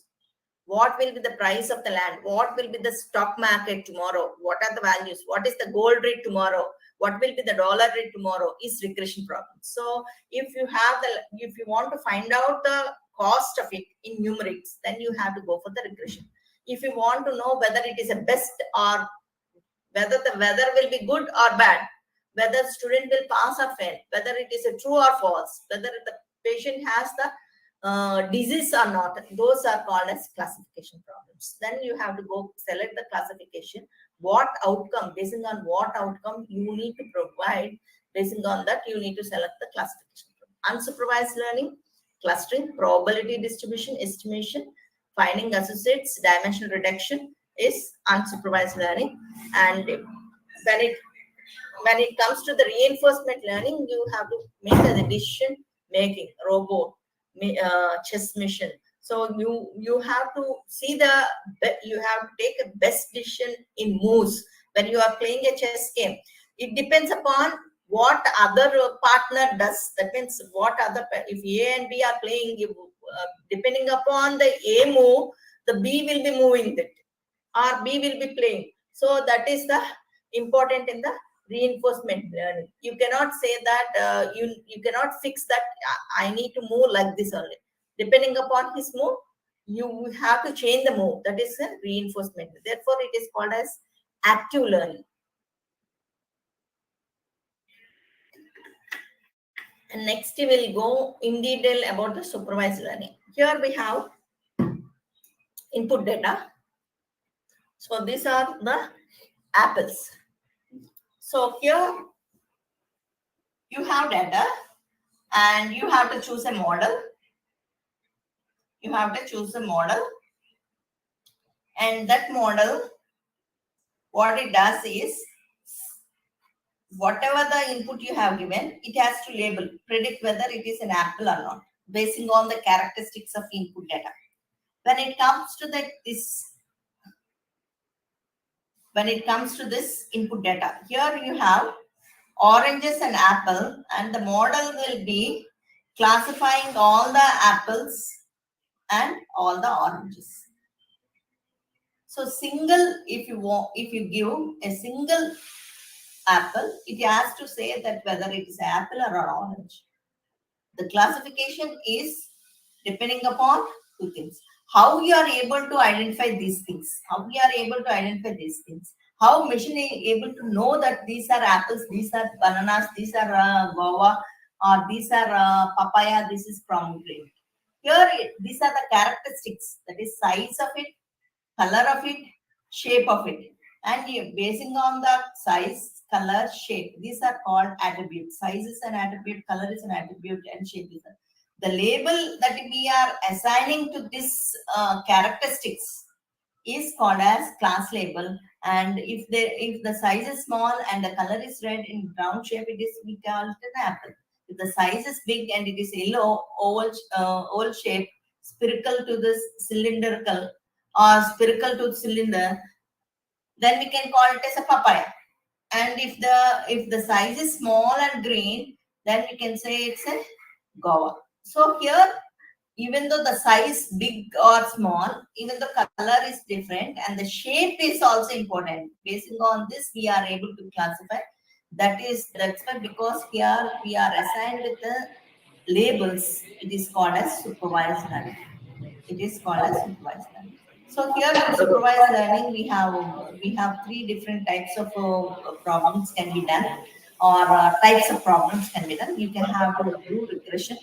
S5: What will be the price of the land? What will be the stock market tomorrow? What are the values? What is the gold rate tomorrow? What will be the dollar rate tomorrow is regression problem. So if you want to find out the cost of it in numerics, then you have to go for the regression. If you want to know whether it is a best or whether the weather will be good or bad, whether student will pass or fail, whether it is a true or false, whether the patient has the disease or not, those are called as classification problems. Then you have to go select the classification, what outcome, based on what outcome you need to provide, based on that you need to select the classification problem. Unsupervised learning, clustering, probability distribution, estimation, finding associates, dimensional reduction is unsupervised learning. And when it comes to the reinforcement learning, you have to make a decision making, robot, chess mission. So you have to see you have to take a best decision in moves when you are playing a chess game. It depends upon what other partner does. That means if A and B are playing, depending upon the A move, the B will be moving it, or B will be playing. So that is the important in the reinforcement learning. You cannot say that you cannot fix that I need to move like this only. Depending upon his move, you have to change the move. That is a reinforcement. Therefore, it is called as active learning. And next we will go in detail about the supervised learning. Here we have input data. So these are the apples. So here you have data and you have to choose a model. You have to choose a model, and that model, what it does is, whatever the input you have given, it has to label, predict whether it is an apple or not, basing on the characteristics of input data. When it comes to this input data, here you have oranges and apple, and the model will be classifying all the apples and all the oranges. So if you give a single apple, it has to say that whether it is apple or an orange. The classification is depending upon two things. How you are able to identify these things. How machine is able to know that these are apples, these are bananas, these are guava, or these are papaya, this is pomegranate. Here, these are the characteristics, that is size of it, color of it, shape of it. And basing on the size, color, shape, these are called attributes. Size is an attribute, color is an attribute, and shape is the label that we are assigning to this characteristics is called as class label. And if the size is small and the color is red in brown shape, we call it an apple. If the size is big and it is yellow, oval shape, spherical to the cylindrical or spherical to cylinder, then we can call it as a papaya. And if the size is small and green, then we can say it's a guava. So here, even though the size big or small, even the color is different and the shape is also important. Based on this, we are able to classify. That's why, because here we are assigned with the labels, it is called as supervised learning. It is called as supervised learning. So here in supervised learning, we have three different types of problems can be done, or types of problems can be done. You can have to do regression,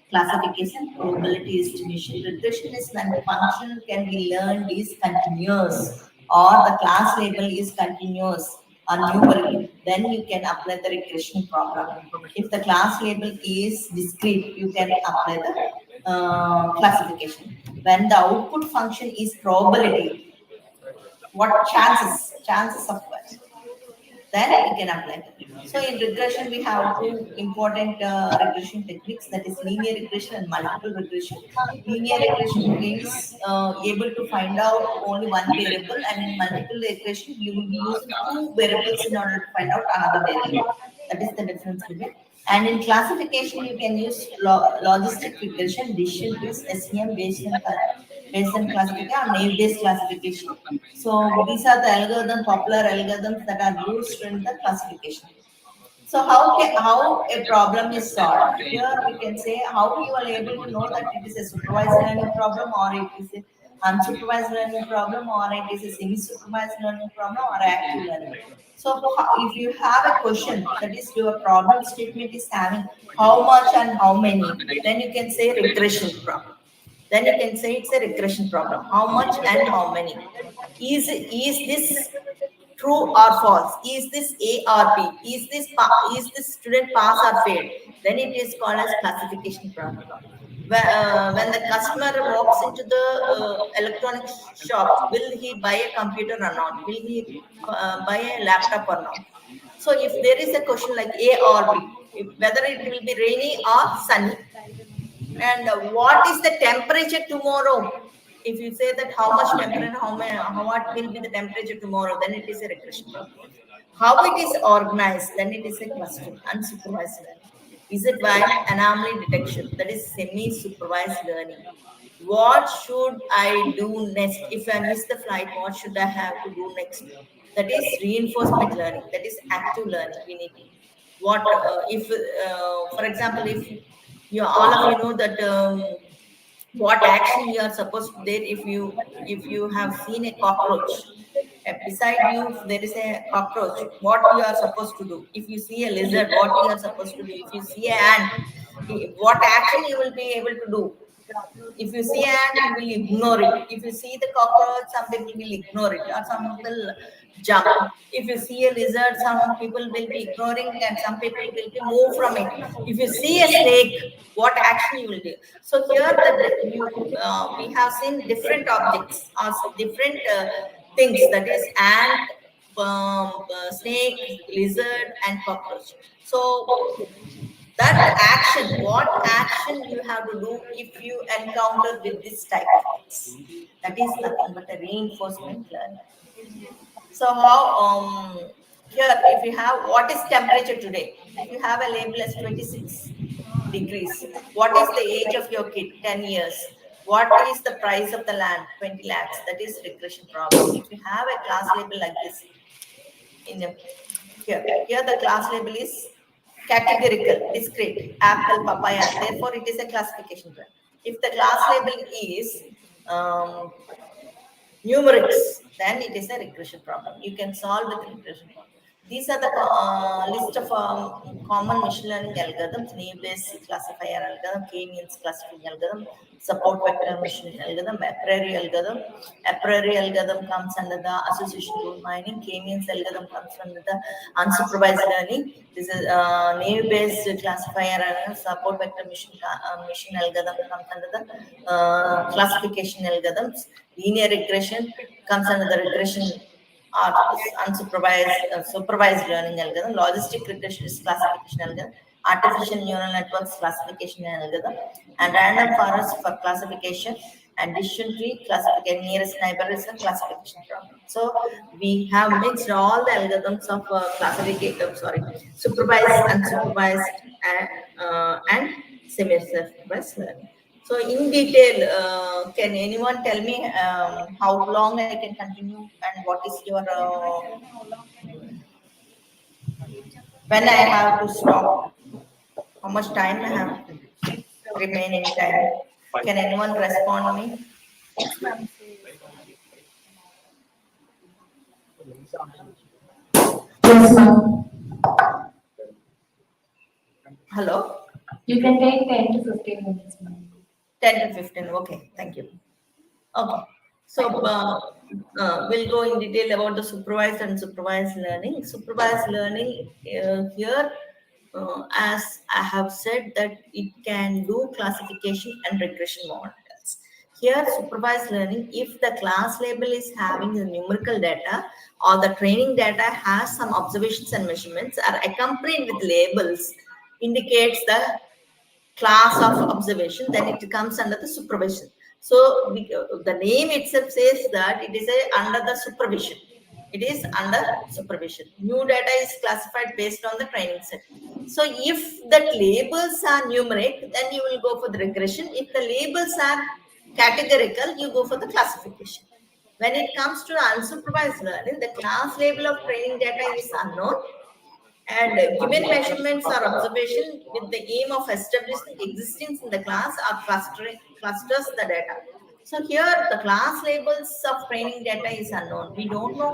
S5: classification, probability estimation. Regression is when function can be learned is continuous, or the class label is continuous or numeric. Then you can apply the regression problem. If the class label is discrete, you can apply the classification. When the output function is probability, what chances of what, then we can apply that. So in regression, we have two important regression techniques, that is linear regression and multiple regression. Linear regression is able to find out only one variable, and in multiple regression, you will be using two variables in order to find out another variable. That is the difference between. And in classification, you can use logistic regression, decision trees, SEM, Bayesian classification, or naive-based classification. So these are the popular algorithms that are used in the classification. So how a problem is solved? Here we can say how you are able to know that it is a supervised learning problem, or it is an unsupervised learning problem, or it is a semi-supervised learning problem, or active learning. So if you have a question, that is your problem statement is having how much and how many, then you can say regression problem. Then you can say it's a regression problem. How much and how many? Is this true or false? Is this A or B? Is this student pass or fail? Then it is called as classification problem. When the customer walks into the electronics shop, will he buy a computer or not? Will he buy a laptop or not? So if there is a question like A or B, whether it will be rainy or sunny, and what is the temperature tomorrow? If you say that how much temperature, what will be the temperature tomorrow, then it is a regression problem. How it is organized, then it is a clustering, unsupervised learning. Is it by anomaly detection? That is semi-supervised learning. What should I do next? If I miss the flight, what should I have to do next? That is reinforcement learning. That is active learning. We need to. What if, for example, if you all of you know that what action you are supposed to do if you have seen a cockroach beside you, there is a cockroach, what you are supposed to do? If you see a lizard, what you are supposed to do? If you see an ant, what action you will be able to do? If you see an ant, you will ignore it. If you see the cockroach, some people will ignore it, or some will jump. If you see a lizard, some people will be ignoring, and some people will be move from it. If you see a snake, what action you will do? So here we have seen different objects or different things, that is ant, snake, lizard, and cockroach. So that action, what action you have to do if you encounter with this type of things? That is nothing but a reinforcement learning. So how here, if you have what is temperature today, if you have a label as 26 degrees, what is the age of your kid? 10 years. What is the price of the land? 20 lakhs. That is regression problem. If you have a class label like this, here the class label is categorical, discrete, apple, papaya. Therefore, it is a classification problem. If the class label is numerics, then it is a regression problem. You can solve with regression problem. These are the list of common machine learning algorithms: naive-based classifier algorithm, K-means classifying algorithm, support vector machine algorithm, a priori algorithm. A priori algorithm comes under the association rule mining. K-means algorithm comes under the unsupervised learning. This is naive-based classifier algorithm, support vector machine algorithm comes under the classification algorithms. Linear regression comes under the regression unsupervised supervised learning algorithm. Logistic regression is classification algorithm. artificial neural networks classification and algorithm, and random forest for classification, and decision tree classification, nearest neighbor is a classification problem. So we have mixed all the algorithms of supervised, unsupervised, and semi-supervised learning. So in detail, can anyone tell me how long I can continue and what is your when I have to stop? How much time I have remaining time? Can anyone respond me?
S3: Yes, ma'am.
S5: Hello?
S3: You can take 10 to 15 minutes, ma'am.
S5: 10 to 15. Okay, thank you. Okay. So we'll go in detail about the supervised and supervised learning. Supervised learning here, as I have said, that it can do classification and regression models. Here, supervised learning, if the class label is having the numerical data or the training data has some observations and measurements are accompanied with labels, indicates the class of observation, then it comes under the supervision. So the name itself says that it is under the supervision. It is under supervision. New data is classified based on the training set. So if the labels are numeric, then you will go for the regression. If the labels are categorical, you go for the classification. When it comes to unsupervised learning, the class label of training data is unknown, and given measurements or observation with the aim of establishing existence in the class or clusters the data. So here the class labels of training data is unknown. We don't know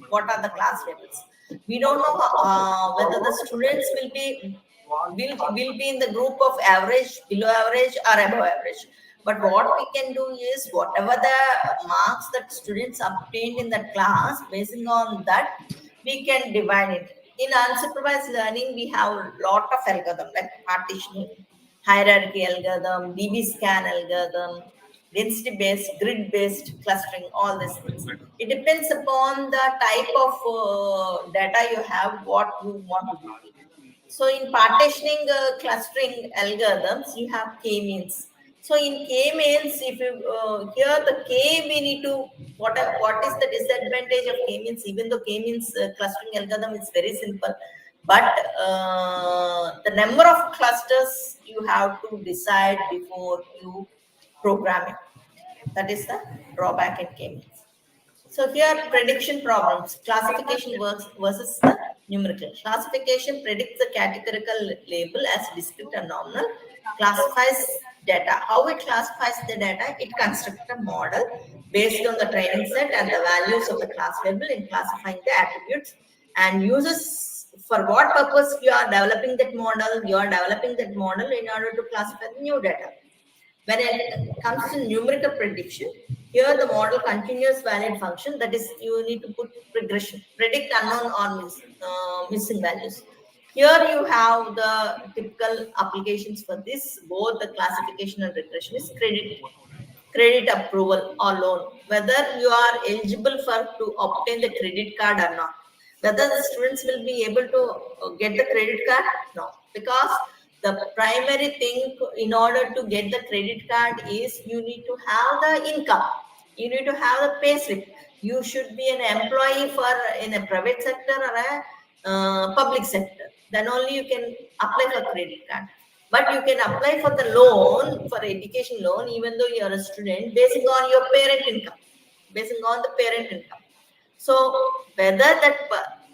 S5: what are the class labels. We don't know whether the students will be in the group of average, below average, or above average. But what we can do is whatever the marks that students obtained in that class, basing on that, we can divide it. In unsupervised learning, we have a lot of algorithm like partitioning, hierarchy algorithm, DB scan algorithm, density-based, grid-based clustering, all these things. It depends upon the type of data you have, what you want to do. So in partitioning clustering algorithms, you have k-means. So in k-means, if you here the k, we need to what is the disadvantage of k-means? Even though k-means clustering algorithm is very simple, but the number of clusters you have to decide before you program it. That is the drawback in k-means. So here prediction problems, classification works versus the numerical. Classification predicts the categorical label as discrete and nominal, classifies data. How it classifies the data? It constructs a model based on the training set and the values of the class label in classifying the attributes, and uses for what purpose you are developing that model. You are developing that model in order to classify the new data. When it comes to numerical prediction, here the model continuous valid function, that is you need to put regression, predict unknown or missing values. Here you have the typical applications for this, both the classification and regression is credit approval or loan, whether you are eligible for to obtain the credit card or not. Whether the students will be able to get the credit card? No, because the primary thing in order to get the credit card is you need to have the income. You need to have the pay slip. You should be an employee in a private sector or a public sector. Then only you can apply for credit card. But you can apply for the loan, for education loan, even though you are a student, basing on your parent income, basing on the parent income. So whether that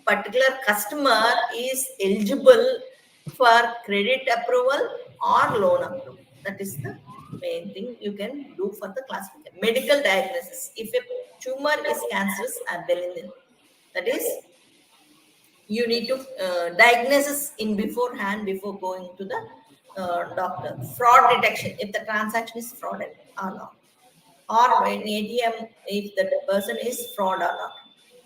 S5: particular customer is eligible for credit approval or loan approval, that is the main thing you can do for the classification. Medical diagnosis. If a tumor is cancerous, adeline, that is you need to diagnosis in beforehand before going to the doctor. Fraud detection, if the transaction is frauded or not, or in ATM if the person is fraud or not.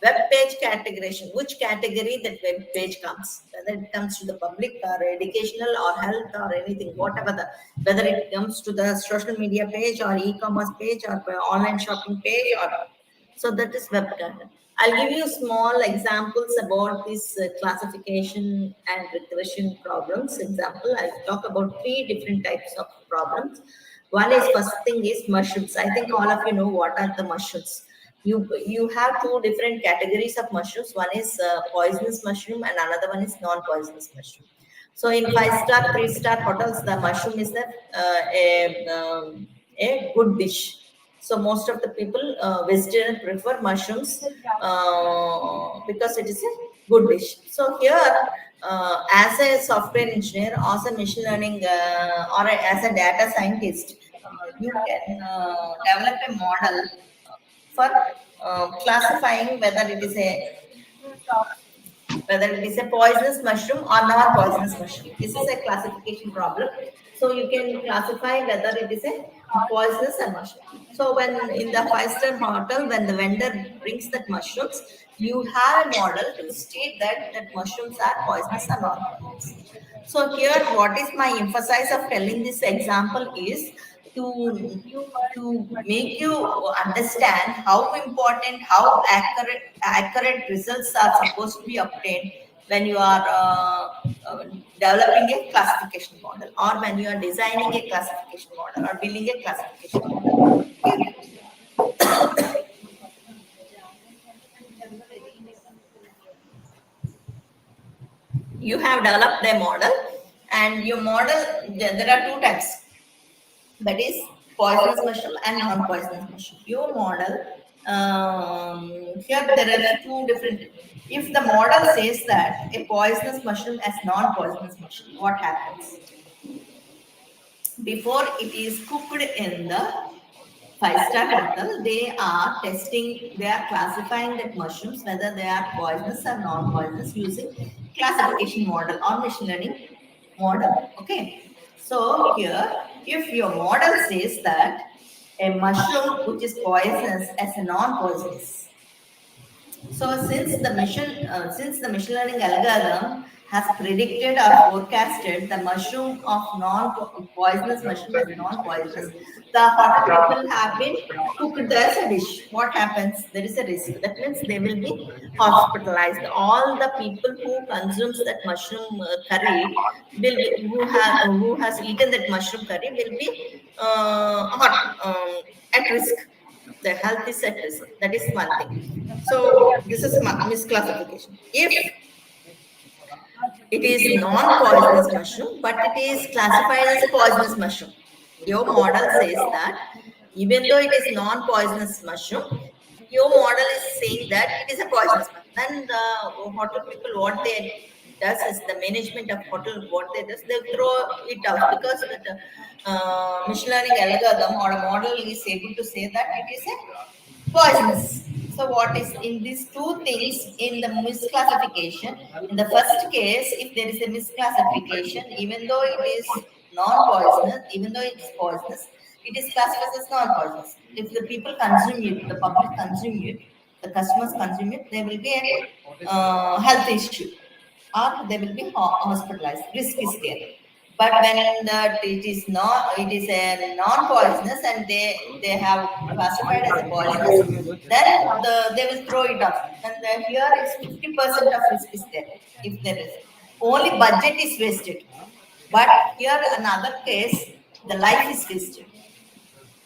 S5: Web page categorization, which category that web page comes, whether it comes to the public or educational or health or anything, whatever whether it comes to the social media page or e-commerce page or online shopping page or not. So that is web category. I'll give you small examples about this classification and regression problems. Example, I'll talk about 3 different types of problems. One is, first thing is mushrooms. I think all of you know what are the mushrooms. You have 2 different categories of mushrooms. One is poisonous mushroom and another one is non-poisonous mushroom. So in 5-star, 3-star hotels, the mushroom is a good dish. So most of the people, vegetarian, prefer mushrooms because it is a good dish. So here, as a software engineer, as a machine learning, as a data scientist, you can develop a model for classifying whether it is a poisonous mushroom or non-poisonous mushroom. This is a classification problem. So you can classify whether it is a poisonous or mushroom. So when in the 5-star hotel, when the vendor brings that mushrooms, you have a model to state that mushrooms are poisonous or non-poisonous. So here, what is my emphasis of telling this example is to make you understand how important, how accurate results are supposed to be obtained when you are developing a classification model, or when you are designing a classification model, or building a classification model. Okay. You have developed a model, and your model, there are 2 types, that is poisonous mushroom and non-poisonous mushroom. Your model, here there are 2 different. If the model says that a poisonous mushroom as non-poisonous mushroom, what happens? Before it is cooked in the 5-star hotel, they are classifying that mushrooms whether they are poisonous or non-poisonous using classification model or machine learning model. Okay. So here, if your model says that a mushroom which is poisonous as a non-poisonous. So since the machine learning algorithm has predicted or forecasted the mushroom of non-poisonous mushroom as non-poisonous, the hotel people have been cooked as a dish. What happens? There is a risk. That means they will be hospitalized. All the people who consumes that mushroom curry who has eaten that mushroom curry will be at risk. The health is at risk. That is one thing. So this is misclassification. If it is non-poisonous mushroom, but it is classified as a poisonous mushroom, your model says that even though it is non-poisonous mushroom, your model is saying that it is a poisonous mushroom. Then the hotel people, what they does is, the management of hotel, what they does, they throw it out, because the machine learning algorithm or a model is able to say that it is a poisonous. So what is in these 2 things in the misclassification? In the first case, if there is a misclassification, even though it is non-poisonous, even though it is poisonous, it is classified as non-poisonous. If the people consume it, the public consume it, the customers consume it, there will be a health issue, or they will be hospitalized. Risk is there. But when it is a non-poisonous, and they have classified as a poisonous, then they will throw it off. And here is 50% of risk is there. If there is only budget is wasted, but here another case, the life is wasted.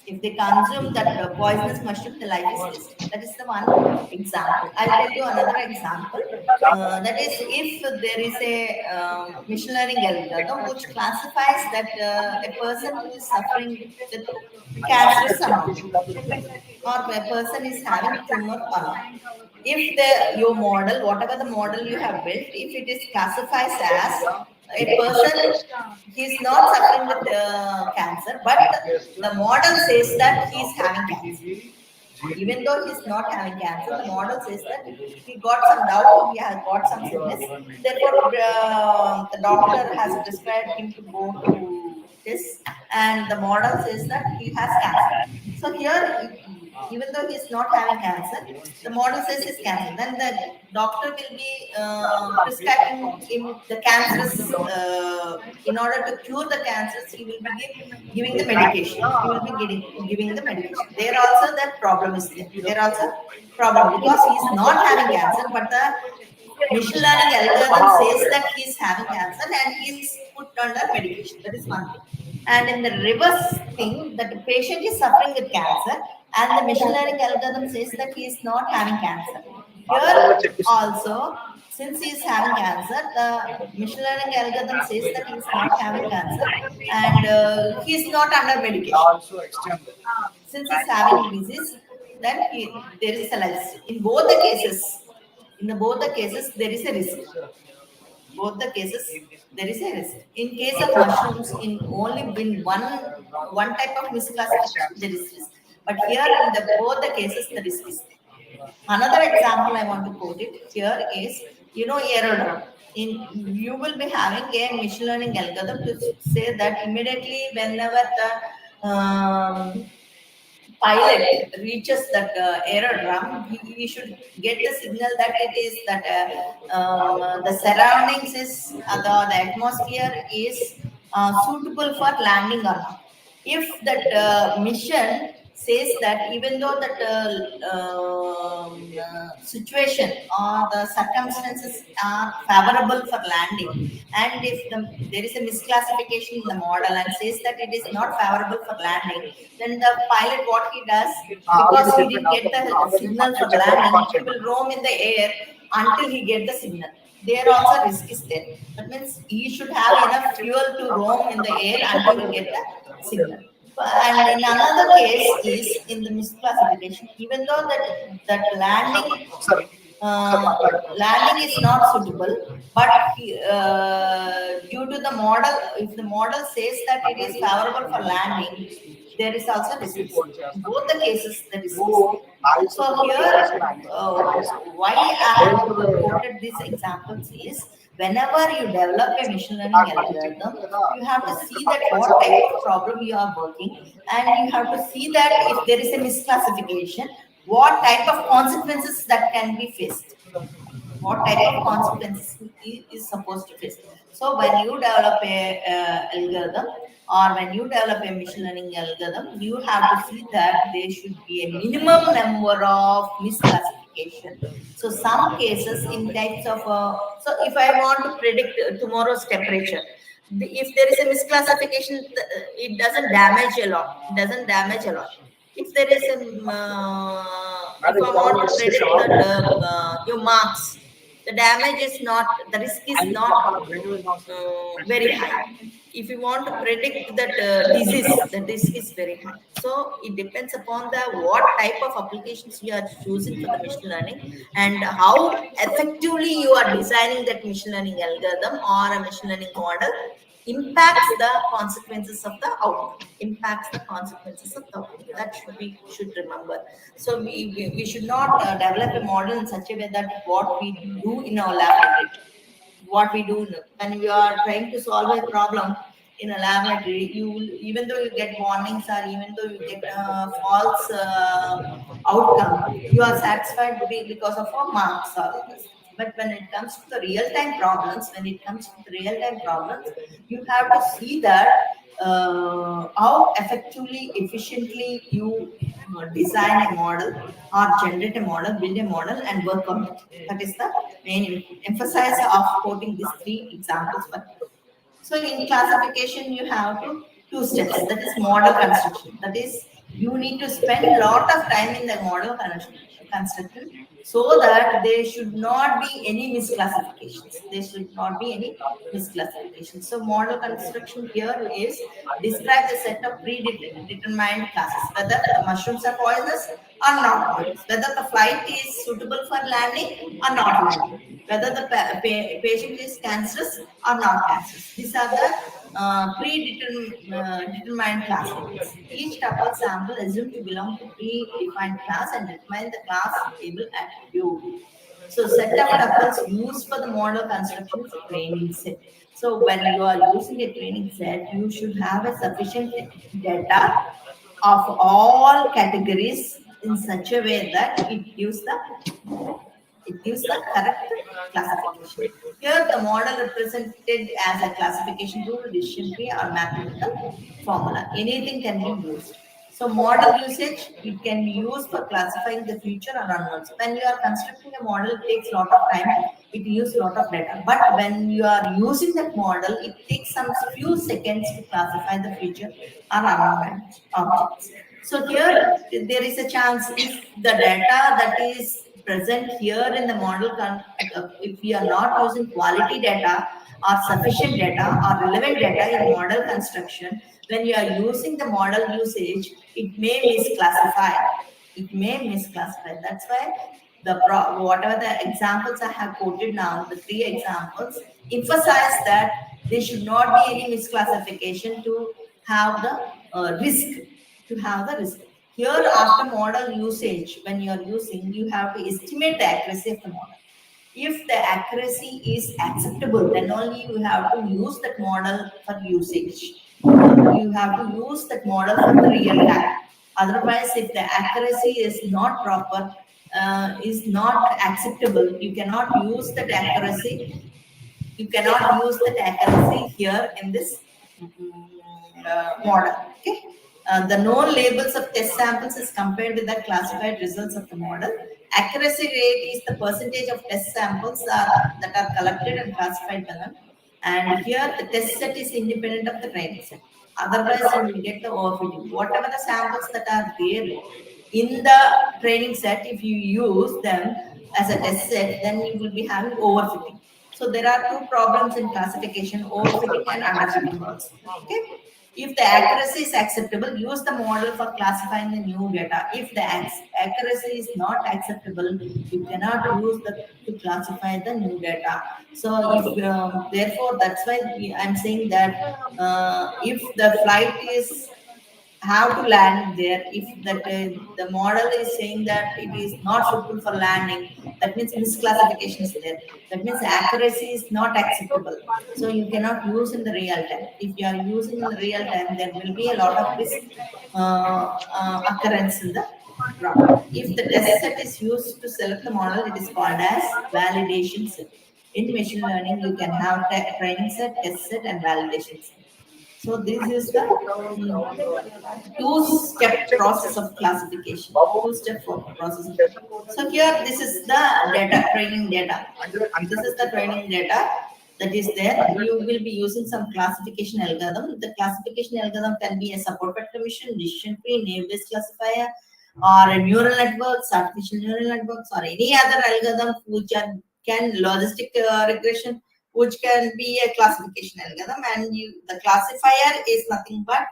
S5: If they consume that poisonous mushroom, the life is wasted. That is the one example. I'll tell you another example. That is, if there is a machine learning algorithm which classifies that a person who is suffering with cancerous or not, or a person is having tumor or not. If your model, whatever the model you have built, if it is classifies as a person, he is not suffering with cancer, but the model says that he is having cancer. Even though he is not having cancer, the model says that he got some doubt, he has got some sickness. Therefore, the doctor has prescribed him to go to this, and the model says that he has cancer. So here, even though he's not having cancer, the model says he's cancer. Then the doctor will be prescribing him the cancerous, in order to cure the cancers, he will be giving the medication. He will be giving the medication. There also that problem is there. There also problem because he's not having cancer, but the machine learning algorithm says that he's having cancer and he's put under medication. That is one thing. And in the reverse thing, that the patient is suffering with cancer and the machine learning algorithm says that he is not having cancer. Here also, since he is having cancer, the machine learning algorithm says that he is not having cancer and he is not under medication. Since he is having disease, then there is a risk. In both the cases, both the cases, there is a risk. Both the cases, there is a risk. In case of mushrooms, in only in one type of misclassification, there is risk. But here, in both the cases, the risk is there. Another example I want to quote it here is, error. You will be having a machine learning algorithm to say that immediately whenever the pilot reaches that error drum, we should get the signal that it is that the surroundings is the atmosphere is suitable for landing or not. If that mission says that even though that situation or the circumstances are favorable for landing, and if there is a misclassification in the model and says that it is not favorable for landing, then the pilot, what he does, because he didn't get the signal for landing, he will roam in the air until he get the signal. There also risk is there. That means he should have enough fuel to roam in the air until he get the signal. And in another case is in the misclassification, even though that landing is not suitable, but due to the model, if the model says that it is favorable for landing, there is also risk. In both the cases, there is risk. So here, why I have quoted these examples is, whenever you develop a machine learning algorithm, you have to see that what type of problem you are working, and you have to see that if there is a misclassification, what type of consequences that can be faced. What type of consequences is supposed to face. So when you develop a algorithm, or when you develop a machine learning algorithm, you have to see that there should be a minimum number of misclassification. So some cases in types of, so if I want to predict tomorrow's temperature, if there is a misclassification, it doesn't damage a lot. If there is a, if I want to predict that your marks, the damage is not, the risk is not very high. If you want to predict that disease, the risk is very high. So it depends upon the what type of applications you are choosing for the machine learning, and how effectively you are designing that machine learning algorithm or a machine learning model impacts the consequences of the outcome. That should remember. So we should not develop a model in such a way that what we do in our laboratory, what we do when we are trying to solve a problem in a laboratory, you will, even though you get warnings or even though you get false outcome, you are satisfied because of our marks or others. But when it comes to the real-time problems, you have to see that how effectively, efficiently you design a model or generate a model, build a model, and work on it. That is the main emphasis of quoting these three examples. So in classification, you have two steps. That is model construction. That is, you need to spend a lot of time in the model construction, so that there should not be any misclassifications. So model construction here is describe the set of predetermined classes, whether the mushrooms are poisonous or not poisonous, whether the flight is suitable for landing or not landing, whether the patient is cancerous or not cancerous. These are the predetermined class labels. Each tuple sample assumed to belong to predefined class and determine the class label attribute. So set of tuples used for the model construction is a training set. So when you are using a training set, you should have a sufficient data of all categories in such a way that it gives the correct classification. Here, the model represented as a classification tool, decision tree, or mathematical formula. Anything can be used. So, model usage, it can be used for classifying the future or unknowns. When you are constructing a model, it takes a lot of time. It uses a lot of data. But when you are using that model, it takes some few seconds to classify the future or unknown objects. So here there is a chance if the data that is present here in the model, if we are not using quality data or sufficient data or relevant data in model construction, when you are using the model usage, it may misclassify. It may misclassify. That's why whatever the examples I have quoted now, the 3 examples, emphasize that there should not be any misclassification to have the risk. Here, after model usage, when you are using, you have to estimate the accuracy of the model. If the accuracy is acceptable, then only you have to use that model for usage. You have to use that model for the real time. Otherwise, if the accuracy is not proper, is not acceptable, you cannot use that accuracy. You cannot use that accuracy here in this model. Okay. The known labels of test samples is compared with the classified results of the model. Accuracy rate is the percentage of test samples that are collected and classified by them. And here the test set is independent of the training set. Otherwise, you will get the overfitting. Whatever the samples that are there in the training set, if you use them as a test set, then you will be having overfitting. So there are 2 problems in classification: overfitting and underfitting also. Okay. If the accuracy is acceptable, use the model for classifying the new data. If the accuracy is not acceptable, you cannot use to classify the new data. So, if therefore, that's why I'm saying that if the flight is have to land there, if that the model is saying that it is not suitable for landing, that means misclassification is there. That means accuracy is not acceptable. So you cannot use in the real time. If you are using in the real time, there will be a lot of risk occurrence in the problem. If the test set is used to select the model, it is called as validation set. In machine learning, you can have training set, test set, and validation set. So this is the 2-step process of classification. 2-step process. So here, this is the data, training data. This is the training data that is there. You will be using some classification algorithm. The classification algorithm can be a support vector mission, decision tree, name-based classifier, or a neural networks, artificial neural networks, or any other algorithm which can logistic regression, which can be a classification algorithm. And the classifier is nothing but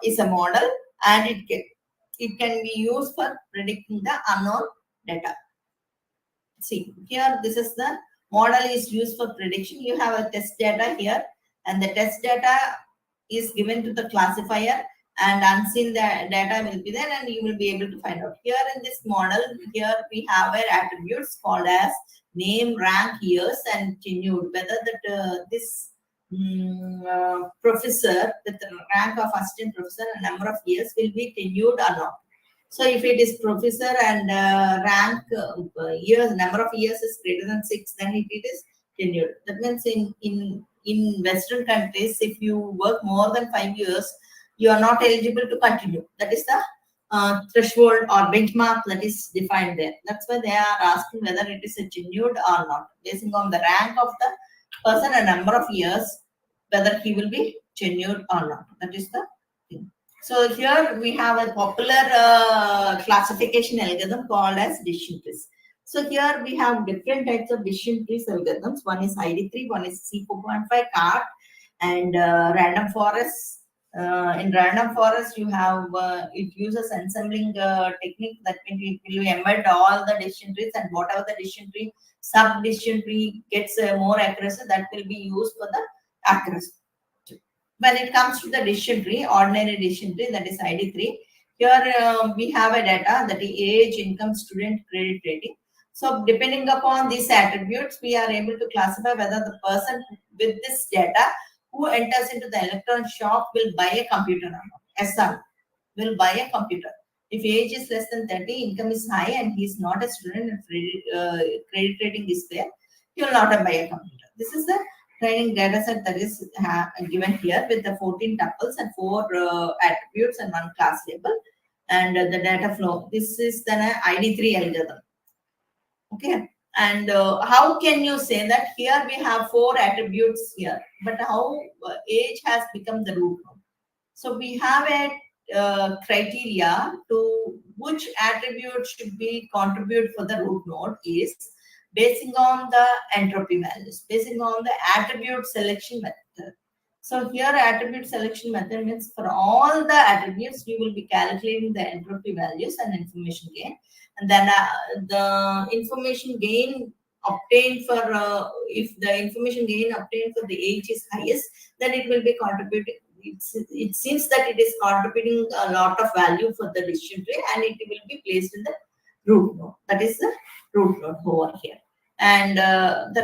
S5: is a model, and it can be used for predicting the unknown data. See here, this is the model is used for prediction. You have a test data here, and the test data is given to the classifier, and unseen the data will be there, and you will be able to find out. Here in this model, here we have our attributes called as name, rank, years, and tenure. Whether that this professor with the rank of assistant professor and number of years will be tenured or not. So if it is professor and rank years, number of years is greater than 6, then it is tenured. That means in Western countries, if you work more than 5 years, you are not eligible to continue. That is the threshold or benchmark that is defined there. That's why they are asking whether it is a tenured or not, basing on the rank of the person and number of years, whether he will be tenured or not. That is the thing. So here we have a popular classification algorithm called as decision trees. So here we have different types of decision trees algorithms. One is ID3, one is C4.5 CART, and random forest. In random forest, you have it uses ensembling technique. That means it will embed all the decision trees, and whatever the decision tree, sub decision tree gets more accuracy, that will be used for the accuracy. When it comes to the decision tree, ordinary decision tree, that is ID3, here we have a data that is age, income, student, credit rating. So depending upon these attributes, we are able to classify whether the person with this data who enters into the electronic shop will buy a computer or not. Yes, sir, will buy a computer. If age is less than 30, income is high, and he is not a student, and credit rating is there, he will not buy a computer. This is the training data set that is given here with the 14 tuples and 4 attributes and 1 class label, and the data flow. This is the ID3 algorithm. Okay. And how can you say that here we have 4 attributes here, but how age has become the root node? So we have a criteria to which attribute should be contribute for the root node is basing on the entropy values, basing on the attribute selection method. So here attribute selection method means for all the attributes you will be calculating the entropy values and information gain, and then the information gain obtained for if the information gain obtained for the age is highest, then it will be contributing. It seems that it is contributing a lot of value for the decision tree, and it will be placed in the root node. That is the root node over here, and the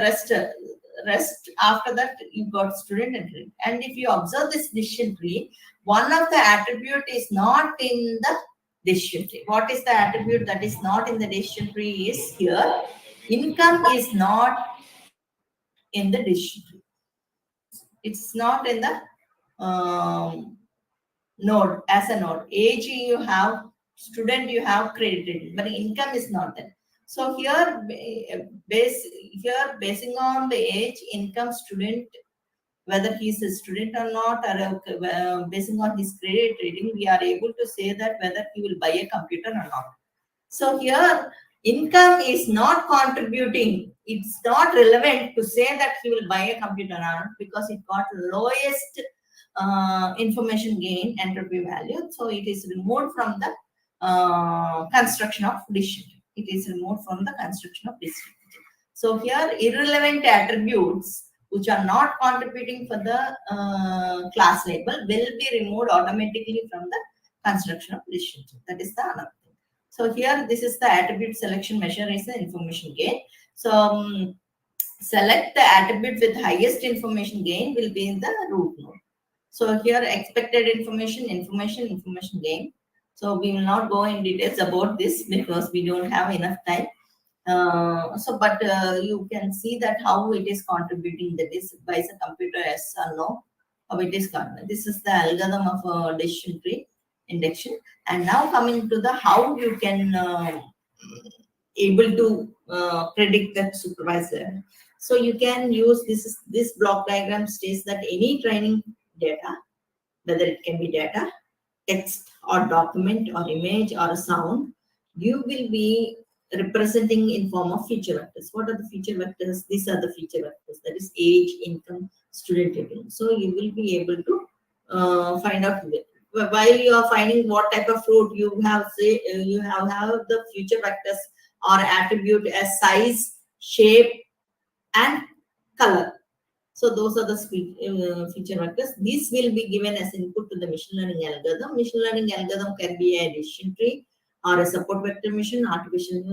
S5: rest after that you got student and grade. And if you observe this decision tree, one of the attribute is not in the decision tree. What is the attribute that is not in the decision tree is here. Income is not in the decision tree. It's not in the node as a node. Age you have, student you have credited, but income is not there. So here, basing on the age, income, student, whether he is a student or not, or basing on his credit rating, we are able to say that whether he will buy a computer or not. So here, income is not contributing. It's not relevant to say that he will buy a computer or not, because it got lowest information gain entropy value. So it is removed from the construction of decision. It is removed from the construction of decision. So here, irrelevant attributes which are not contributing for the class label will be removed automatically from the construction of decision. That is the another thing. So here, this is the attribute selection measure is the information gain. So select the attribute with highest information gain will be in the root node. So here, expected information gain. So we will not go in details about this because we don't have enough time. But you can see that how it is contributing, that is buys a computer, yes or no, how it is contributing. This is the algorithm of decision tree induction. And now coming to the how you can able to predict that supervisor. So you can use this block diagram states that any training data, whether it can be data, text or document or image or a sound, you will be representing in form of feature vectors. What are the feature vectors? These are the feature vectors, that is age, income, student rating. So you will be able to find out while you are finding what type of fruit you have. Say you have the feature vectors or attribute as size, shape, and color. So those are the feature vectors. These will be given as input to the machine learning algorithm. Machine learning algorithm can be a decision tree or a support vector machine, artificial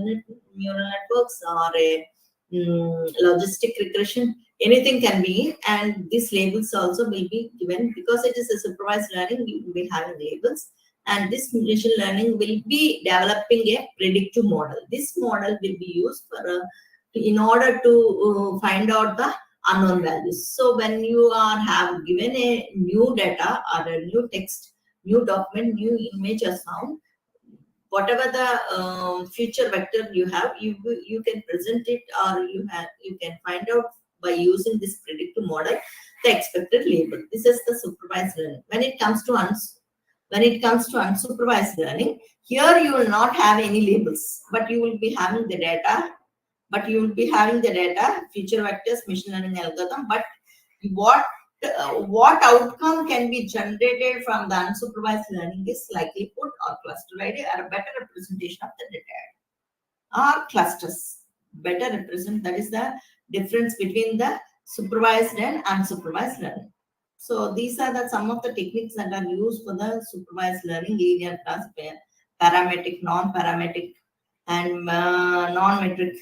S5: neural networks, or a logistic regression. Anything can be, and these labels also will be given because it is a supervised learning. You will be having labels, and this machine learning will be developing a predictive model. This model will be used for in order to find out the unknown values. So when you have given a new data or a new text, new document, new image or sound, whatever the feature vector you have, you can present it, or you can find out by using this predictive model the expected label. This is the supervised learning. When it comes to unsupervised learning, here you will not have any labels, but you will be having the data. Feature vectors, machine learning algorithm. But what outcome can be generated from the unsupervised learning is likelihood or cluster ID, or a better representation of the data, or clusters. Better represent, that is the difference between the supervised and unsupervised learning. So these are some of the techniques that are used for the supervised learning: linear classifier, parametric, non-parametric, and non-metric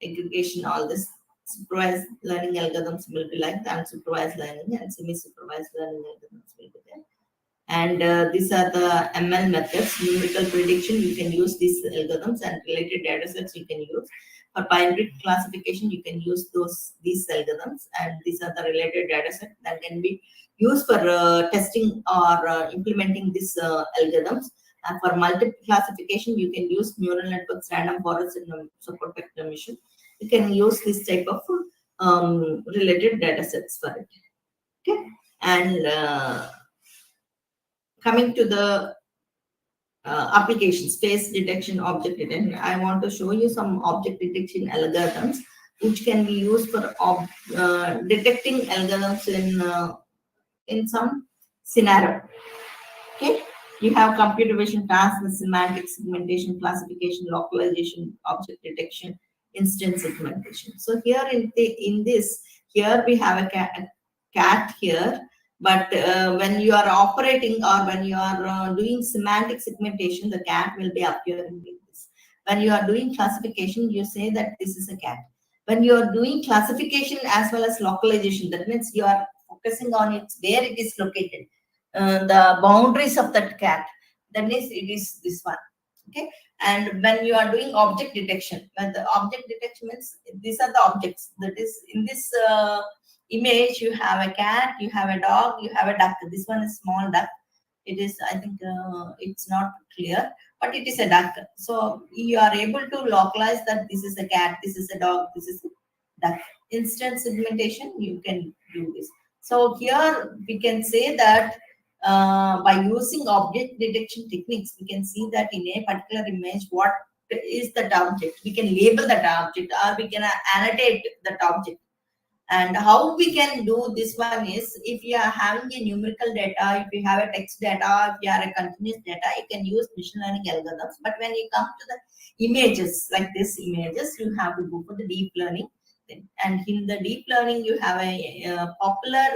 S5: aggregation. All this supervised learning algorithms will be like the unsupervised learning, and semi-supervised learning algorithms will be there. And these are the ML methods, numerical prediction. You can use these algorithms, and related data sets you can use. For binary classification, you can use these algorithms, and these are the related data set that can be used for testing or implementing these algorithms. And for multiple classification, you can use neural networks, random forest, and support vector mission. You can use this type of related data sets for it. Okay, and coming to the applications, face detection, object detection. I want to show you some object detection algorithms which can be used for detecting algorithms in some scenario. Okay, you have computer vision tasks, the semantic segmentation, classification, localization, object detection, instance segmentation. So here in this, here we have a cat here. But when you are operating or when you are doing semantic segmentation, the cat will be appearing in this. When you are doing classification, you say that this is a cat. When you are doing classification as well as localization, that means you are focusing on where it is located, the boundaries of that cat. That means it is this one. Okay. And when you are doing object detection, when the object detection means these are the objects. That is in this image, you have a cat, you have a dog, you have a duck. This one is small duck. It is, I think it's not clear, but it is a duck. So you are able to localize that this is a cat, this is a dog, this is a duck. Instant segmentation, you can do this. So here we can say that by using object detection techniques, we can see that in a particular image, what is that object? We can label that object, or we can annotate that object. And how we can do this one is, if you are having a numerical data, if you have a text data, if you are a continuous data, you can use machine learning algorithms. But when you come to the images, like this images, you have to go for the deep learning. And in the deep learning, you have a popular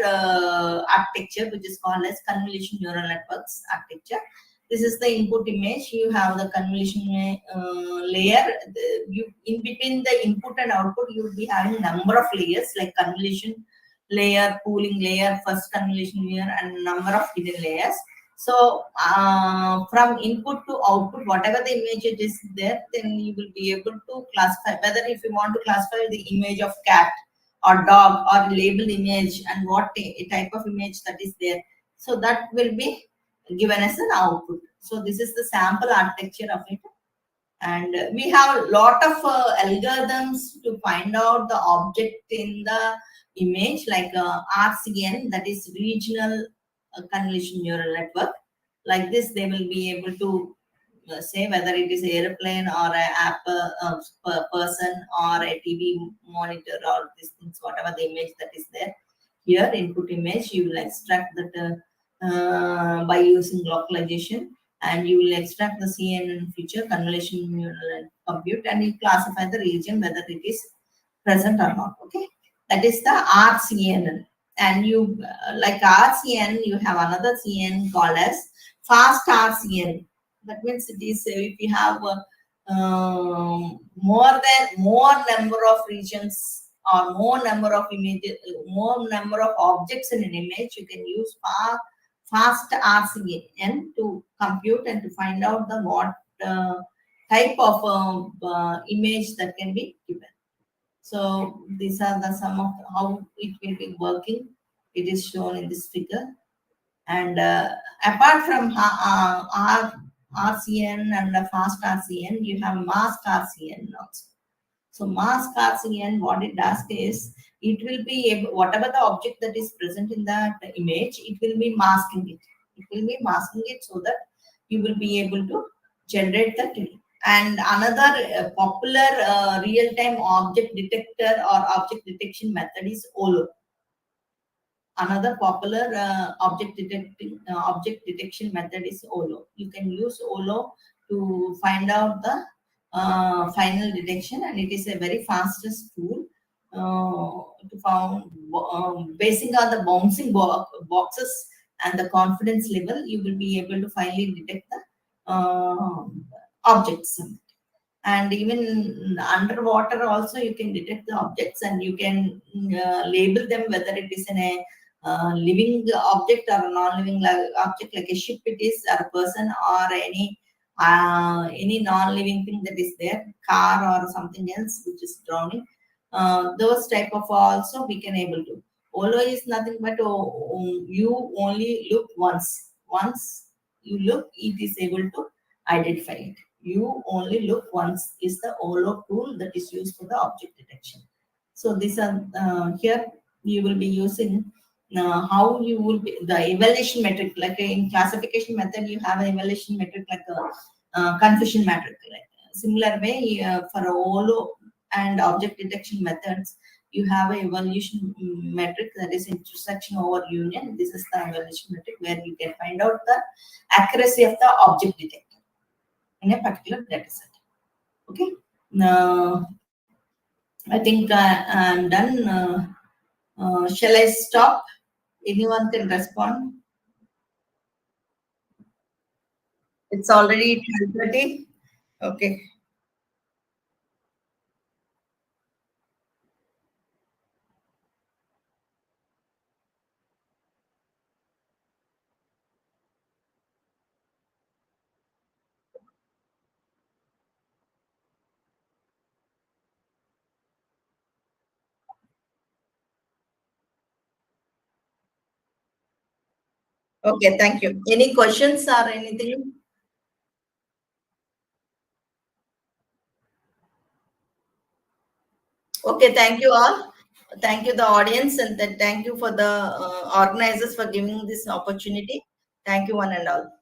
S5: architecture, which is called as convolution neural networks architecture. This is the input image. You have the convolution layer. In between the input and output, you will be having number of layers like convolution layer, pooling layer, first convolution layer, and number of hidden layers. So from input to output, whatever the image it is there, then you will be able to classify whether if you want to classify the image of cat or dog or label image and what type of image that is there. So that will be given as an output. So this is the sample architecture of it. And we have a lot of algorithms to find out the object in the image, like RCN, that is regional convolution neural network. Like this, they will be able to say whether it is an airplane or an app, person or a TV monitor or these things, whatever the image that is there. Here, input image, you will extract that by using localization, and you will extract the CNN feature, convolution neural compute, and you classify the region whether it is present or not. Okay, that is the RCN. And you like RCN, you have another CN called as fast RCN. That means it is if you have more number of regions or more number of images, more number of objects in an image, you can use fast RCN to compute and to find out the what type of image that can be given. So these are the some of how it will be working. It is shown in this figure. And apart from RCN and the fast RCN, you have masked RCN also. So mask RCN, what it does is, it will be able, whatever the object that is present in that image, it will be masking it. It will be masking it so that you will be able to generate that. And another popular real-time object detector or object detection method is OLO. Another popular object detection method is OLO. You can use OLO to find out the final detection, and it is a very fastest tool to found basing on the bouncing boxes and the confidence level. You will be able to finally detect the objects. And even underwater also you can detect the objects, and you can label them whether it is in a living object or a non-living object like a ship it is, or a person, or any non-living thing that is there, car or something else which is drowning. Those type of also we can able to. Olo is nothing but you only look once. Once you look, it is able to identify it. You only look once is the Olo tool that is used for the object detection. So these are here you will be using how you will be the evaluation metric, like in classification method you have an evaluation metric like a confusion metric. Like similar way for Olo and object detection methods, you have an evaluation metric that is intersection over union. This is the evaluation metric where you can find out the accuracy of the object detector in a particular data set. Okay. Now, I think I'm done. Shall I stop? Anyone can respond. It's already 12:30. Okay. Okay, thank you. Any questions or anything? Okay, thank you all. Thank you, the audience, and then thank you for the organizers for giving this opportunity. Thank you, one and all.